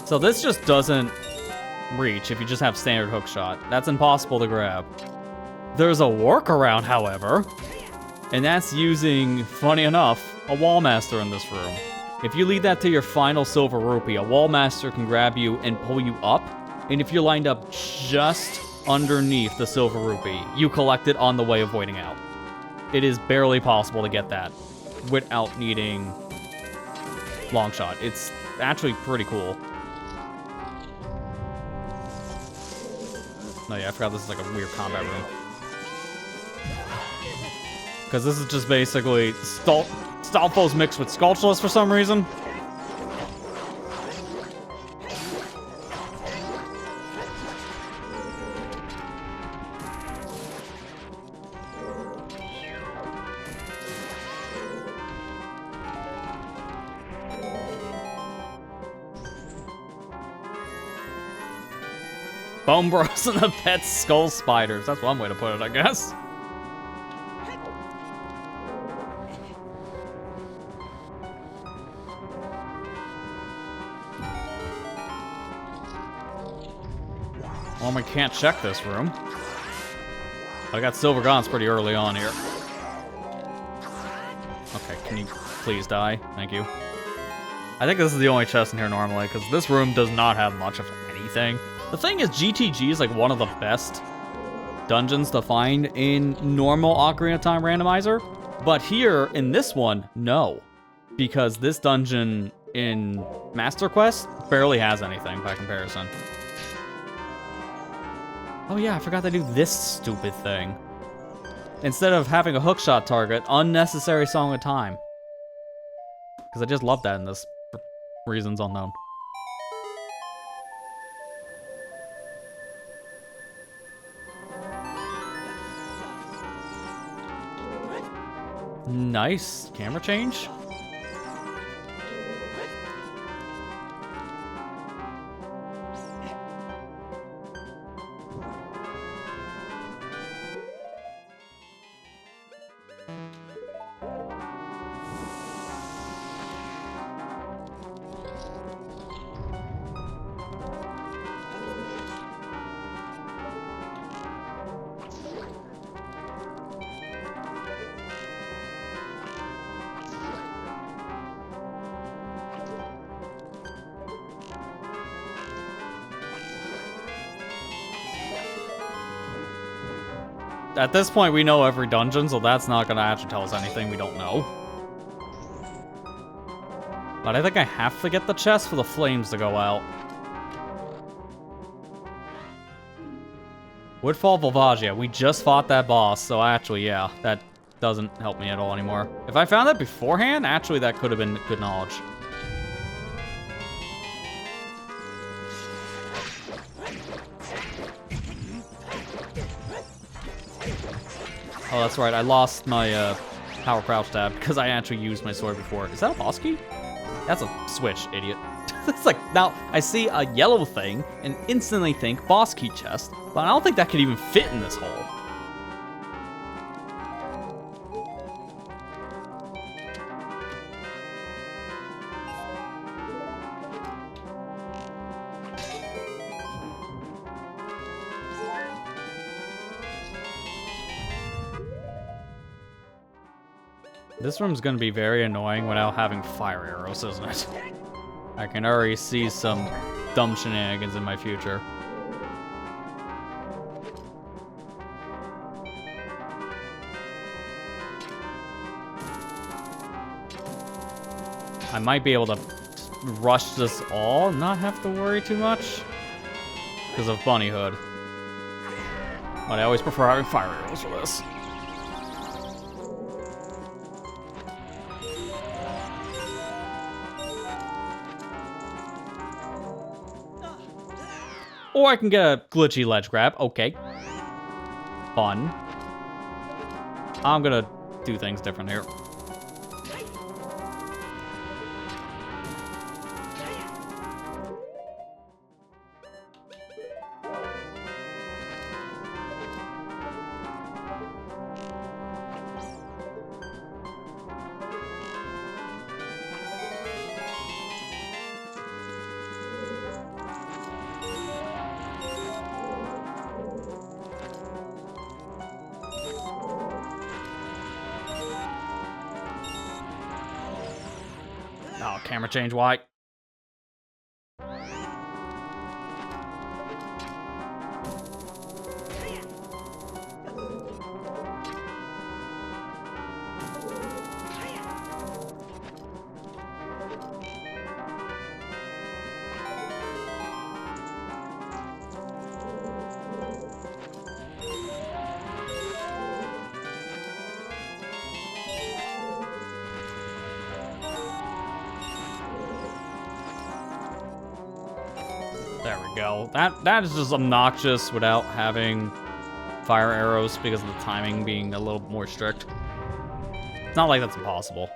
So this just doesn't reach if you just have standard hook shot. That's impossible to grab. There's a workaround, however, and that's using, funny enough, a wall master in this room. If you lead that to your final silver rupee, a wall master can grab you and pull you up, and if you're lined up just underneath the silver rupee, you collect it on the way avoiding out. It is barely possible to get that without needing long shot. It's actually pretty cool. Oh yeah, I forgot this is like a weird combat room. Because this is just basically Stalfos mixed with Sculptureless for some reason. Bone Bros and the Pet Skull Spiders. That's one way to put it, I guess. Well, we can't check this room. I got Silver Gaunts pretty early on here. Okay, can you please die? Thank you. I think this is the only chest in here normally, because this room does not have much of anything. The thing is, GTG is like one of the best dungeons to find in normal Ocarina of Time Randomizer. But here, in this one, no. Because this dungeon in Master Quest barely has anything by comparison. Oh yeah, I forgot to do this stupid thing. Instead of having a hookshot target, unnecessary Song of Time. Because I just love that in this, for reasons unknown. Nice camera change. At this point, we know every dungeon, so that's not gonna actually tell us anything we don't know. But I think I have to get the chest for the flames to go out. Woodfall Volvagia. We just fought that boss, so actually, yeah, that doesn't help me at all anymore. If I found that beforehand, actually, that could have been good knowledge. Oh, that's right. I lost my power crouch tab because I actually used my sword before. Is that a boss key? That's a switch, idiot. It's like, now, I see a yellow thing and instantly think boss key chest, but I don't think that could even fit in this hole. This room's gonna be very annoying without having fire arrows, isn't it? I can already see some dumb shenanigans in my future. I might be able to rush this all, not have to worry too much because of Bunnyhood. But I always prefer having fire arrows for this. Or I can get a glitchy ledge grab. Okay. Fun. I'm gonna do things different here. Oh, camera change white. There we go. That is just obnoxious without having fire arrows because of the timing being a little more strict. It's not like that's impossible.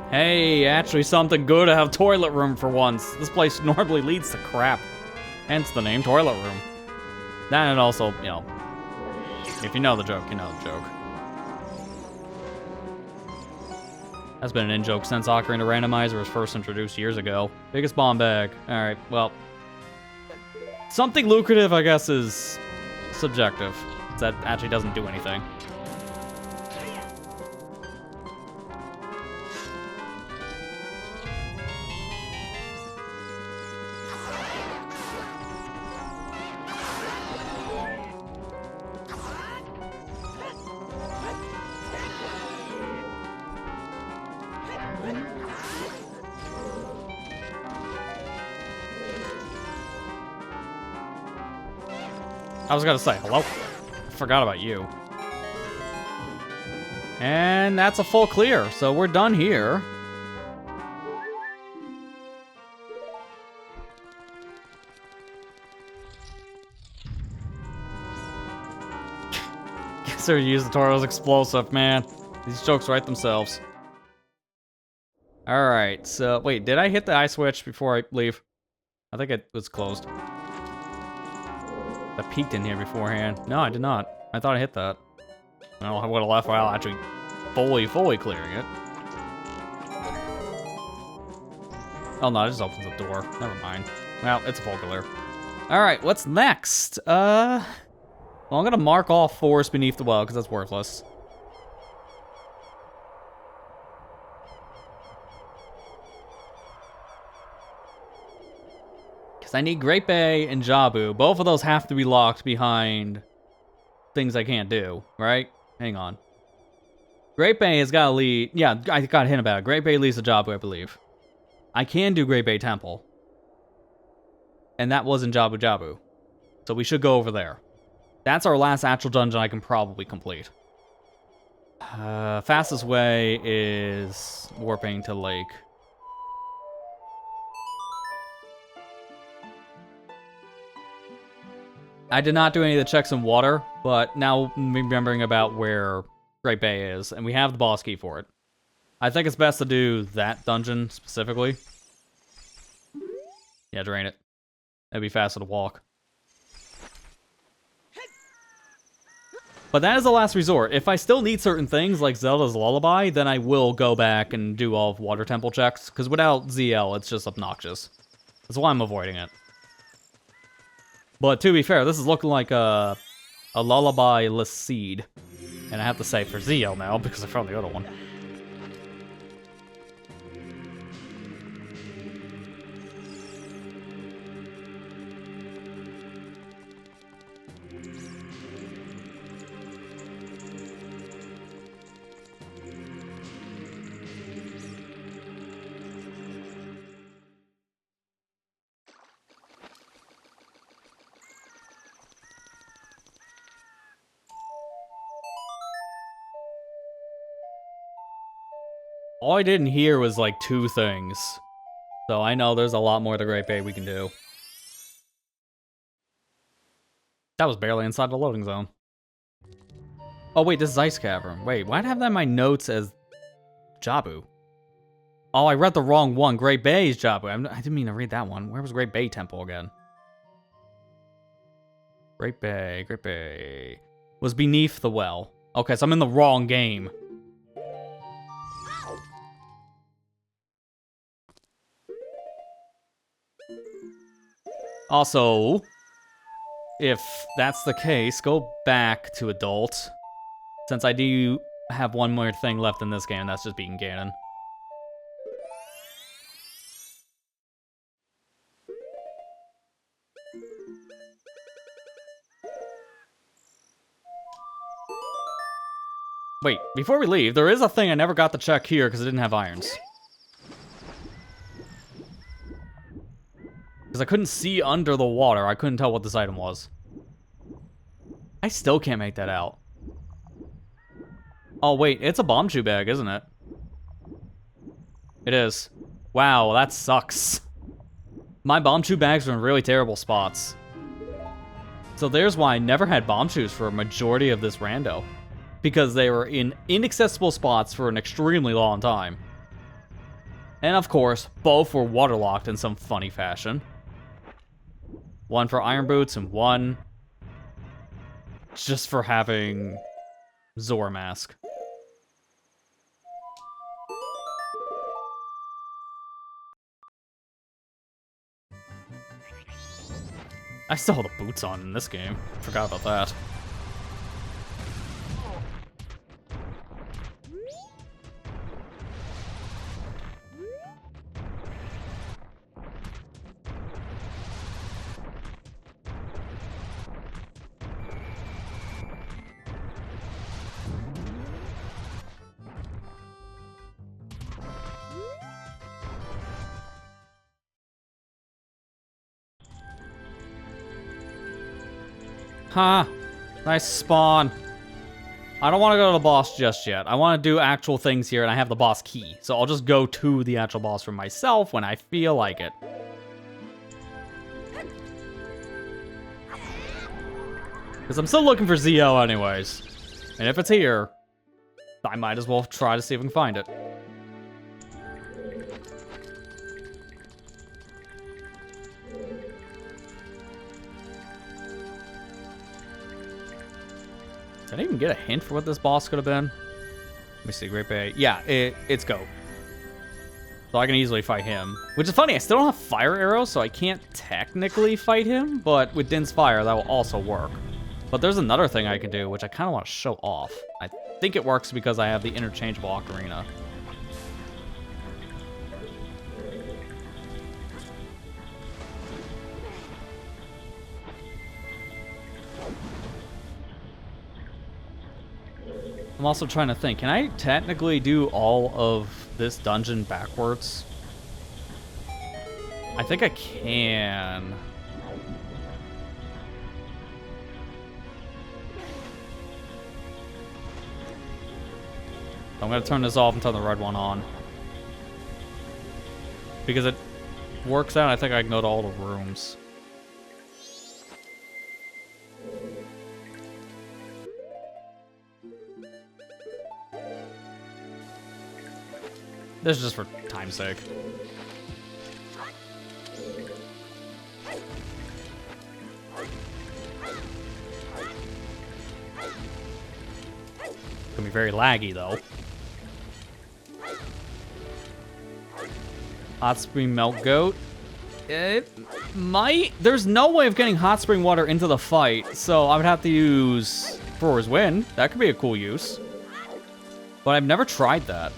Hey, actually something good to have toilet room for once. This place normally leads to crap. Hence the name toilet room. That and also, you know, if you know the joke, you know the joke. That's been an in-joke since Ocarina Randomizer was first introduced years ago. Biggest bomb bag. Alright, well. Something lucrative, I guess, is subjective. That actually doesn't do anything. I was gonna say, hello? Forgot about you. And that's a full clear, so we're done here. Guess they're using Toro's explosive, man. These jokes write themselves. Alright, so, wait, did I hit the eye switch before I leave? I think it was closed. I peeked in here beforehand. No, I did not. I thought I hit that. Well, I would have left while actually fully clearing it. Oh no, it just opens the door. Never mind. Well, it's a full clear. Alright, what's next? Well, I'm gonna mark off Forest Beneath the Well, because that's worthless. Because I need Great Bay and Jabu. Both of those have to be locked behind things I can't do, right? Hang on. Great Bay has got to lead. Yeah, I got a hint about it. Great Bay leads to Jabu, I believe. I can do Great Bay Temple. And that was in Jabu Jabu. So we should go over there. That's our last actual dungeon I can probably complete. Fastest way is warping to Lake. I did not do any of the checks in water, but now remembering about where Great Bay is, and we have the boss key for it. I think it's best to do that dungeon specifically. Yeah, drain it. It'd be faster to walk. But that is the last resort. If I still need certain things, like Zelda's Lullaby, then I will go back and do all of Water Temple checks, because without ZL, it's just obnoxious. That's why I'm avoiding it. But to be fair, this is looking like a lullaby-less seed. And I have to say for ZL now, because I found the other one. All I didn't hear was like 2 things. So I know there's a lot more to Great Bay we can do. That was barely inside the loading zone. Oh wait, this is Ice Cavern. Wait, why'd I have that in my notes as Jabu? Oh, I read the wrong one. Great Bay is Jabu. I didn't mean to read that one. Where was Great Bay Temple again? Great Bay. Was beneath the well. Okay, so I'm in the wrong game. Also, if that's the case, go back to Adult. Since I do have one more thing left in this game, that's just beating Ganon. Wait, before we leave, there is a thing I never got to check here because I didn't have irons. Because I couldn't see under the water. I couldn't tell what this item was. I still can't make that out. Oh, wait. It's a bomb chew bag, isn't it? It is. Wow, that sucks. My bomb chew bags are in really terrible spots. So there's why I never had bomb chews for a majority of this rando. Because they were in inaccessible spots for an extremely long time. And of course, both were waterlocked in some funny fashion. One for iron boots and one just for having Zora mask. I still have the boots on in this game. Forgot about that. Huh. Nice spawn. I don't want to go to the boss just yet. I want to do actual things here, and I have the boss key. So I'll just go to the actual boss for myself when I feel like it. Because I'm still looking for ZL anyways. And if it's here, I might as well try to see if I can find it. Did I even get a hint for what this boss could have been? Let me see, Great Bay. Yeah, it's Go. So I can easily fight him. Which is funny, I still don't have fire arrows, so I can't technically fight him, but with Din's Fire, that will also work. But there's another thing I can do, which I kind of want to show off. I think it works because I have the interchangeable Ocarina. I'm also trying to think, can I technically do all of this dungeon backwards? I think I can. I'm gonna turn this off and turn the red one on. Because it works out, I think I can go to all the rooms. This is just for time's sake. It's gonna be very laggy though. Hot spring melt goat. It might. There's no way of getting hot spring water into the fight, so I would have to use Thrower's Wind. That could be a cool use. But I've never tried that.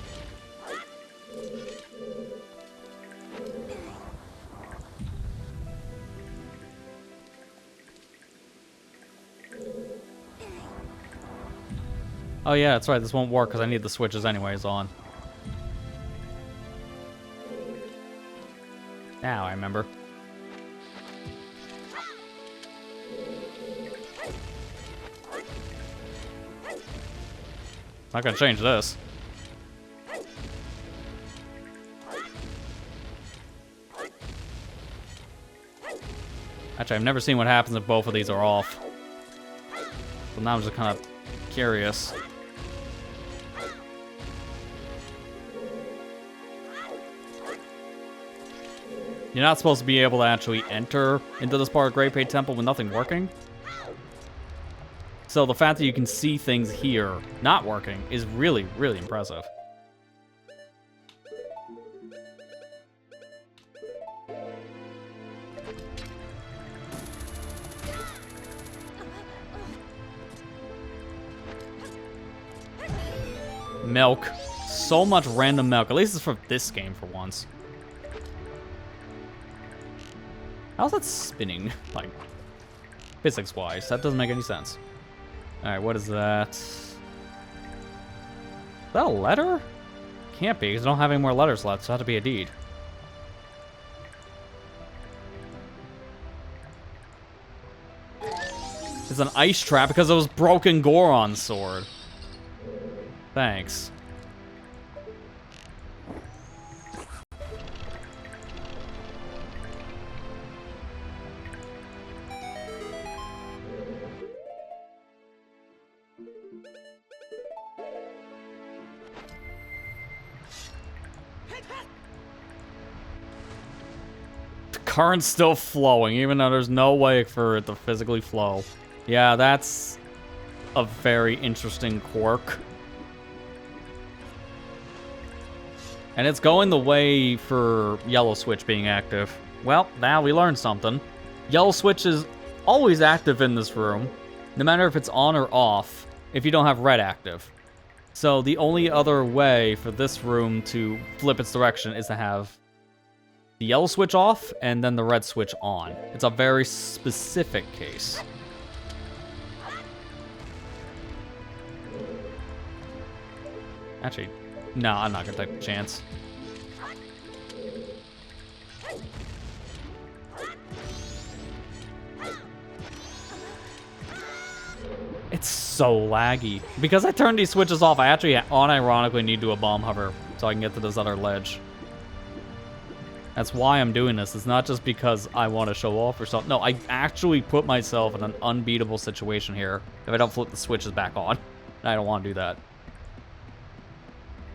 Oh yeah, that's right. This won't work because I need the switches anyways on. Now I remember. Not gonna change this. Actually, I've never seen what happens if both of these are off. So now I'm just kind of curious. You're not supposed to be able to actually enter into this part of Great Page Temple with nothing working. So the fact that you can see things here not working is really, really impressive. Milk. So much random milk. At least it's for this game for once. How's that spinning? Like, physics-wise, that doesn't make any sense. Alright, what is that? Is that a letter? Can't be, because I don't have any more letters left, so it has to be a deed. It's an ice trap because it was broken Goron's sword. Thanks. Current's still flowing, even though there's no way for it to physically flow. Yeah, that's a very interesting quirk. And it's going the way for yellow switch being active. Well, now we learned something. Yellow switch is always active in this room, no matter if it's on or off, if you don't have red active. So the only other way for this room to flip its direction is to have the yellow switch off, and then the red switch on. It's a very specific case. Actually, no, I'm not gonna take a chance. It's so laggy. Because I turned these switches off, I actually unironically need to do a bomb hover so I can get to this other ledge. That's why I'm doing this. It's not just because I want to show off or something. No, I actually put myself in an unbeatable situation here if I don't flip the switches back on. I don't want to do that.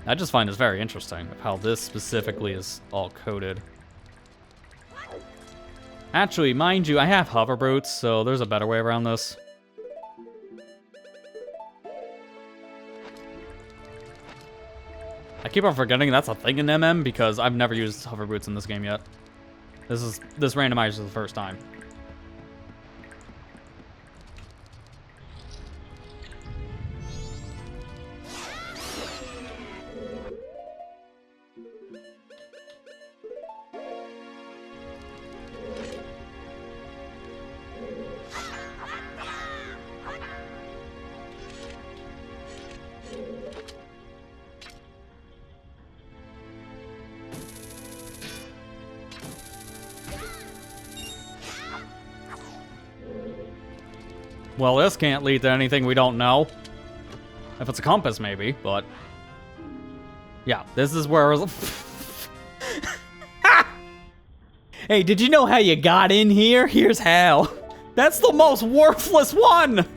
I just find this very interesting of how this specifically is all coded. Actually, mind you, I have hover boots, so there's a better way around this. I keep on forgetting that's a thing in MM because I've never used hover boots in this game yet. This randomizer is the first time. Well, this can't lead to anything we don't know. If it's a compass, maybe, but... Yeah, this is where... Hey, did you know how you got in here? Here's how. That's the most worthless one!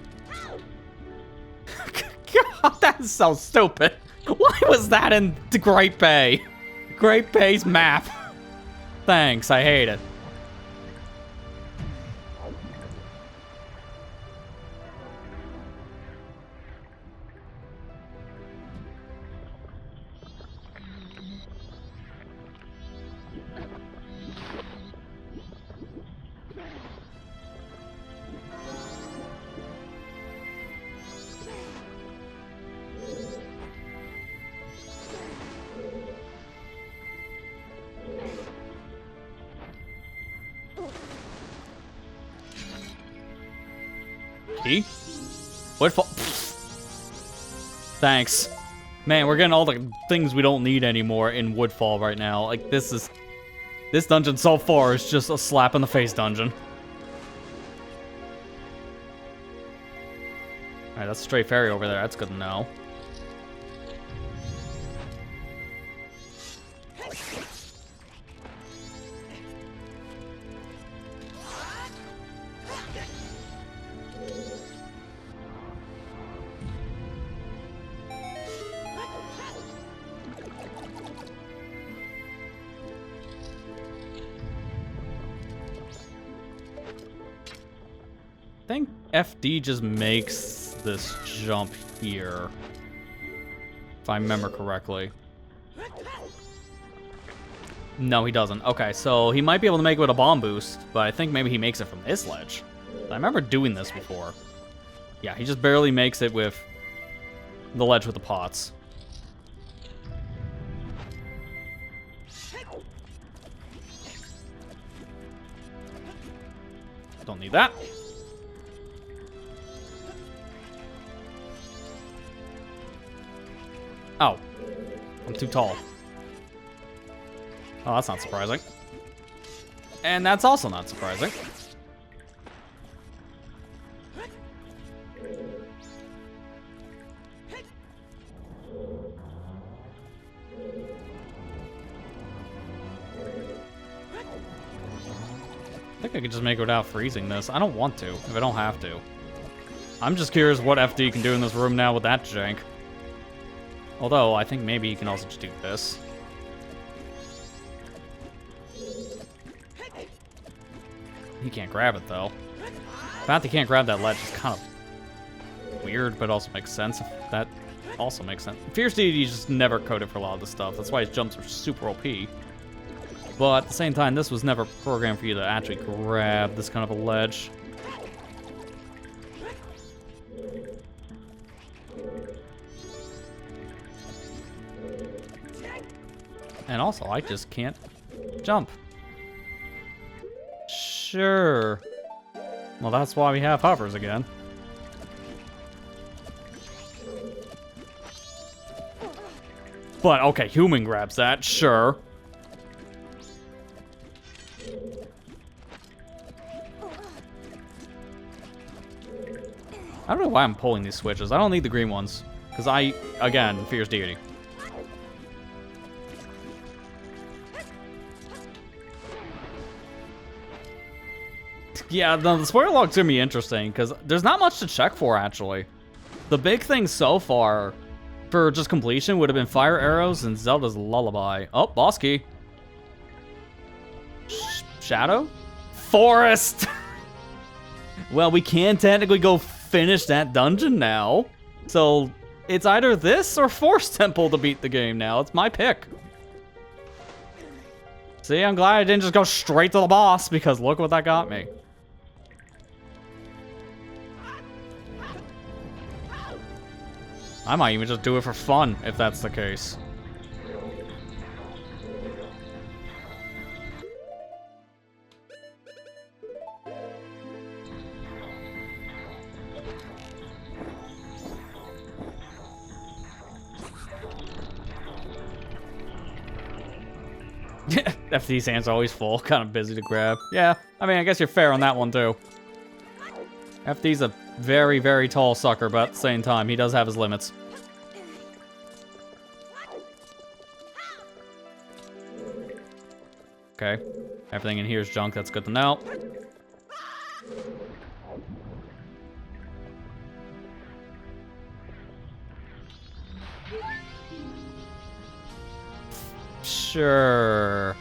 God, that's so stupid. Why was that in the Great Bay? Great Bay's map. Thanks, I hate it. Key? Woodfall. Thanks. Man, we're getting all the things we don't need anymore in Woodfall right now. Like, this dungeon so far is just a slap in the face dungeon. Alright, that's a stray fairy over there. That's good to know. I think FD just makes this jump here, if I remember correctly. No, he doesn't. Okay, so he might be able to make it with a bomb boost, but I think maybe he makes it from this ledge. I remember doing this before. Yeah, he just barely makes it with the ledge with the pots. Don't need that. Oh, I'm too tall. Oh, that's not surprising. And that's also not surprising. I think I could just make it without freezing this. I don't want to, if I don't have to. I'm just curious what FD can do in this room now with that jank. Although, I think maybe you can also just do this. He can't grab it, though. The fact he can't grab that ledge is kind of weird, but also makes sense. That also makes sense. Fierce Deity just never coded for a lot of this stuff. That's why his jumps are super OP. But at the same time, this was never programmed for you to actually grab this kind of a ledge. And also, I just can't jump. Sure. Well, that's why we have hovers again. But, okay, human grabs that, sure. I don't know why I'm pulling these switches. I don't need the green ones. Because again, Fierce Deity. Yeah, the spoiler log's gonna be interesting, because there's not much to check for, actually. The big thing so far, for just completion, would have been Fire Arrows and Zelda's Lullaby. Oh, boss key. Shadow? Forest! Well, we can technically go finish that dungeon now. So, it's either this or Forest Temple to beat the game now. It's my pick. See, I'm glad I didn't just go straight to the boss, because look what that got me. I might even just do it for fun, if that's the case. FD's hands are always full, kind of busy to grab. Yeah, I mean, I guess you're fair on that one, too. FD's a very, very tall sucker, but at the same time, he does have his limits. Okay. Everything in here is junk. That's good to know. Sure.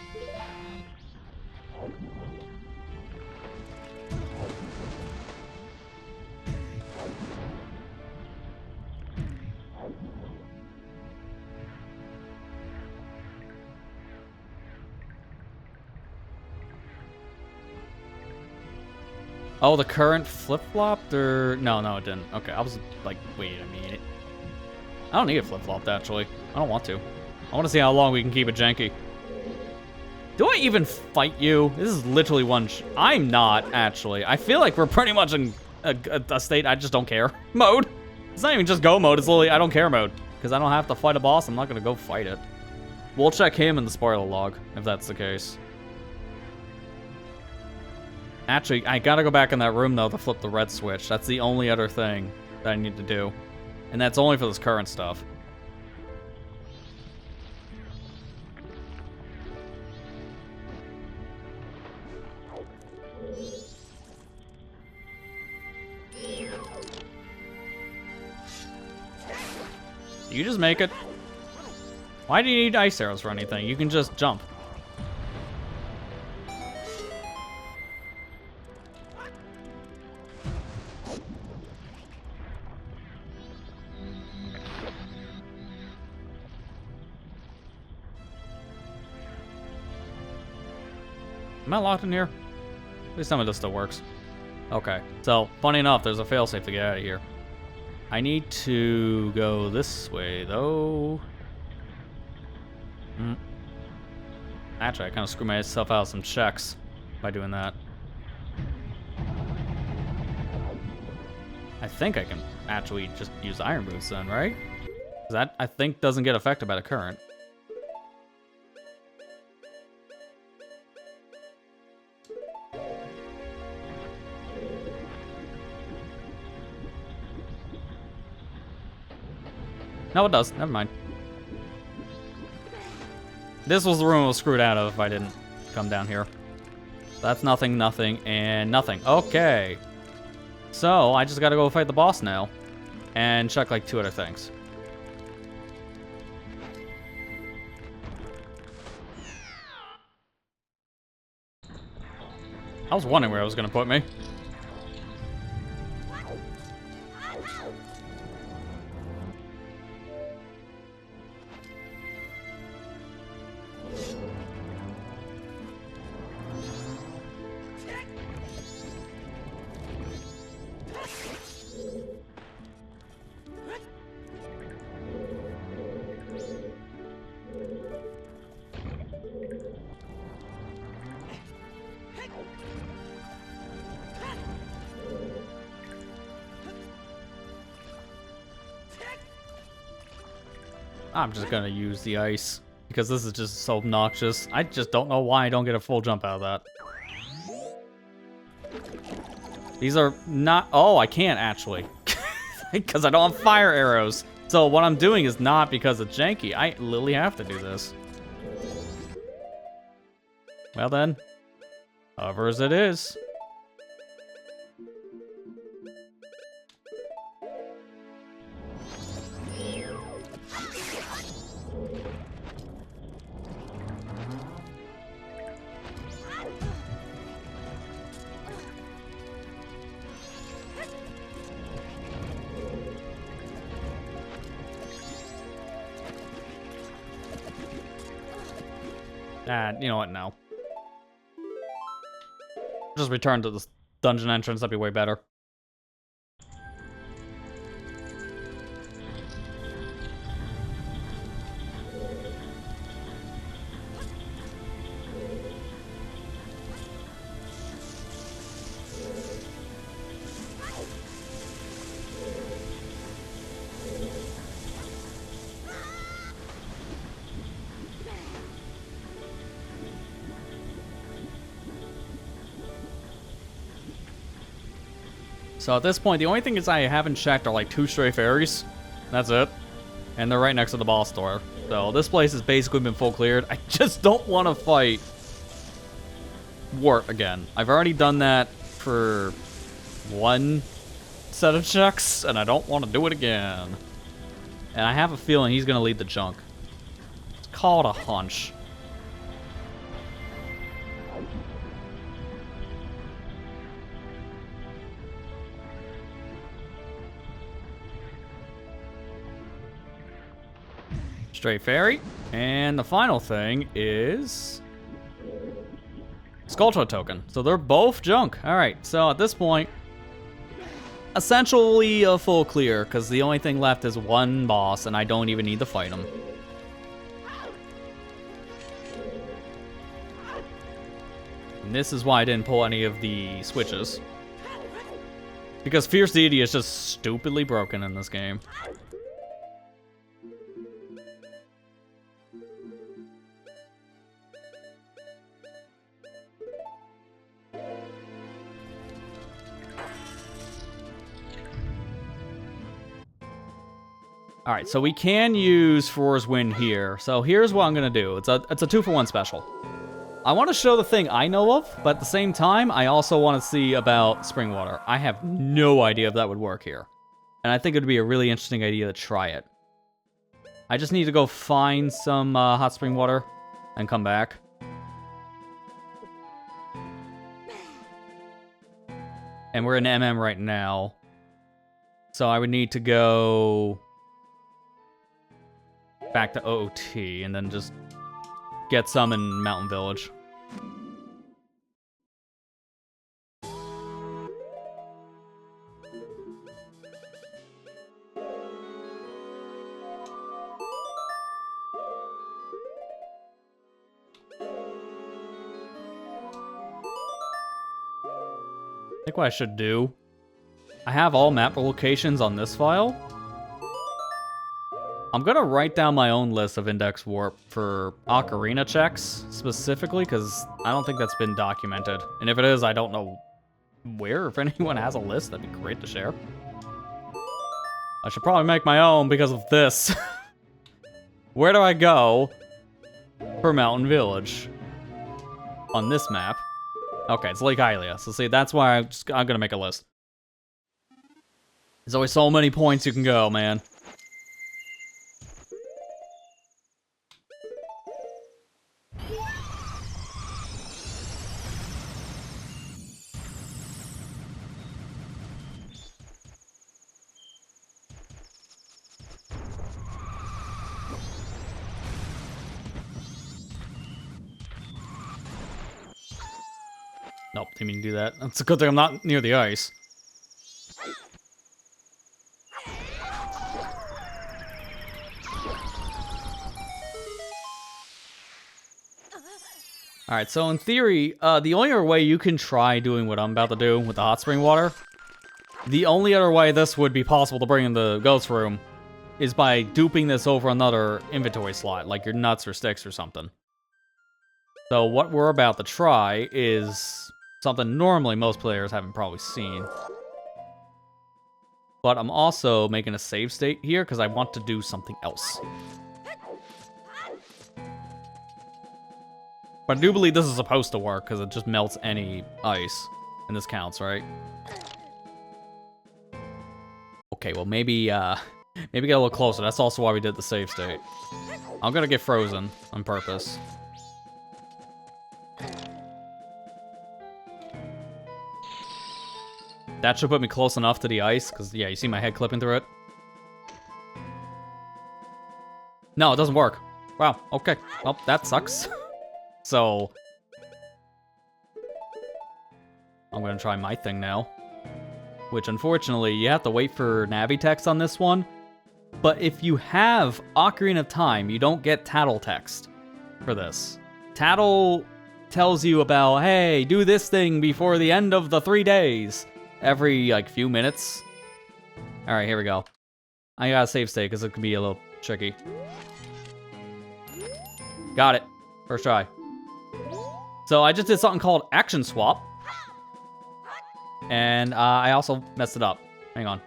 Oh, the current flip-flopped, or... No, it didn't. Okay, I was like, wait a minute. I don't need it flip-flopped, actually. I don't want to. I want to see how long we can keep it janky. Do I even fight you? This is literally one... I'm not, actually. I feel like we're pretty much in a state I just don't care mode. It's not even just go mode, it's literally I don't care mode. Because I don't have to fight a boss, I'm not going to go fight it. We'll check him in the spoiler log, if that's the case. Actually, I gotta go back in that room, though, to flip the red switch. That's the only other thing that I need to do. And that's only for this current stuff. You just make it. Why do you need ice arrows for anything? You can just jump. Am I locked in here? At least some of this still works. Okay, so, funny enough, there's a failsafe to get out of here. I need to go this way, though. Actually, I kind of screwed myself out of some checks by doing that. I think I can actually just use iron boots then, right? That, I think, doesn't get affected by the current. No, it does. Never mind. This was the room I was screwed out of if I didn't come down here. That's nothing, and nothing. Okay. So, I just gotta go fight the boss now. And check, like, 2 other things. I was wondering where it was gonna put me. I'm just gonna use the ice, because this is just so obnoxious. I just don't know why I don't get a full jump out of that. These are not... Oh, I can't, actually. Because I don't have fire arrows. So what I'm doing is not because it's janky. I literally have to do this. Well then. However as it is. You know what, no. Just return to this dungeon entrance, that'd be way better. So at this point, the only thing is I haven't checked are like 2 stray fairies. That's it. And they're right next to the boss door. So this place has basically been full cleared. I just don't want to fight Wart again. I've already done that for 1 set of checks, and I don't want to do it again. And I have a feeling he's going to lead the chunk. Let's call it a hunch. Stray fairy. And the final thing is Skulltro token. So they're both junk. Alright, so at this point, essentially a full clear, because the only thing left is 1 boss, and I don't even need to fight him. And this is why I didn't pull any of the switches. Because Fierce Deity is just stupidly broken in this game. Alright, so we can use Frore's Wind here. So here's what I'm going to do. It's a 2-for-1 special. I want to show the thing I know of, but at the same time, I also want to see about Spring Water. I have no idea if that would work here. And I think it would be a really interesting idea to try it. I just need to go find some hot spring water and come back. And we're in MM right now. So I would need to go back to OOT and then just get some in Mountain Village. I think what I should do, I have all map locations on this file. I'm gonna write down my own list of index warp for Ocarina checks, specifically, because I don't think that's been documented. And if it is, I don't know where. If anyone has a list, that'd be great to share. I should probably make my own because of this. Where do I go for Mountain Village on this map? Okay, it's Lake Hylia. So see, that's why I'm gonna make a list. There's always so many points you can go, man. Nope, didn't mean to do that. It's a good thing I'm not near the ice. Alright, so in theory, the only other way you can try doing what I'm about to do with the hot spring water, the only other way this would be possible to bring in the ghost room is by duping this over another inventory slot, like your nuts or sticks or something. So what we're about to try is something normally most players haven't probably seen. But I'm also making a save state here because I want to do something else. But I do believe this is supposed to work because it just melts any ice. And this counts, right? Okay, well maybe maybe get a little closer. That's also why we did the save state. I'm gonna get frozen on purpose. That should put me close enough to the ice, because, yeah, you see my head clipping through it? No, it doesn't work. Wow, okay. Well, that sucks. So, I'm gonna try my thing now. Which, unfortunately, you have to wait for Navi text on this one. But if you have Ocarina of Time, you don't get Tattle text for this. Tattle tells you about, hey, do this thing before the end of the 3 days. Every, like, few minutes. Alright, here we go. I gotta save state, because it could be a little tricky. Got it. First try. So I just did something called Action Swap. And I also messed it up. Hang on.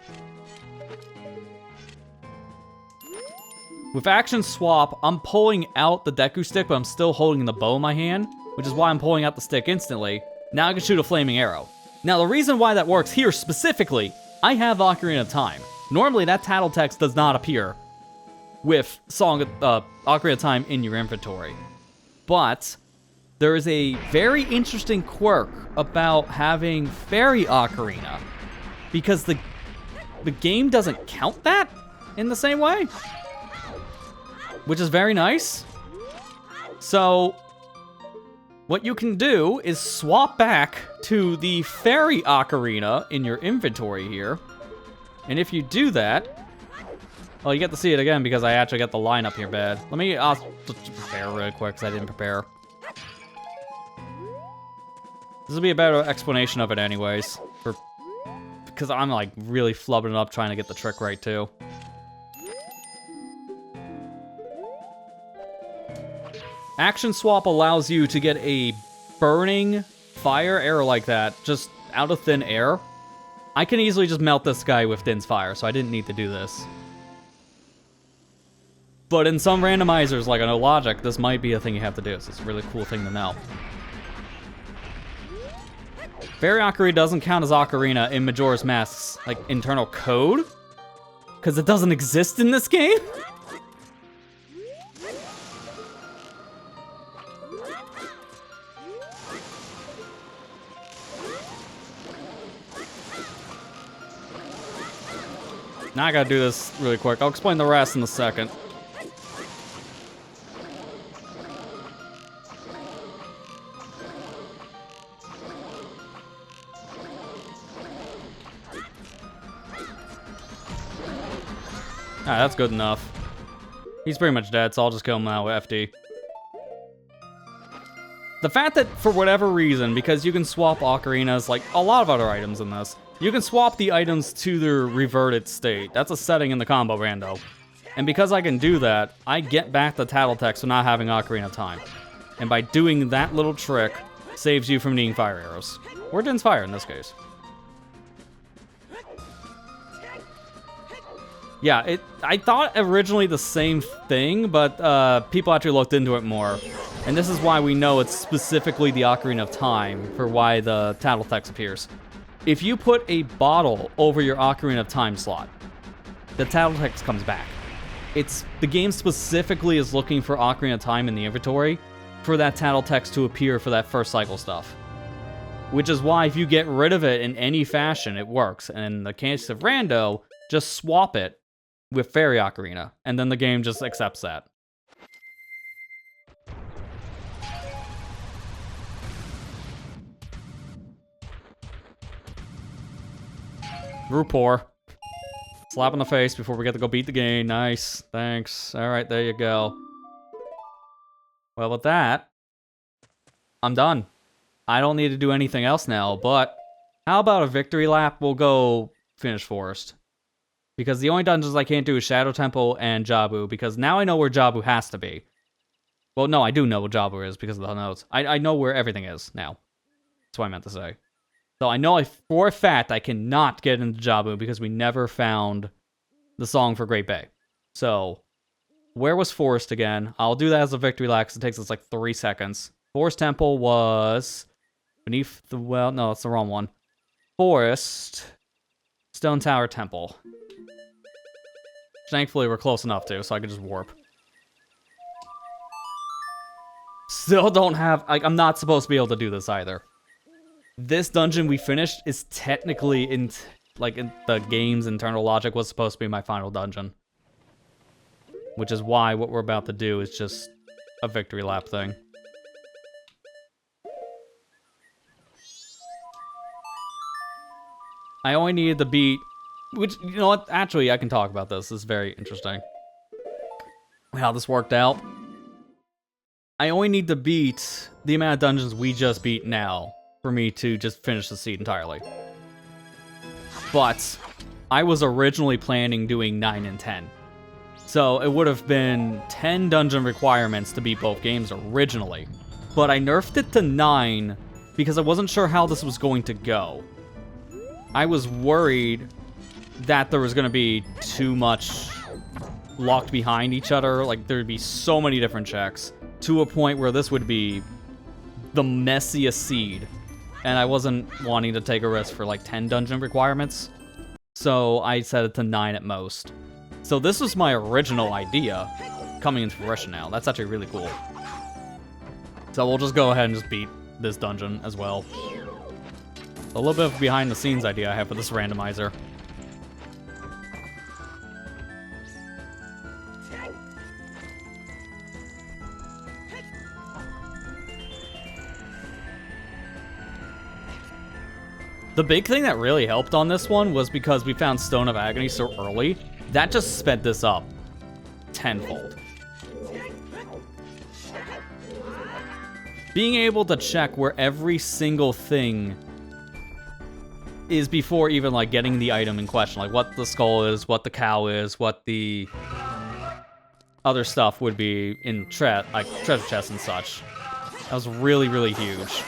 With action swap, I'm pulling out the Deku stick, but I'm still holding the bow in my hand, which is why I'm pulling out the stick instantly. Now I can shoot a flaming arrow. Now the reason why that works here specifically, I have Ocarina of Time. Normally that title text does not appear with Ocarina of Time in your inventory. But there is a very interesting quirk about having Fairy Ocarina, because the game doesn't count that in the same way, which is very nice. So what you can do is swap back to the Fairy Ocarina in your inventory here. And if you do that, well, you get to see it again because I actually got the line up here bad. I'll just prepare really quick because I didn't prepare. This will be a better explanation of it anyways, because I'm like really flubbing it up trying to get the trick right too. Action swap allows you to get a burning fire arrow like that, just out of thin air. I can easily just melt this guy with Din's fire, so I didn't need to do this. But in some randomizers, like I know Logic, this might be a thing you have to do, so it's a really cool thing to know. Fairy Ocarina doesn't count as Ocarina in Majora's Mask's, like, internal code, because it doesn't exist in this game. Now I gotta do this really quick. I'll explain the rest in a second. Alright, that's good enough. He's pretty much dead, so I'll just kill him now with FD. The fact that, for whatever reason, because you can swap ocarinas, like a lot of other items in this, you can swap the items to their reverted state. That's a setting in the combo rando. And because I can do that, I get back the title text for not having Ocarina of Time. And by doing that little trick, saves you from needing fire arrows. Or Din's fire in this case. Yeah, I thought originally the same thing, but people actually looked into it more. And this is why we know it's specifically the Ocarina of Time for why the title text appears. If you put a bottle over your Ocarina of Time slot, the title text comes back. The game specifically is looking for Ocarina of Time in the inventory for that title text to appear for that first cycle stuff. Which is why if you get rid of it in any fashion, it works. And in the case of Rando, just swap it with Fairy Ocarina, and then the game just accepts that. Rupor. Slap in the face before we get to go beat the game. Nice. Thanks. Alright, there you go. Well, with that, I'm done. I don't need to do anything else now, but how about a victory lap? We'll go finish Forest. Because the only dungeons I can't do is Shadow Temple and Jabu, because now I know where Jabu has to be. Well, no, I do know what Jabu is because of the notes. I know where everything is now. That's what I meant to say. So I know for a fact I cannot get into Jabu because we never found the song for Great Bay. So, where was Forest again? I'll do that as a victory lap because it takes us like 3 seconds. Forest Temple was beneath the well. No, that's the wrong one. Forest Stone Tower Temple. Thankfully, we're close enough to, so I can just warp. Still don't have... I'm not supposed to be able to do this either. This dungeon we finished is technically in the game's internal logic was supposed to be my final dungeon. Which is why what we're about to do is just a victory lap thing. I only needed to beat... Which, you know what? Actually, I can talk about this. This is very interesting. How this worked out. I only need to beat the amount of dungeons we just beat now for me to just finish the seed entirely. But I was originally planning doing 9 and 10. So it would have been 10 dungeon requirements to beat both games originally. But I nerfed it to 9 because I wasn't sure how this was going to go. I was worried that there was going to be too much locked behind each other. Like, there'd be so many different checks to a point where this would be the messiest seed. And I wasn't wanting to take a risk for like 10 dungeon requirements. So I set it to 9 at most. So this was my original idea coming into fruition now. That's actually really cool. So we'll just go ahead and just beat this dungeon as well. A little bit of behind the scenes idea I have for this randomizer. The big thing that really helped on this one was because we found Stone of Agony so early, that just sped this up tenfold. Being able to check where every single thing is before even like getting the item in question, like what the skull is, what the cow is, what the other stuff would be in like treasure chests and such. That was really, really huge.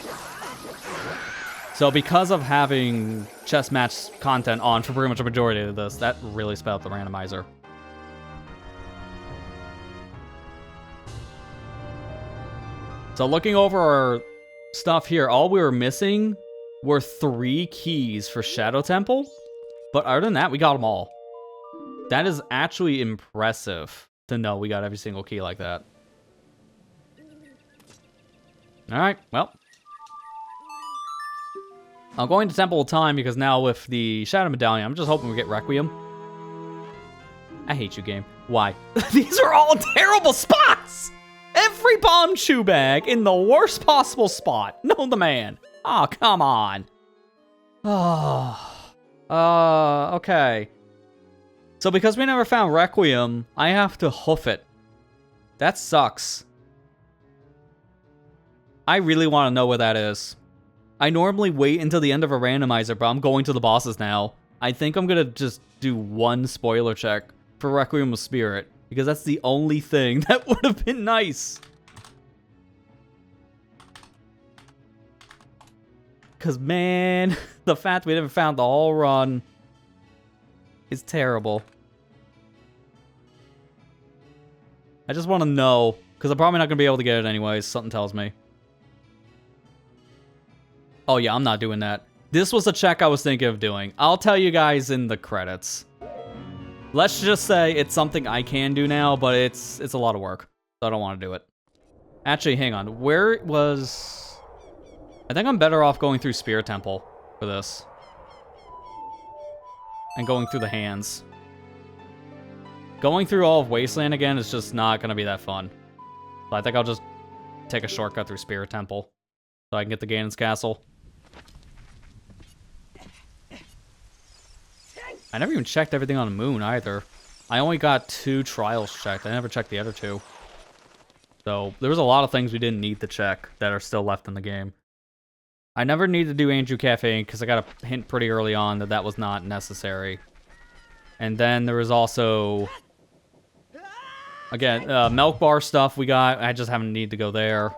So because of having chess match content on for pretty much a majority of this, that really sped up the randomizer. So looking over our stuff here, all we were missing were 3 keys for Shadow Temple. But other than that, we got them all. That is actually impressive to know we got every single key like that. Alright, well. I'm going to Temple of Time because now with the Shadow Medallion, I'm just hoping we get Requiem. I hate you, game. Why? These are all terrible spots! Every bomb chew bag in the worst possible spot. Know the man. Oh, come on. Okay. So because we never found Requiem, I have to hoof it. That sucks. I really want to know where that is. I normally wait until the end of a randomizer, but I'm going to the bosses now. I think I'm gonna just do one spoiler check for Requiem of Spirit, because that's the only thing that would have been nice. Because, man, the fact we never found the whole run is terrible. I just want to know, because I'm probably not going to be able to get it anyways, something tells me. Oh yeah, I'm not doing that. This was a check I was thinking of doing. I'll tell you guys in the credits. Let's just say it's something I can do now, but it's a lot of work. So I don't want to do it. Actually, hang on. Where was... I think I'm better off going through Spirit Temple for this. And going through the hands. Going through all of Wasteland again is just not going to be that fun. So I think I'll just take a shortcut through Spirit Temple. So I can get the Ganon's Castle. I never even checked everything on the moon either. I only got 2 trials checked. I never checked the other 2. So there was a lot of things we didn't need to check that are still left in the game. I never needed to do Andrew Cafe because I got a hint pretty early on that that was not necessary. And then there was also... Again, milk bar stuff we got. I just haven't need to go there.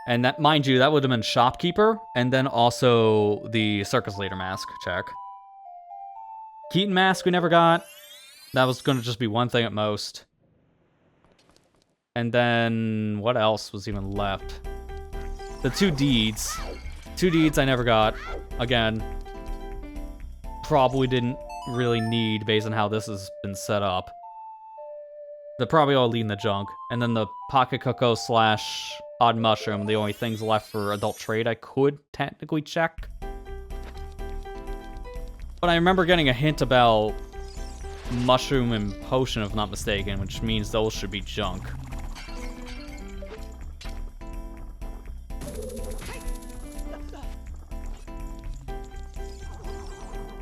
And that, mind you, that would have been Shopkeeper, and then also the Circus Leader mask check. Keaton mask we never got. That was going to just be one thing at most. And then, what else was even left? The 2 deeds. 2 deeds I never got. Again, probably didn't really need based on how this has been set up. They're probably all leading the junk. And then the Pocket Cocoa / Odd Mushroom, the only things left for adult trade I could technically check. But I remember getting a hint about Mushroom and Potion, if not mistaken, which means those should be junk.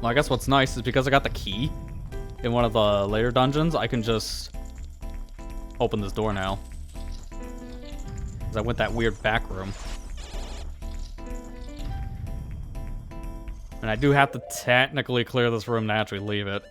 Well, I guess what's nice is because I got the key in one of the later dungeons, I can just open this door now. Because I went that weird back room. And I do have to technically clear this room to actually leave it.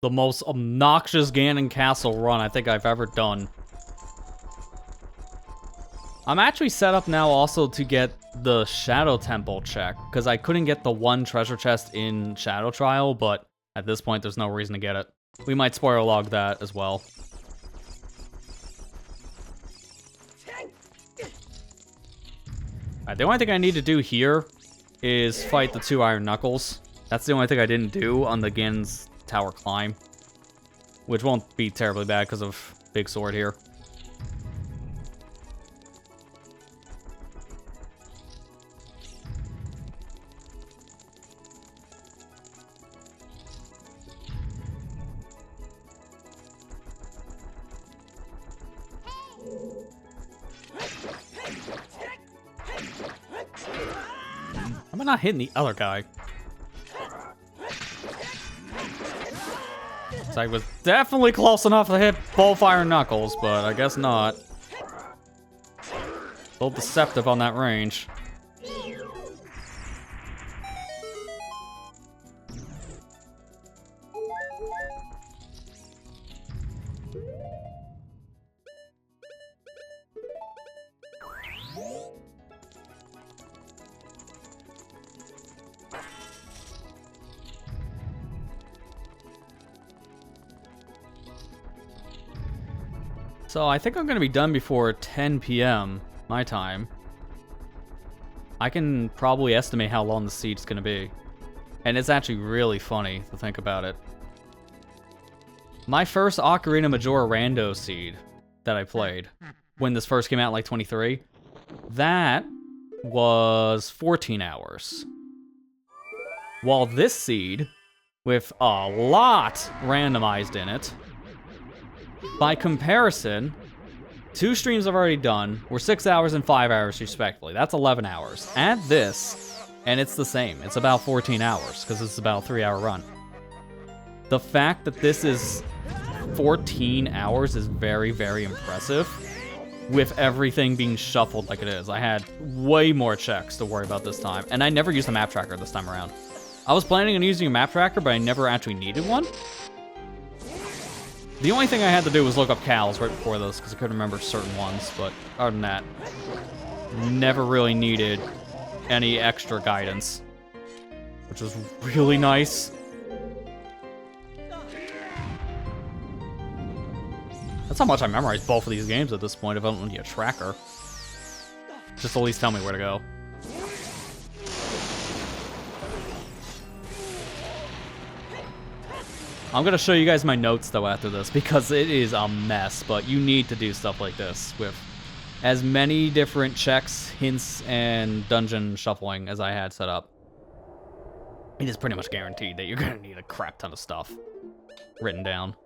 the most obnoxious Ganon Castle run I think I've ever done. I'm actually set up now also to get the Shadow Temple check, because I couldn't get the one treasure chest in Shadow Trial, but at this point there's no reason to get it. We might spoiler log that as well. Alright, the only thing I need to do here is fight the 2 Iron Knuckles. That's the only thing I didn't do on the Ganon's Tower climb, which won't be terribly bad because of Big Sword here. Am I not hitting the other guy? So I was definitely close enough to hit both Iron Knuckles, but I guess not. A little deceptive on that range. So I think I'm going to be done before 10 p.m. my time. I can probably estimate how long the siege is going to be. And it's actually really funny to think about it. My first Ocarina Majora Rando seed that I played when this first came out, like 23, that was 14 hours. While this seed, with a lot randomized in it, by comparison, 2 streams I've already done were 6 hours and 5 hours respectively. That's 11 hours. Add this, and it's the same. It's about 14 hours, because it's about a 3-hour run. The fact that this is 14 hours is very, very impressive, with everything being shuffled like it is. I had way more checks to worry about this time, and I never used a map tracker this time around. I was planning on using a map tracker, but I never actually needed one. The only thing I had to do was look up cows right before this, because I couldn't remember certain ones, but other than that, never really needed any extra guidance, which was really nice. That's how much I memorized both of these games at this point, if I don't need a tracker. Just at least tell me where to go. I'm going to show you guys my notes, though, after this, because it is a mess, but you need to do stuff like this with as many different checks, hints, and dungeon shuffling as I had set up. It is pretty much guaranteed that you're going to need a crap ton of stuff written down.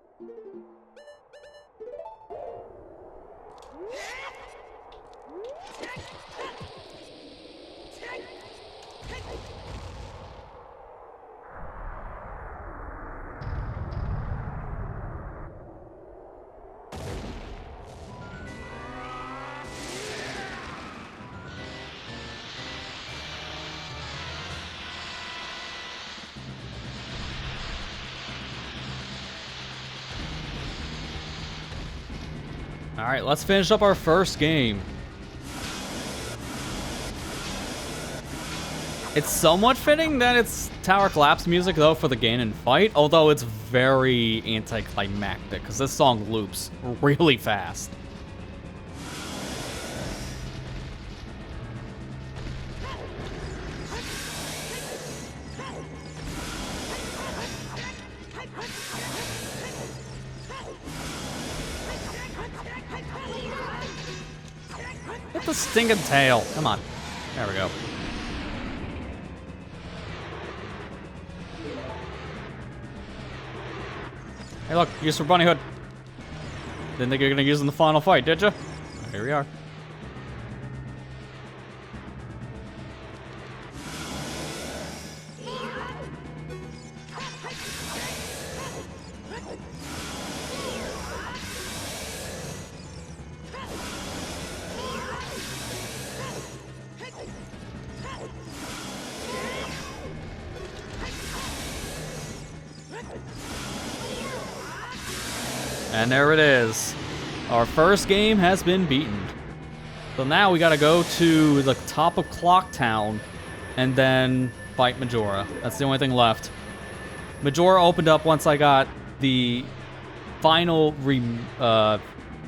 Alright, let's finish up our first game. It's somewhat fitting that it's Tower Collapse music, though, for the Ganon fight, although it's very anticlimactic, because this song loops really fast. Get the stinking tail. Come on. There we go. Hey, look. Use for Bunny Hood. Didn't think you were going to use in the final fight, did you? Here we are. And there it is. Our first game has been beaten. So now we gotta go to the top of Clock Town and then fight Majora. That's the only thing left. Majora opened up once I got the final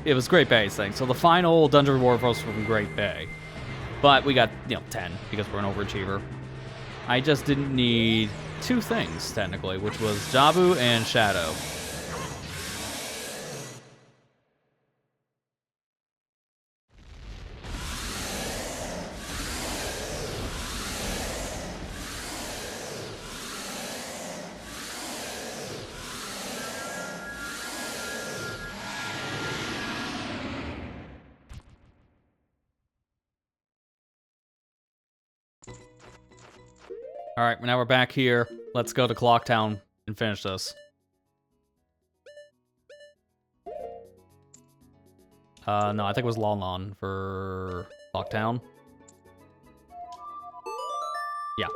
it was Great Bay's thing. So the final dungeon reward was from Great Bay. But we got, 10 because we're an overachiever. I just didn't need 2 things, technically, which was Jabu and Shadow. Alright, now we're back here. Let's go to Clock Town and finish this. No, I think it was Lon Lon for Clock Town. Yeah.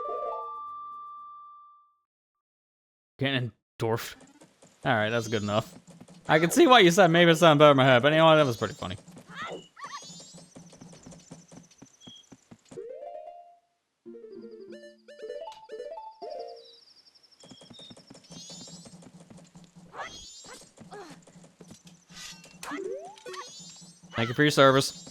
Ganondorf. Alright, that's good enough. I can see why you said maybe it sounded better in my head, but you know what, that was pretty funny. Thank you for your service.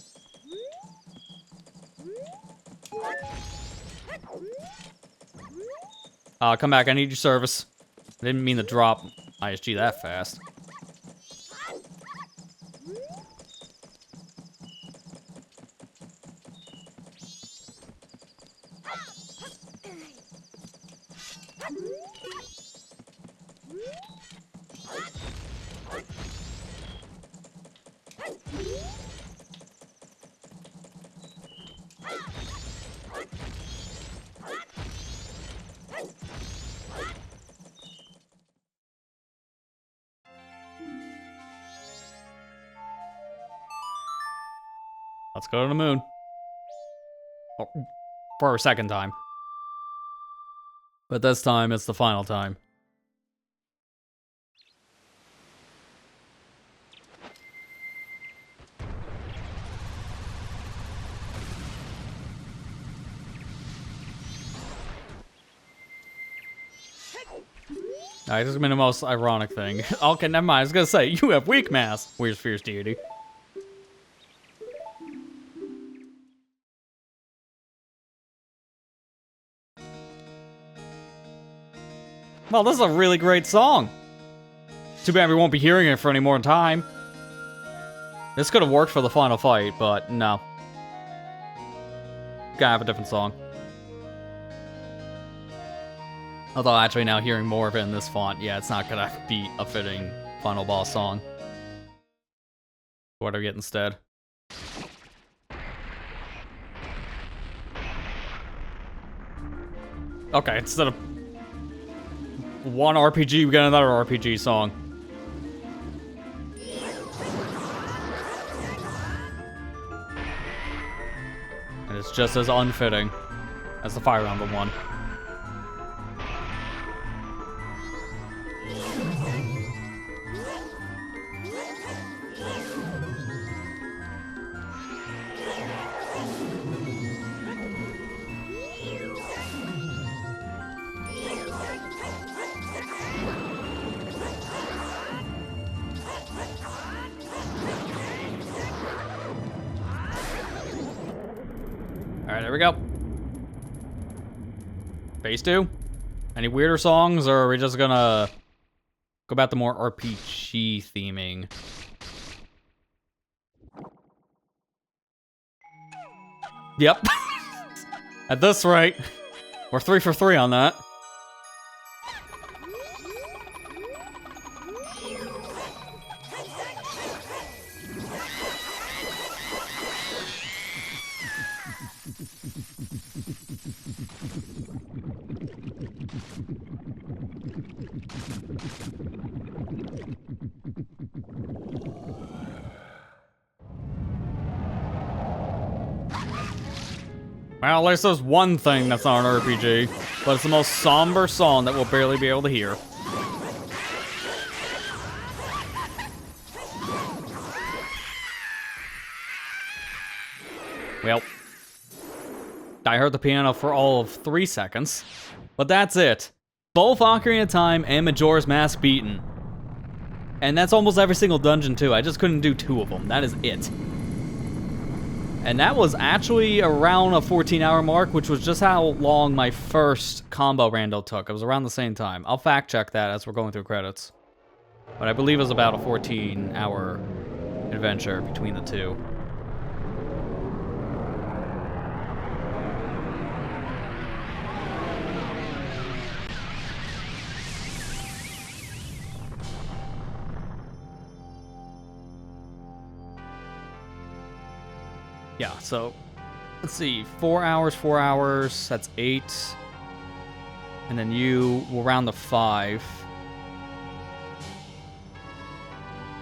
Come back, I need your service. I didn't mean to drop ISG that fast. Let's go to the moon. Oh, for a second time. But this time, it's the final time. Alright, this has been the most ironic thing. Okay, never mind. I was gonna say, you have weak mass. Where's Fierce Deity? Well, this is a really great song. Too bad we won't be hearing it for any more time. This could have worked for the final fight, but no. Gotta have a different song. Although actually now hearing more of it in this font, yeah, it's not gonna be a fitting final boss song. What do we get instead? Okay, instead of one RPG, we got another RPG song. And it's just as unfitting as the Fire Emblem one. Alright, there we go. Phase 2. Any weirder songs, or are we just gonna go back to more RPG theming? Yep. At this rate, we're 3 for 3 on that. Well, at least there's one thing that's not an RPG, but it's the most somber song that we'll barely be able to hear. Well, I heard the piano for all of 3 seconds. But that's it. Both Ocarina of Time and Majora's Mask beaten. And that's almost every single dungeon, too. I just couldn't do 2 of them. That is it. And that was actually around a 14-hour mark, which was just how long my first combo rando took. It was around the same time. I'll fact-check that as we're going through credits. But I believe it was about a 14-hour adventure between the two. Yeah, so let's see, 4 hours, that's 8. And then you will round to 5.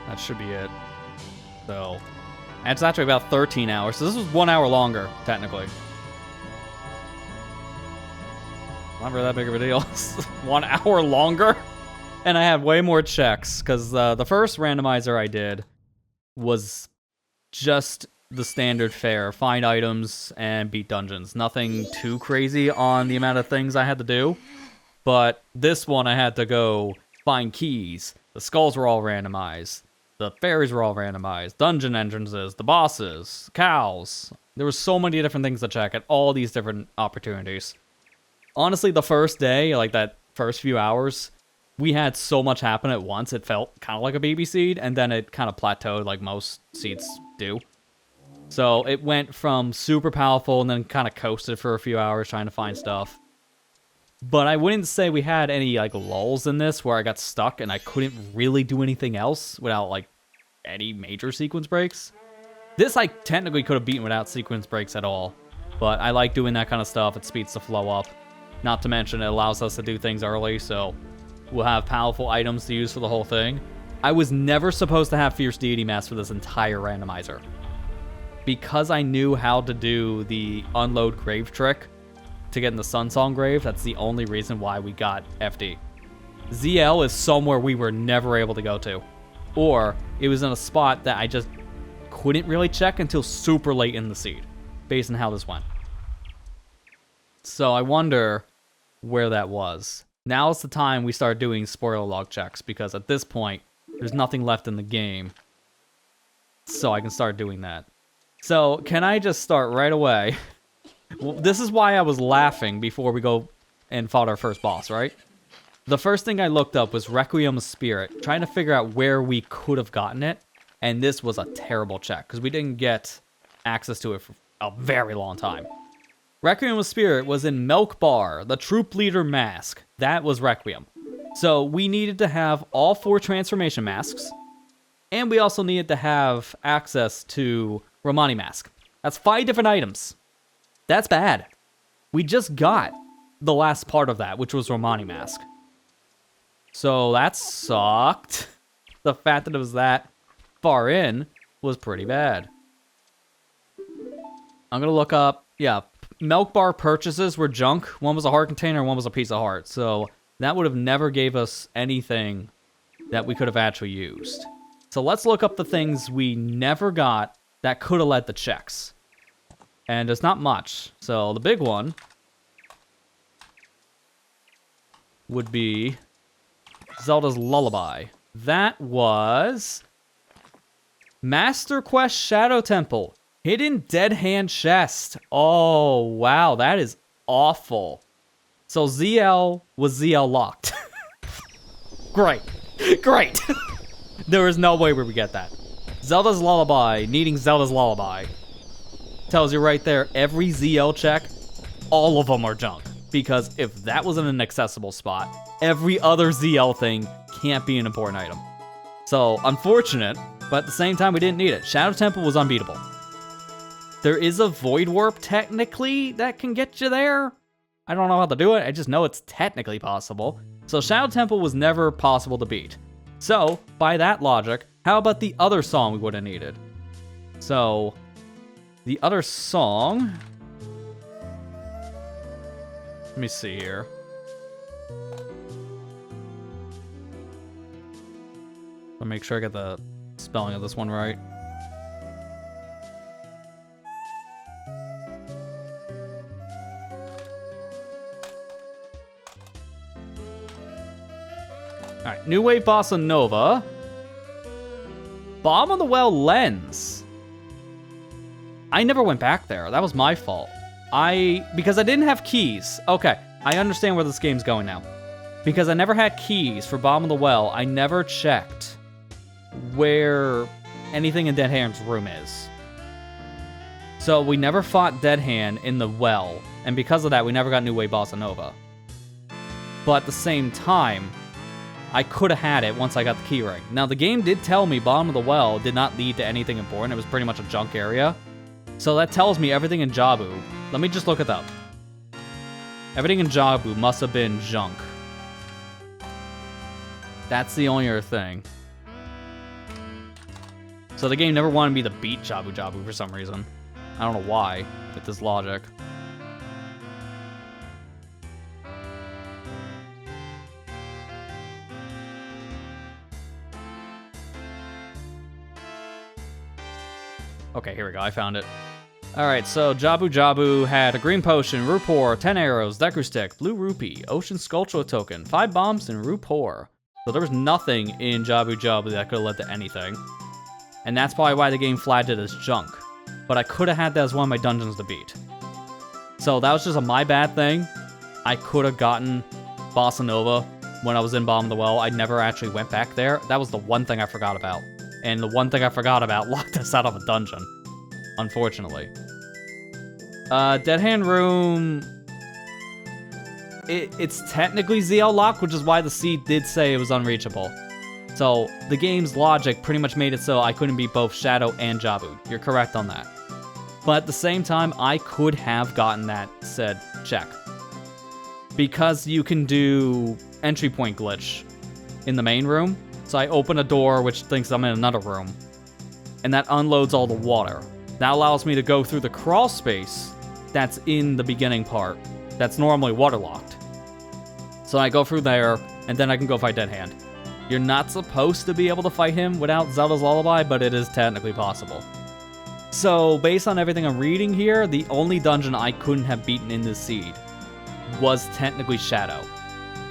That should be it. So, and it's actually about 13 hours. So this was 1 hour longer, technically. Not really that big of a deal. 1 hour longer? And I had way more checks, because the first randomizer I did was just the standard fare. Find items and beat dungeons. Nothing too crazy on the amount of things I had to do. But this one I had to go find keys. The skulls were all randomized. The fairies were all randomized. Dungeon entrances, the bosses, cows. There was so many different things to check at all these different opportunities. Honestly, the first day, like that first few hours, we had so much happen at once, it felt kind of like a baby seed, and then it kind of plateaued like most seeds do. So it went from super powerful and then kind of coasted for a few hours trying to find stuff. But I wouldn't say we had any like lulls in this where I got stuck and I couldn't really do anything else without like any major sequence breaks. This I technically could have beaten without sequence breaks at all. But I like doing that kind of stuff. It speeds the flow up. Not to mention it allows us to do things early, so we'll have powerful items to use for the whole thing. I was never supposed to have Fierce Deity Mask for this entire randomizer. Because I knew how to do the unload grave trick to get in the Sunsong grave, that's the only reason why we got FD. ZL is somewhere we were never able to go to. Or it was in a spot that I just couldn't really check until super late in the seed, based on how this went. So I wonder where that was. Now is the time we start doing spoiler log checks, because at this point, there's nothing left in the game. So I can start doing that. So, can I just start right away? Well, this is why I was laughing before we go and fought our first boss, right? The first thing I looked up was Requiem of Spirit, trying to figure out where we could have gotten it. And this was a terrible check, because we didn't get access to it for a very long time. Requiem of Spirit was in Milk Bar, the Troop Leader Mask. That was Requiem. So, we needed to have all 4 transformation masks. And we also needed to have access to Romani Mask. That's 5 different items. That's bad. We just got the last part of that, which was Romani Mask. So that sucked. The fact that it was that far in was pretty bad. I'm gonna look up, yeah, Milk Bar purchases were junk. One was a heart container, one was a piece of heart. So that would have never gave us anything that we could have actually used. So let's look up the things we never got that could have led to checks. And there's not much. So the big one would be Zelda's Lullaby. That was Master Quest Shadow Temple. Hidden Dead Hand Chest. Oh, wow. That is awful. So ZL was ZL locked. Great. Great. There is no way we would get that. Zelda's Lullaby, needing Zelda's Lullaby. Tells you right there, every ZL check, all of them are junk. Because if that was in an accessible spot, every other ZL thing can't be an important item. So, unfortunate, but at the same time, we didn't need it. Shadow Temple was unbeatable. There is a Void Warp, technically, that can get you there. I don't know how to do it, I just know it's technically possible. So, Shadow Temple was never possible to beat. So, by that logic, how about the other song we would have needed? So, the other song... Let me see here. I'll make sure I get the spelling of this one right. New Wave Bossa Nova. Bomb of the Well Lens. I never went back there. That was my fault. Because I didn't have keys. Okay, I understand where this game's going now. Because I never had keys for Bomb of the Well, I never checked where anything in Dead Hand's room is. So we never fought Dead Hand in the well, and because of that, we never got New Wave Bossa Nova. But at the same time, I could have had it once I got the keyring. Now, the game did tell me Bottom of the Well did not lead to anything important. It was pretty much a junk area. So that tells me everything in Jabu. Let me just look it up. Everything in Jabu must have been junk. That's the only other thing. So the game never wanted me to beat Jabu Jabu for some reason. I don't know why, with this logic. Okay, here we go. I found it. Alright, so Jabu Jabu had a green potion, Rupor, 10 arrows, Deku Stick, blue rupee, ocean sculpture token, 5 bombs, and Rupor. So there was nothing in Jabu Jabu that could have led to anything. And that's probably why the game flagged it as junk. But I could have had that as one of my dungeons to beat. So that was just a my bad thing. I could have gotten Bossa Nova when I was in Bomb of the Well. I never actually went back there. That was the one thing I forgot about. And the one thing I forgot about locked us out of a dungeon, unfortunately. Dead Hand Room... It's technically ZL locked, which is why the seed did say it was unreachable. So the game's logic pretty much made it so I couldn't beat both Shadow and Jabu. You're correct on that. But at the same time, I could have gotten that said check. Because you can do entry point glitch in the main room. So I open a door which thinks I'm in another room. And that unloads all the water. That allows me to go through the crawl space that's in the beginning part. That's normally waterlocked. So I go through there, and then I can go fight Dead Hand. You're not supposed to be able to fight him without Zelda's Lullaby, but it is technically possible. So, based on everything I'm reading here, the only dungeon I couldn't have beaten in this seed was technically Shadow.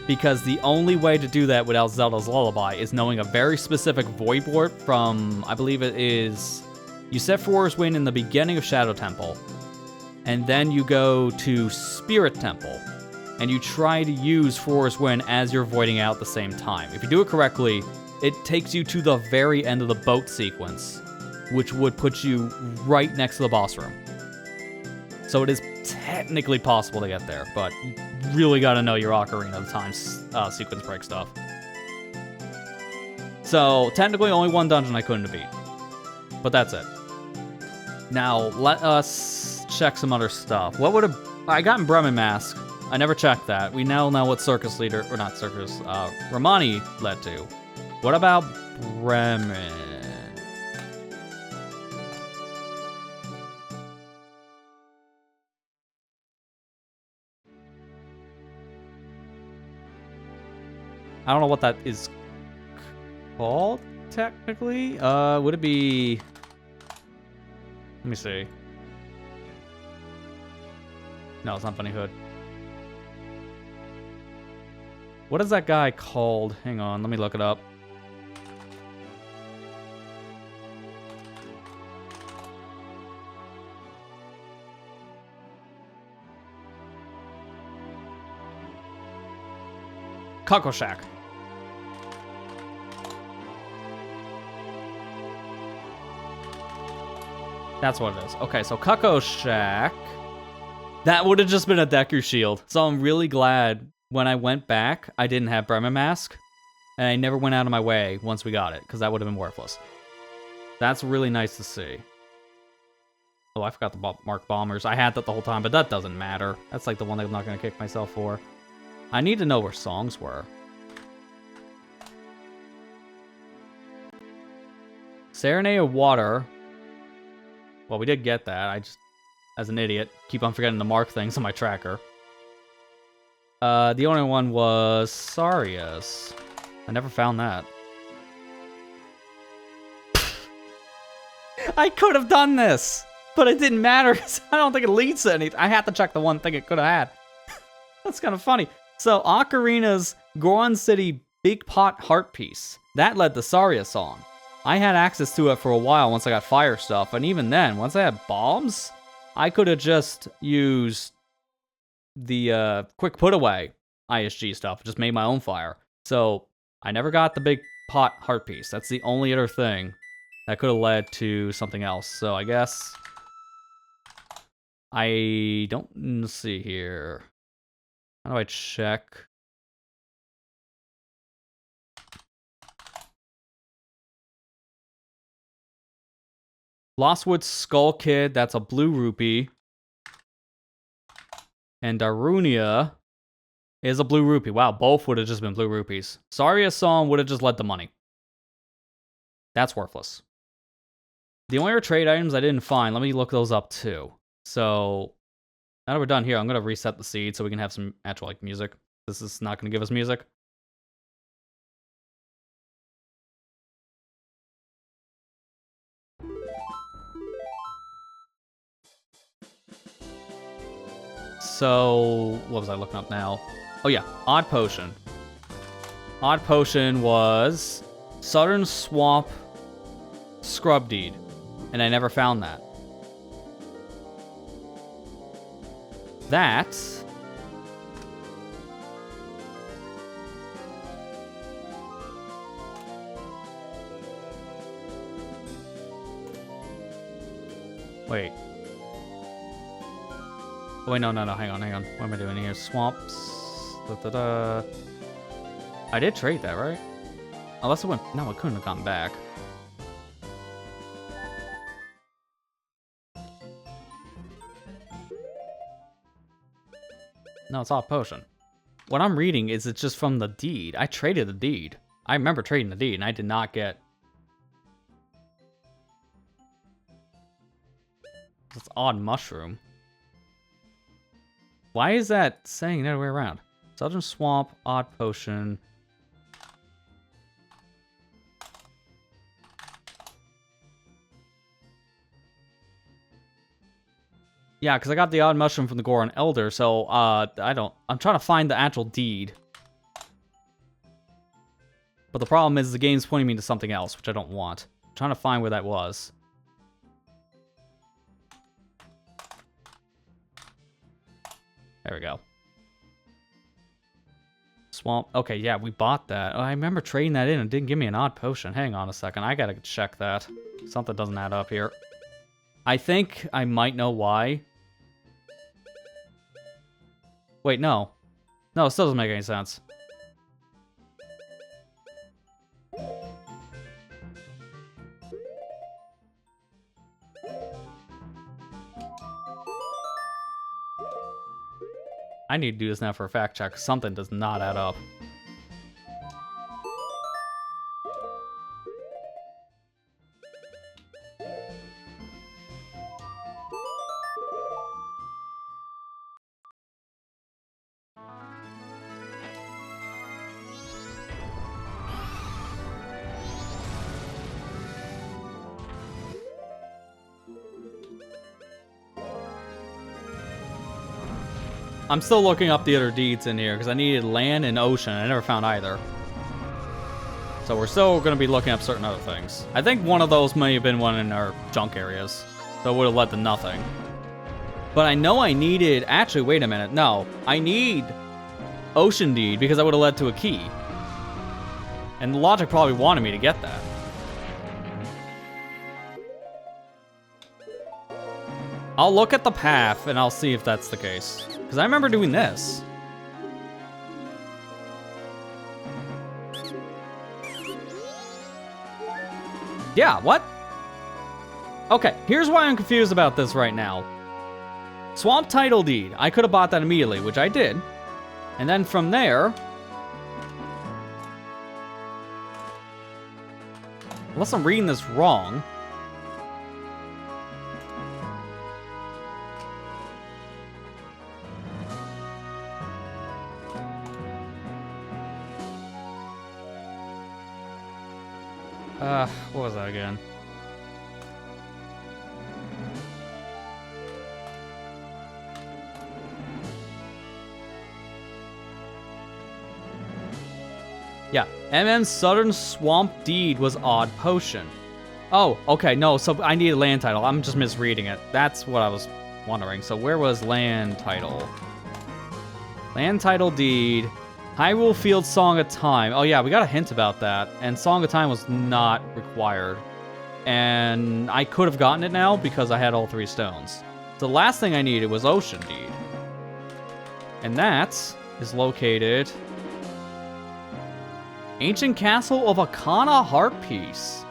Because the only way to do that without Zelda's Lullaby is knowing a very specific Void Warp from, I believe it is... You set Forest Wind in the beginning of Shadow Temple, and then you go to Spirit Temple, and you try to use Forest Wind as you're voiding out at the same time. If you do it correctly, it takes you to the very end of the boat sequence, which would put you right next to the boss room. So it is technically possible to get there, but you really gotta know your Ocarina of Time sequence break stuff. So, technically only one dungeon I couldn't beat. But that's it. Now, let us check some other stuff. What would have... I got in Bremen Mask. I never checked that. We now know what Circus Leader... Or not Circus... Romani led to. What about Bremen? I don't know what that is called, technically. Would it be... Let me see. No, it's not Bunny Hood. What is that guy called? Hang on, let me look it up. Cuckoo Shack. That's what it is. Okay, so Cuckoo Shack. That would have just been a Deku Shield. So I'm really glad when I went back, I didn't have Bremen Mask. And I never went out of my way once we got it, because that would have been worthless. That's really nice to see. Oh, I forgot the Mark Bombers. I had that the whole time, but that doesn't matter. That's like the one that I'm not going to kick myself for. I need to know where songs were. Serenade of Water. Well, we did get that. I just, as an idiot, keep on forgetting to mark things on my tracker. The only one was Sarius. I never found that. I could have done this, but it didn't matter because I don't think it leads to anything. I had to check the one thing it could have had. That's kind of funny. So, Ocarina's Goron City Big Pot Heart Piece. That led to Saria Song. I had access to it for a while once I got fire stuff, and even then, once I had bombs, I could have just used the quick put away ISG stuff, just made my own fire. So I never got the Big Pot Heart Piece. That's the only other thing that could have led to something else. So I guess I don't, let's see here. How do I check? Lostwood Skull Kid, that's a blue rupee. And Darunia is a blue rupee. Wow, both would have just been blue rupees. Saria Song would have just led the money. That's worthless. The only other trade items I didn't find, let me look those up too. So, now that we're done here, I'm going to reset the seed so we can have some actual like music. This is not going to give us music. So, what was I looking up now? Oh yeah, Odd Potion. Odd Potion was Southern Swamp Scrub Deed, and I never found that. That... Wait. Oh, wait, no, hang on. What am I doing here? Swamps. I did trade that, right? Unless it went... No, it couldn't have gone back. No, it's Odd Potion. What I'm reading is it's just from the deed. I traded the deed. I remember trading the deed, and I did not get... It's Odd Mushroom. Why is that saying the other way around? Southern Swamp, Odd Potion. Yeah, because I got the Odd Mushroom from the Goron Elder, so, I'm trying to find the actual deed. But the problem is the game's pointing me to something else, which I don't want. I'm trying to find where that was. There we go. Swamp. Okay, yeah, we bought that. Oh, I remember trading that in and didn't give me an Odd Potion. Hang on a second. I gotta check that. Something doesn't add up here. I think I might know why. Wait, no. No, it still doesn't make any sense. I need to do this now for a fact check. Something does not add up. I'm still looking up the other deeds in here because I needed land and ocean. I never found either. So we're still going to be looking up certain other things. I think one of those may have been one in our junk areas. So it would have led to nothing. But I know I needed... Actually, wait a minute. No. I need ocean deed because that would have led to a key. And the logic probably wanted me to get that. I'll look at the path and I'll see if that's the case. Because I remember doing this. Yeah, what? Okay, here's why I'm confused about this right now. Swamp Title Deed. I could have bought that immediately, which I did. And then from there... Unless I'm reading this wrong... what was that again? Yeah, MM's Southern Swamp Deed was Odd Potion. Oh, okay, no, so I need a land title. I'm just misreading it. That's what I was wondering. So where was land title? Land title deed. Hyrule Field Song of Time. Oh yeah, we got a hint about that. And Song of Time was not required. And I could have gotten it now because I had all 3 stones. So the last thing I needed was Ocean Deed. And that is located... Ancient Castle of Akana Heart Piece.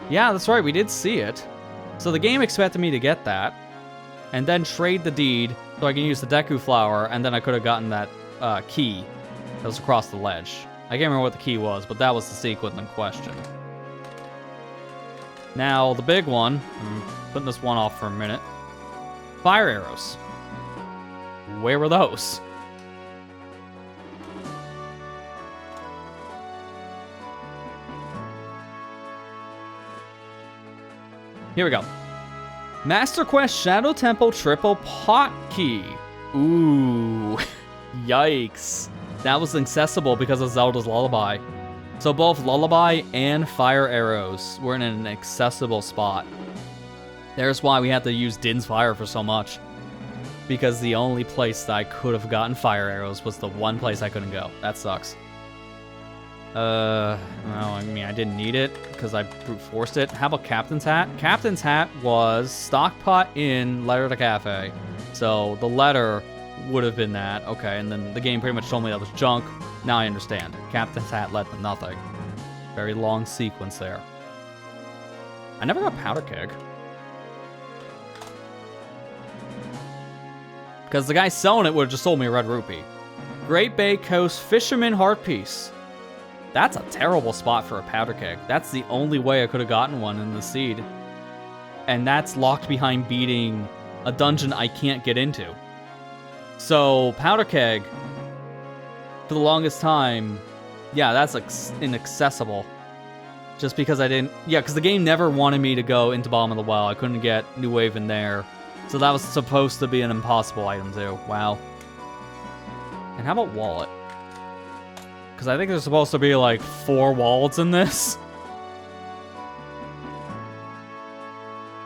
Yeah, that's right, we did see it. So the game expected me to get that. And then trade the deed so I can use the Deku Flower, and then I could have gotten that key that was across the ledge. I can't remember what the key was, but that was the sequence in question. Now, the big one, I'm putting this one off for a minute. Fire arrows. Where were those? Here we go. Master Quest Shadow Temple Triple Pot Key. Ooh. Yikes. That was accessible because of Zelda's Lullaby. So both Lullaby and Fire Arrows were in an accessible spot. There's why we had to use Din's Fire for so much. Because the only place that I could have gotten Fire Arrows was the one place I couldn't go. That sucks. No, I mean, I didn't need it because I brute forced it. How about Captain's Hat? Captain's Hat was Stockpot Inn, Letter to Cafe. So the letter would have been that. Okay, and then the game pretty much told me that was junk. Now I understand. Captain's Hat led to nothing. Very long sequence there. I never got Powder Keg. Because the guy selling it would have just sold me a red rupee. Great Bay Coast Fisherman Heart Piece. That's a terrible spot for a Powder Keg. That's the only way I could have gotten one in the seed. And that's locked behind beating a dungeon I can't get into. So, Powder Keg, for the longest time, yeah, that's inaccessible. Just because I didn't... Yeah, because the game never wanted me to go into Bottom of the Well. I couldn't get New Wave in there. So that was supposed to be an impossible item, too. Wow. And how about Wallet? Because I think there's supposed to be, like, 4 wallets in this.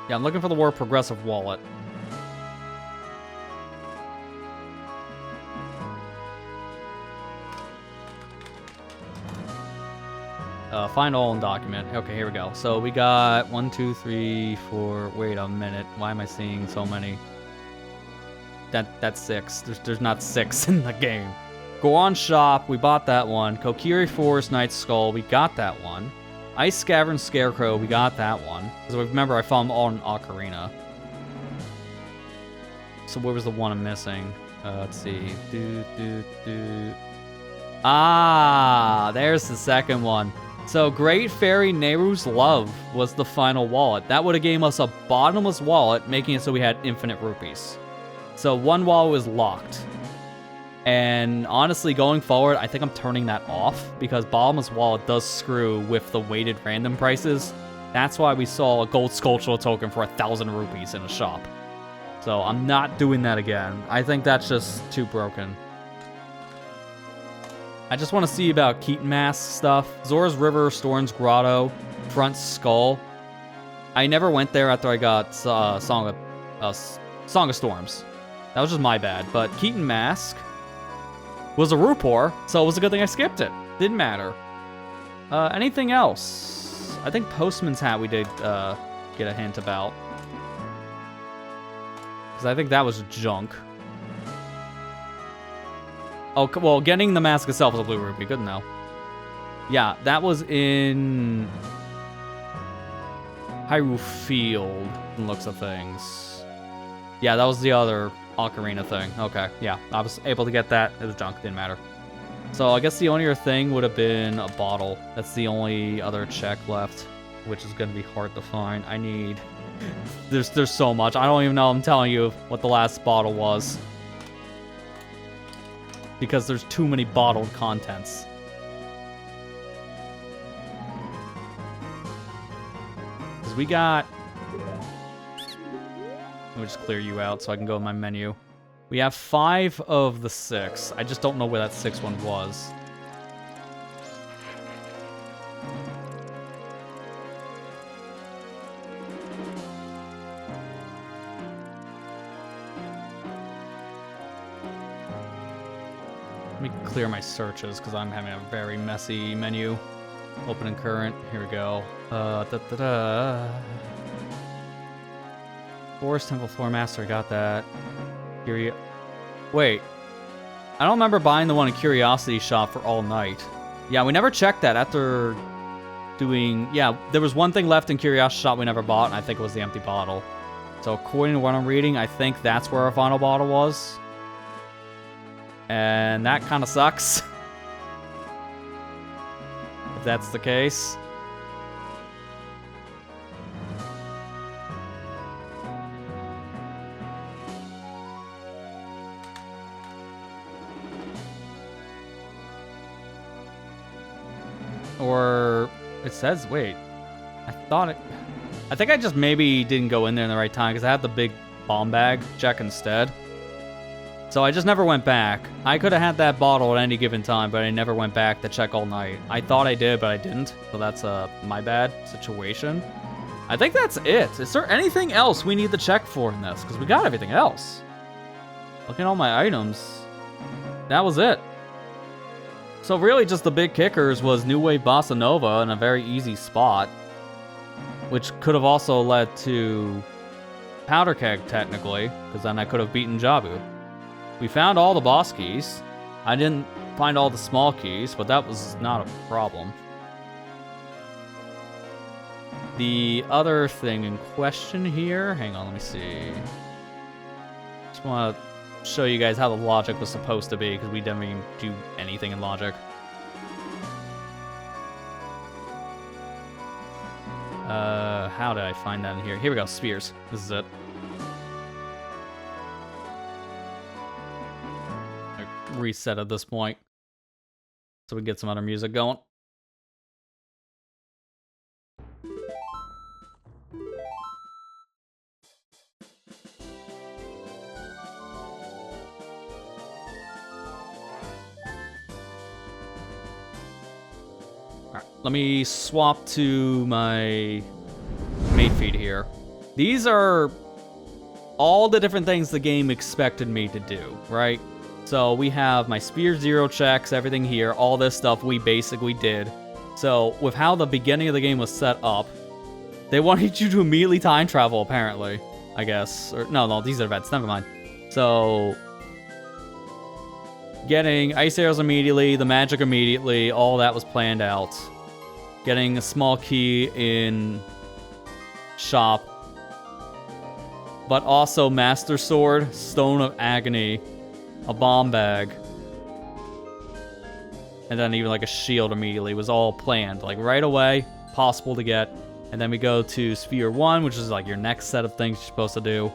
Yeah, I'm looking for the word progressive wallet. Find all in document. Okay, here we go. So we got 1, 2, 3, 4. Wait a minute. Why am I seeing so many? That's 6. There's not 6 in the game. Goron Shop, we bought that one. Kokiri Forest Knight's Skull, we got that one. Ice Cavern Scarecrow, we got that one. Because remember, I found them all in Ocarina. So where was the one I'm missing? Let's see. Ah, there's the second one. So Great Fairy Nehru's Love was the final wallet. That would have gave us a bottomless wallet, making it so we had infinite rupees. So one wallet was locked. And honestly, going forward, I think I'm turning that off because Bottomless Wallet does screw with the weighted random prices. That's why we saw a gold sculptural token for 1,000 rupees in a shop. So I'm not doing that again. I think that's just too broken. I just want to see about Keaton Mask stuff. Zora's River, Storm's Grotto, Front Skull. I never went there after I got Song of Storms. That was just my bad. But Keaton Mask was a Rupor, so it was a good thing I skipped it. Didn't matter. Anything else? I think Postman's Hat we did get a hint about. Because I think that was junk. Oh, well, getting the mask itself was a blue rupee. Good to know. Yeah, that was in Hyrule Field, from the looks of things. Yeah, that was the other Ocarina thing. Okay, yeah, I was able to get that. It was junk, didn't matter. So I guess the only other thing would have been a bottle. That's the only other check left, which is going to be hard to find. I need... There's so much. I don't even know. I'm telling you what the last bottle was. Because there's too many bottled contents. Because we got... Let me just clear you out so I can go in my menu. We have 5 of the 6. I just don't know where that 6th one was. me clear my searches because I'm having a very messy menu. Open and current. Here we go. Forest Temple Floor Master, got that. Wait. I don't remember buying the one in Curiosity Shop for all night. Yeah, we never checked that after doing... Yeah, there was one thing left in Curiosity Shop we never bought, and I think it was the empty bottle. So according to what I'm reading, I think that's where our final bottle was. And that kind of sucks. If that's the case. Or it says, wait, I think I just maybe didn't go in there in the right time because I had the big bomb bag check instead. So I just never went back. I could have had that bottle at any given time, but I never went back to check all night. I thought I did, but I didn't. So that's my bad situation. I think that's it. Is there anything else we need to check for in this? Because we got everything else. Looking at all my items. That was it. So really just the big kickers was New Wave Bossa Nova in a very easy spot. Which could have also led to Powder Keg, technically. Because then I could have beaten Jabu. We found all the boss keys. I didn't find all the small keys, but that was not a problem. The other thing in question here... Hang on, let me see. Just want to show you guys how the logic was supposed to be, because we didn't even do anything in logic. How did I find that in here? Here we go, spheres. This is it. Reset at this point so we can get some other music going. Alright, let me swap to my mate feed here. These are all the different things the game expected me to do, right? So we have my Sphere Zero checks, everything here, all this stuff we basically did. So with how the beginning of the game was set up, they wanted you to immediately time travel, apparently, I guess. Or no, these are events, never mind. So getting ice arrows immediately, the magic immediately, all that was planned out. Getting a small key in shop, but also Master Sword, Stone of Agony, a bomb bag, and then even like a shield immediately was all planned, like right away, possible to get. And then we go to Sphere 1, which is like your next set of things you're supposed to do.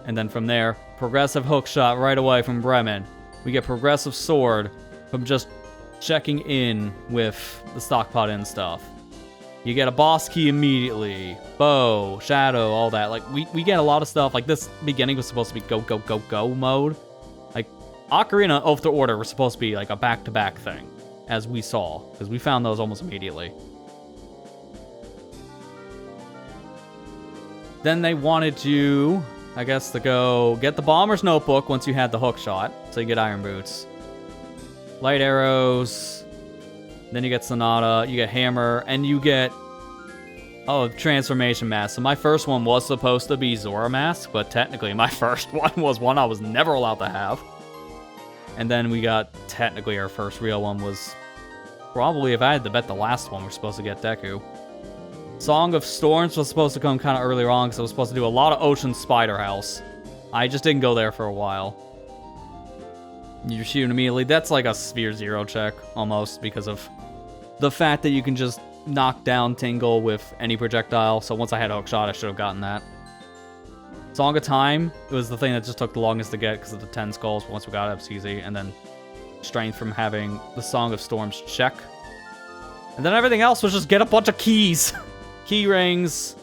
And then from there, progressive hook shot right away from Bremen. We get progressive sword from just checking in with the stockpot and stuff. You get a boss key immediately, bow, shadow, all that. Like we get a lot of stuff. Like this beginning was supposed to be go, go, go, go mode. Like Ocarina of the Order was supposed to be like a back-to-back thing, as we saw, because we found those almost immediately. Then they wanted you, I guess, to go get the Bomber's Notebook once you had the hook shot, so you get Iron Boots. Light arrows, then you get Sonata, you get Hammer, and you get, Transformation Mask. So my first one was supposed to be Zora Mask, but technically my first one was one I was never allowed to have. And then we got, technically our first real one was, probably if I had to bet the last one, we're supposed to get Deku. Song of Storms was supposed to come kind of earlier on, because I was supposed to do a lot of Ocean Spider House. I just didn't go there for a while. You shoot immediately. That's like a Sphere Zero check, almost, because of the fact that you can just knock down Tingle with any projectile. So once I had a hook shot, I should have gotten that. Song of Time, it was the thing that just took the longest to get because of the 10 skulls. Once we got it, it was easy. And then Strength from having the Song of Storms check. And then everything else was just get a bunch of keys. Key rings,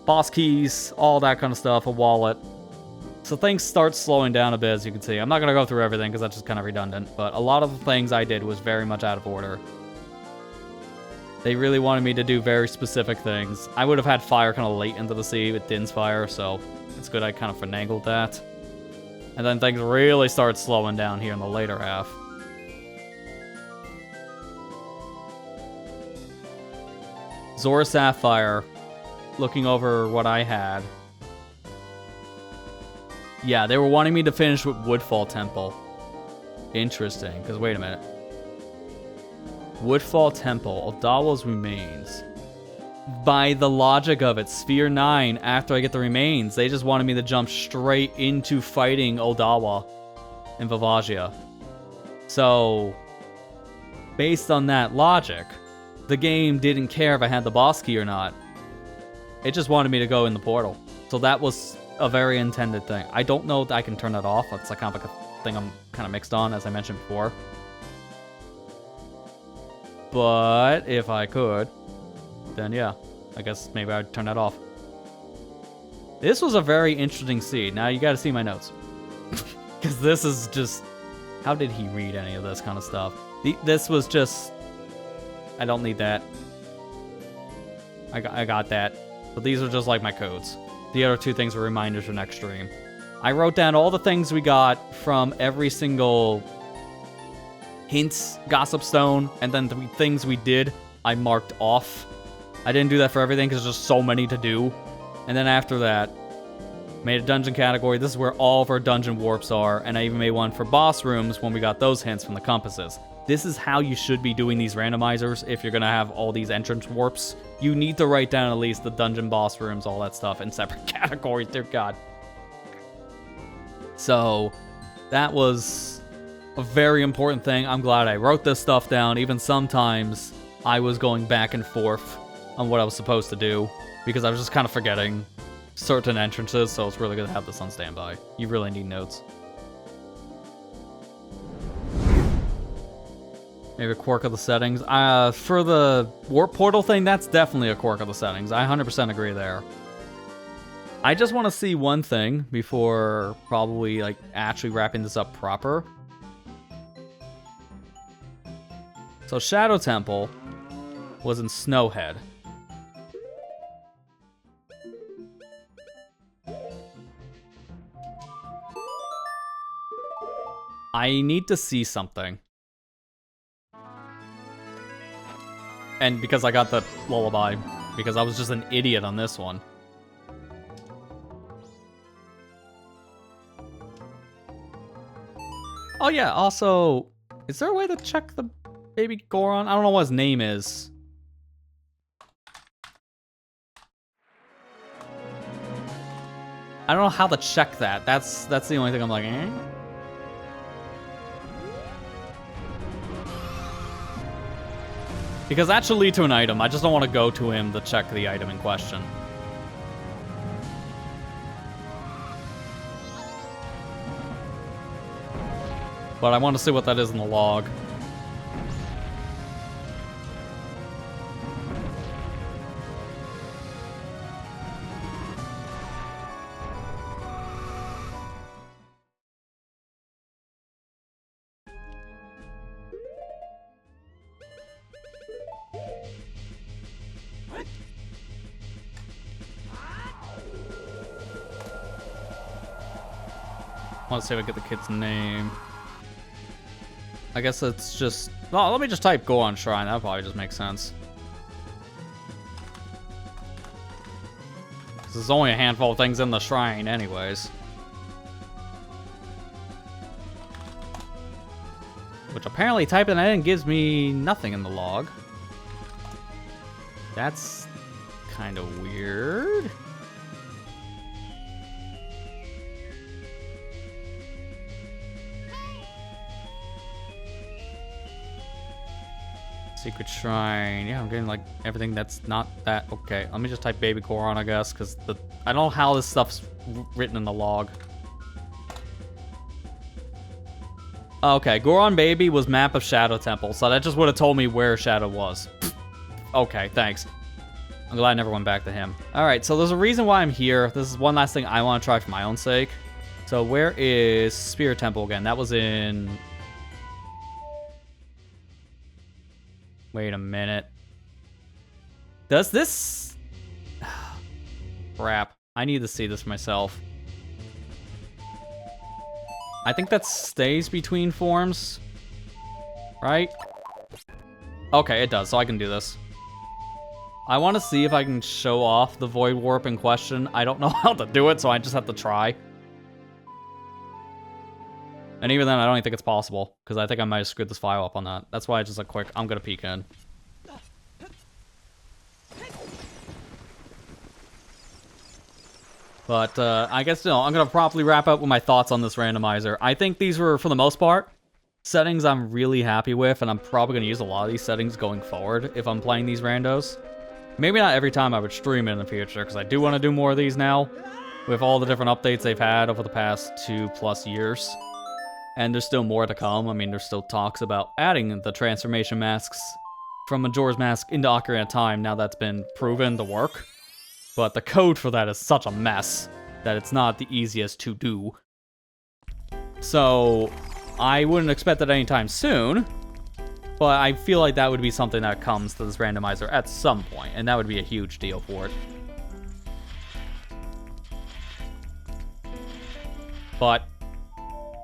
boss keys, all that kind of stuff, a wallet. So things start slowing down a bit, as you can see. I'm not going to go through everything because that's just kind of redundant, but a lot of the things I did was very much out of order. They really wanted me to do very specific things. I would have had fire kind of late into the sea with Din's fire, so it's good I kind of finagled that. And then things really start slowing down here in the later half. Zora Sapphire, looking over what I had. Yeah, they were wanting me to finish with Woodfall Temple. Interesting, because wait a minute. Woodfall Temple, Odawa's remains. By the logic of it, Sphere 9, after I get the remains, they just wanted me to jump straight into fighting Odawa in Vivagia. So, based on that logic, the game didn't care if I had the boss key or not. It just wanted me to go in the portal. So that was a very intended thing. I don't know if I can turn that off. That's like kind of like a thing I'm kind of mixed on, as I mentioned before. But if I could, then yeah, I guess maybe I'd turn that off. This was a very interesting scene. Now you gotta see my notes. Because this is just... How did he read any of this kind of stuff? This was just... I don't need that. I got that. But these are just like my codes. The other two things were reminders for next stream. I wrote down all the things we got from every single hints, Gossip Stone, and then the things we did, I marked off. I didn't do that for everything because there's just so many to do. And then after that, made a dungeon category. This is where all of our dungeon warps are, and I even made one for boss rooms when we got those hints from the compasses. This is how you should be doing these randomizers if you're going to have all these entrance warps. You need to write down at least the dungeon boss rooms, all that stuff, in separate categories, dear God. So, that was a very important thing. I'm glad I wrote this stuff down. Even sometimes, I was going back and forth on what I was supposed to do, because I was just kind of forgetting certain entrances, so it's really good to have this on standby. You really need notes. Maybe a quirk of the settings. For the warp portal thing, that's definitely a quirk of the settings. I 100% agree there. I just want to see one thing before probably like actually wrapping this up proper. So Shadow Temple was in Snowhead. I need to see something. And because I got the lullaby, because I was just an idiot on this one. Oh yeah, also, is there a way to check the baby Goron? I don't know what his name is. I don't know how to check that. That's the only thing I'm like, eh? Because that should lead to an item. I just don't want to go to him to check the item in question. But I want to see what that is in the log. I want to see if I get the kid's name. I guess it's just... Oh, let me just type Goron Shrine. That probably just makes sense. There's only a handful of things in the shrine anyways. Which apparently typing that in gives me nothing in the log. That's kind of weird. Secret Shrine. Yeah, I'm getting like everything that's not that. Okay, let me just type Baby Goron, I guess, because I don't know how this stuff's written in the log. Okay, Goron Baby was map of Shadow Temple, so that just would have told me where Shadow was. Okay, thanks. I'm glad I never went back to him. Alright, so there's a reason why I'm here. This is one last thing I want to try for my own sake. So where is Spirit Temple again? That was in... Wait a minute. Does this... Crap. I need to see this myself. I think that stays between forms. Right? Okay, it does, so I can do this. I want to see if I can show off the Void Warp in question. I don't know how to do it, so I just have to try. And even then, I don't even think it's possible, because I think I might have screwed this file up on that. That's why I just, like, quick, I'm gonna peek in. But, I guess, no, I'm gonna properly wrap up with my thoughts on this randomizer. I think these were, for the most part, settings I'm really happy with, and I'm probably gonna use a lot of these settings going forward if I'm playing these randos. Maybe not every time I would stream it in the future, because I do want to do more of these now, with all the different updates they've had over the past 2+ years. And there's still more to come. I mean, there's still talks about adding the transformation masks from Majora's Mask into Ocarina of Time, now that's been proven to work. But the code for that is such a mess that it's not the easiest to do. So, I wouldn't expect that anytime soon, but I feel like that would be something that comes to this randomizer at some point, and that would be a huge deal for it. But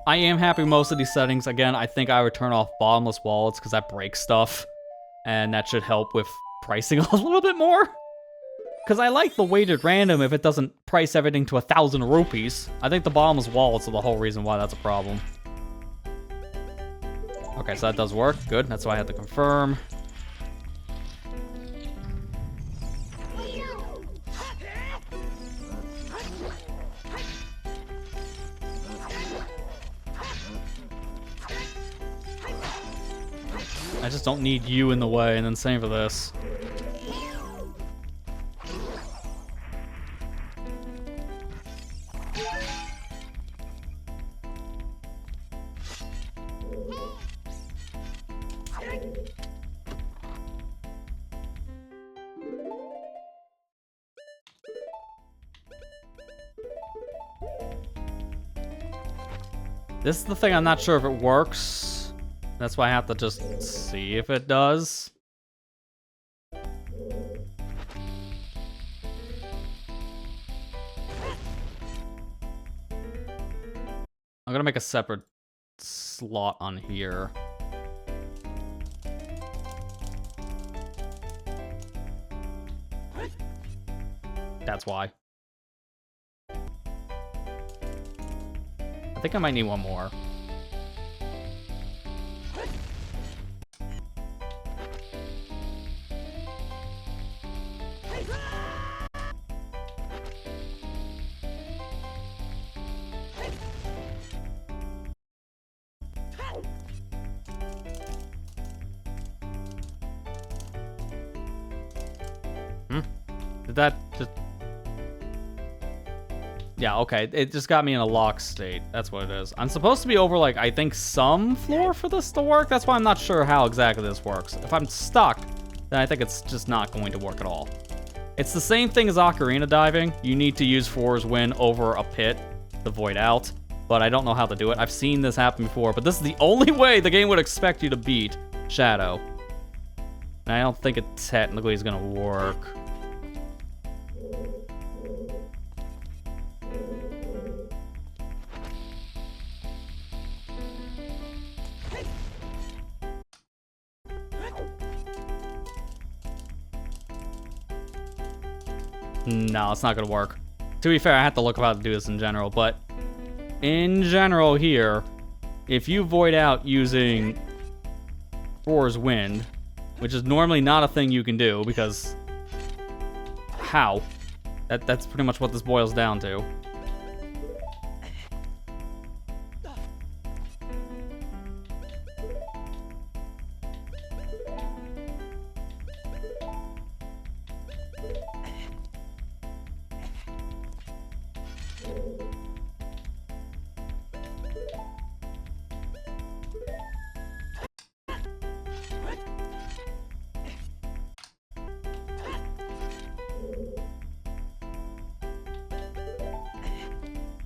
I am happy with most of these settings. Again, I think I would turn off bottomless wallets because that breaks stuff, and that should help with pricing a little bit more. Because I like the weighted random if it doesn't price everything to 1,000 rupees. I think the bottomless wallets are the whole reason why that's a problem. Okay, so that does work. Good, that's why I had to confirm. I just don't need you in the way, and then same for this. This is the thing, I'm not sure if it works. That's why I have to just see if it does. I'm gonna make a separate slot on here. That's why. I think I might need one more. Did that just... Yeah, okay. It just got me in a lock state. That's what it is. I'm supposed to be over, like, I think some floor for this to work. That's why I'm not sure how exactly this works. If I'm stuck, then I think it's just not going to work at all. It's the same thing as Ocarina diving. You need to use Four's Wind over a pit to void out, but I don't know how to do it. I've seen this happen before, but this is the only way the game would expect you to beat Shadow. And I don't think it technically is going to work. No, it's not gonna work. To be fair, I have to look up how to do this in general, but in general here, if you void out using Four's Wind, which is normally not a thing you can do, because how? That's pretty much what this boils down to.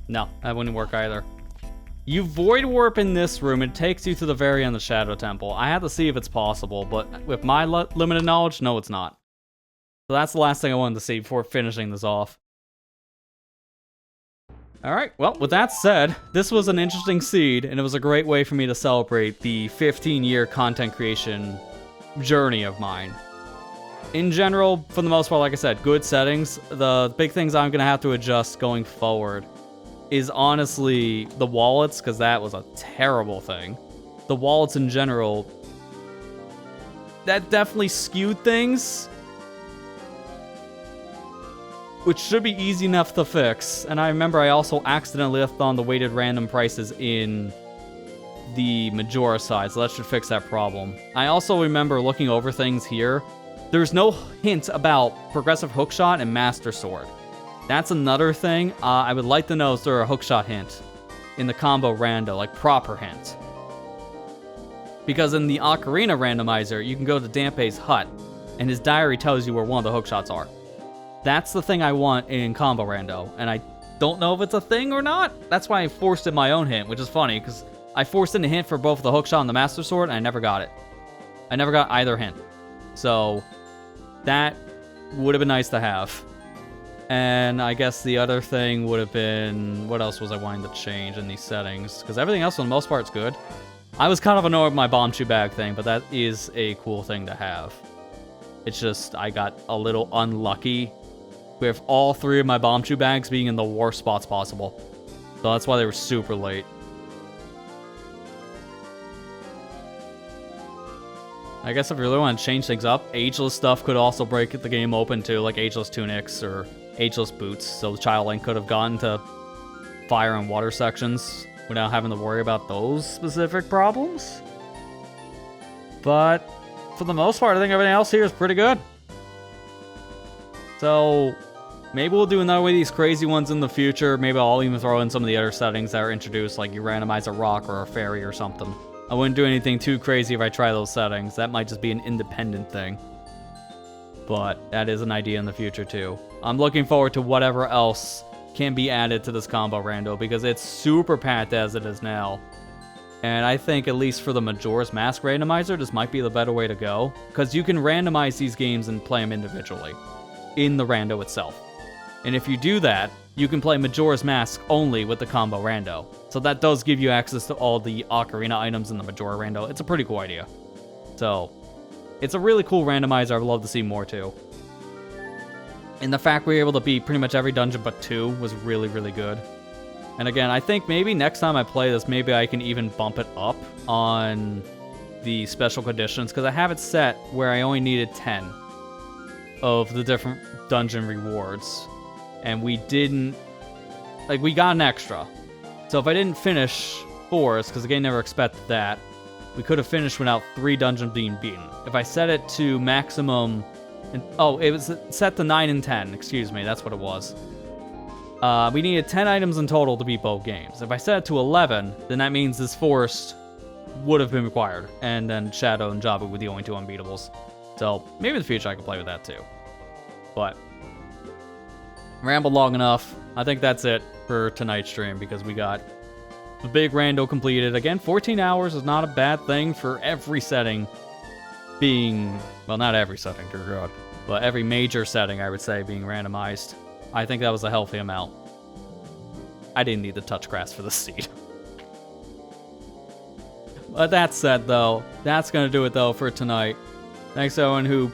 No, that wouldn't work either. You void warp in this room, it takes you to the very end of the Shadow Temple. I have to see if it's possible, but with my limited knowledge, no, it's not. So that's the last thing I wanted to see before finishing this off. Alright, well, with that said, this was an interesting seed, and it was a great way for me to celebrate the 15-year content creation journey of mine. in general, for the most part, like I said, good settings. The big things I'm going to have to adjust going forward is honestly the wallets, because that was a terrible thing. The wallets in general, that definitely skewed things, which should be easy enough to fix. And I remember I also accidentally left on the weighted random prices in the Majora side, so that should fix that problem. I also remember looking over things here. There's no hint about progressive hookshot and master sword. That's another thing. I would like to know if there a hookshot hint in the combo rando, like proper hint. Because in the Ocarina randomizer, you can go to Dampé's hut, and his diary tells you where one of the hookshots are. That's the thing I want in combo rando, and I don't know if it's a thing or not. That's why I forced in my own hint, which is funny, because I forced in a hint for both the hookshot and the master sword, and I never got it. I never got either hint. So that would have been nice to have. And I guess the other thing would have been, what else was I wanting to change in these settings? Because everything else, for the most part, is good. I was kind of annoyed with my bomb chew bag thing, but that is a cool thing to have. It's just, I got a little unlucky with all three of my bomb chew bags being in the worst spots possible. So that's why they were super late. I guess if you really want to change things up, ageless stuff could also break the game open too, like ageless tunics or ageless boots, so the Child Link could have gotten to fire and water sections without having to worry about those specific problems. But for the most part, I think everything else here is pretty good. So maybe we'll do another one of these crazy ones in the future. Maybe I'll even throw in some of the other settings that are introduced, like you randomize a rock or a fairy or something. I wouldn't do anything too crazy if I try those settings. That might just be an independent thing. But that is an idea in the future too. I'm looking forward to whatever else can be added to this combo rando, because it's super packed as it is now. And I think, at least for the Majora's Mask randomizer, this might be the better way to go, because you can randomize these games and play them individually in the rando itself. And if you do that, you can play Majora's Mask only with the combo rando. So that does give you access to all the Ocarina items in the Majora rando. It's a pretty cool idea. So it's a really cool randomizer. I would love to see more too. And the fact we were able to beat pretty much every dungeon but 2 was really, really good. And again, I think maybe next time I play this, maybe I can even bump it up on the special conditions, because I have it set where I only needed 10 of the different dungeon rewards. And we didn't, like, we got an extra. So if I didn't finish Forest, because the game never expected that, we could have finished without 3 dungeons being beaten. If I set it to maximum, it was set to 9 and 10, excuse me, that's what it was. We needed 10 items in total to beat both games. If I set it to 11, then that means this Forest would have been required, and then Shadow and Jabu were the only 2 unbeatables. So maybe in the future I can play with that too. But rambled long enough. I think that's it for tonight's stream, because we got the big rando completed. Again, 14 hours is not a bad thing for every setting being, well, not every setting, dear God, but every major setting, I would say, being randomized. I think that was a healthy amount. I didn't need to touch grass for the seed. But that said, though, that's going to do it, though, for tonight. Thanks to everyone who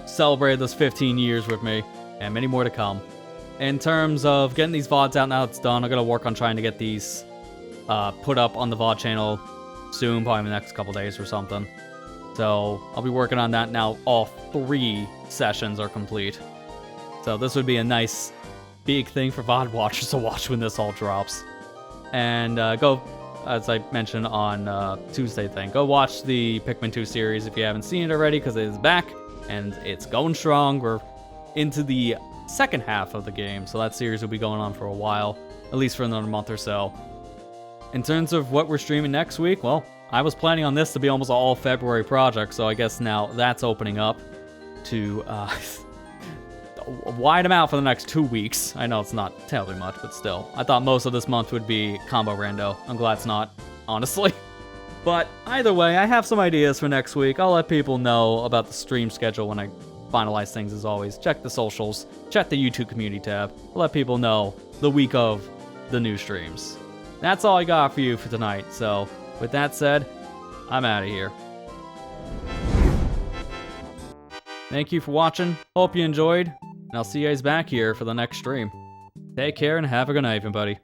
celebrated this 15 years with me, and many more to come. In terms of getting these VODs out now it's done, I'm going to work on trying to get these put up on the VOD channel soon, probably in the next couple days or something. So I'll be working on that now. All 3 sessions are complete. So this would be a nice big thing for VOD watchers to watch when this all drops. And go, as I mentioned on Tuesday thing, go watch the Pikmin 2 series if you haven't seen it already, because it is back and it's going strong. We're into the second half of the game, so that series will be going on for a while, at least for another month or so. In terms of what we're streaming next week, well, I was planning on this to be almost an all February project, so I guess now that's opening up to wide them out for the next 2 weeks. I know it's not terribly much, but still. I thought most of this month would be combo rando. I'm glad it's not, honestly. But either way, I have some ideas for next week. I'll let people know about the stream schedule when I finalize things, as always. Check the socials, check the YouTube community tab. I'll let people know the week of the new streams. That's all I got for you for tonight. So with that said, I'm out of here. Thank you for watching. Hope you enjoyed. And I'll see you guys back here for the next stream. Take care and have a good night, everybody.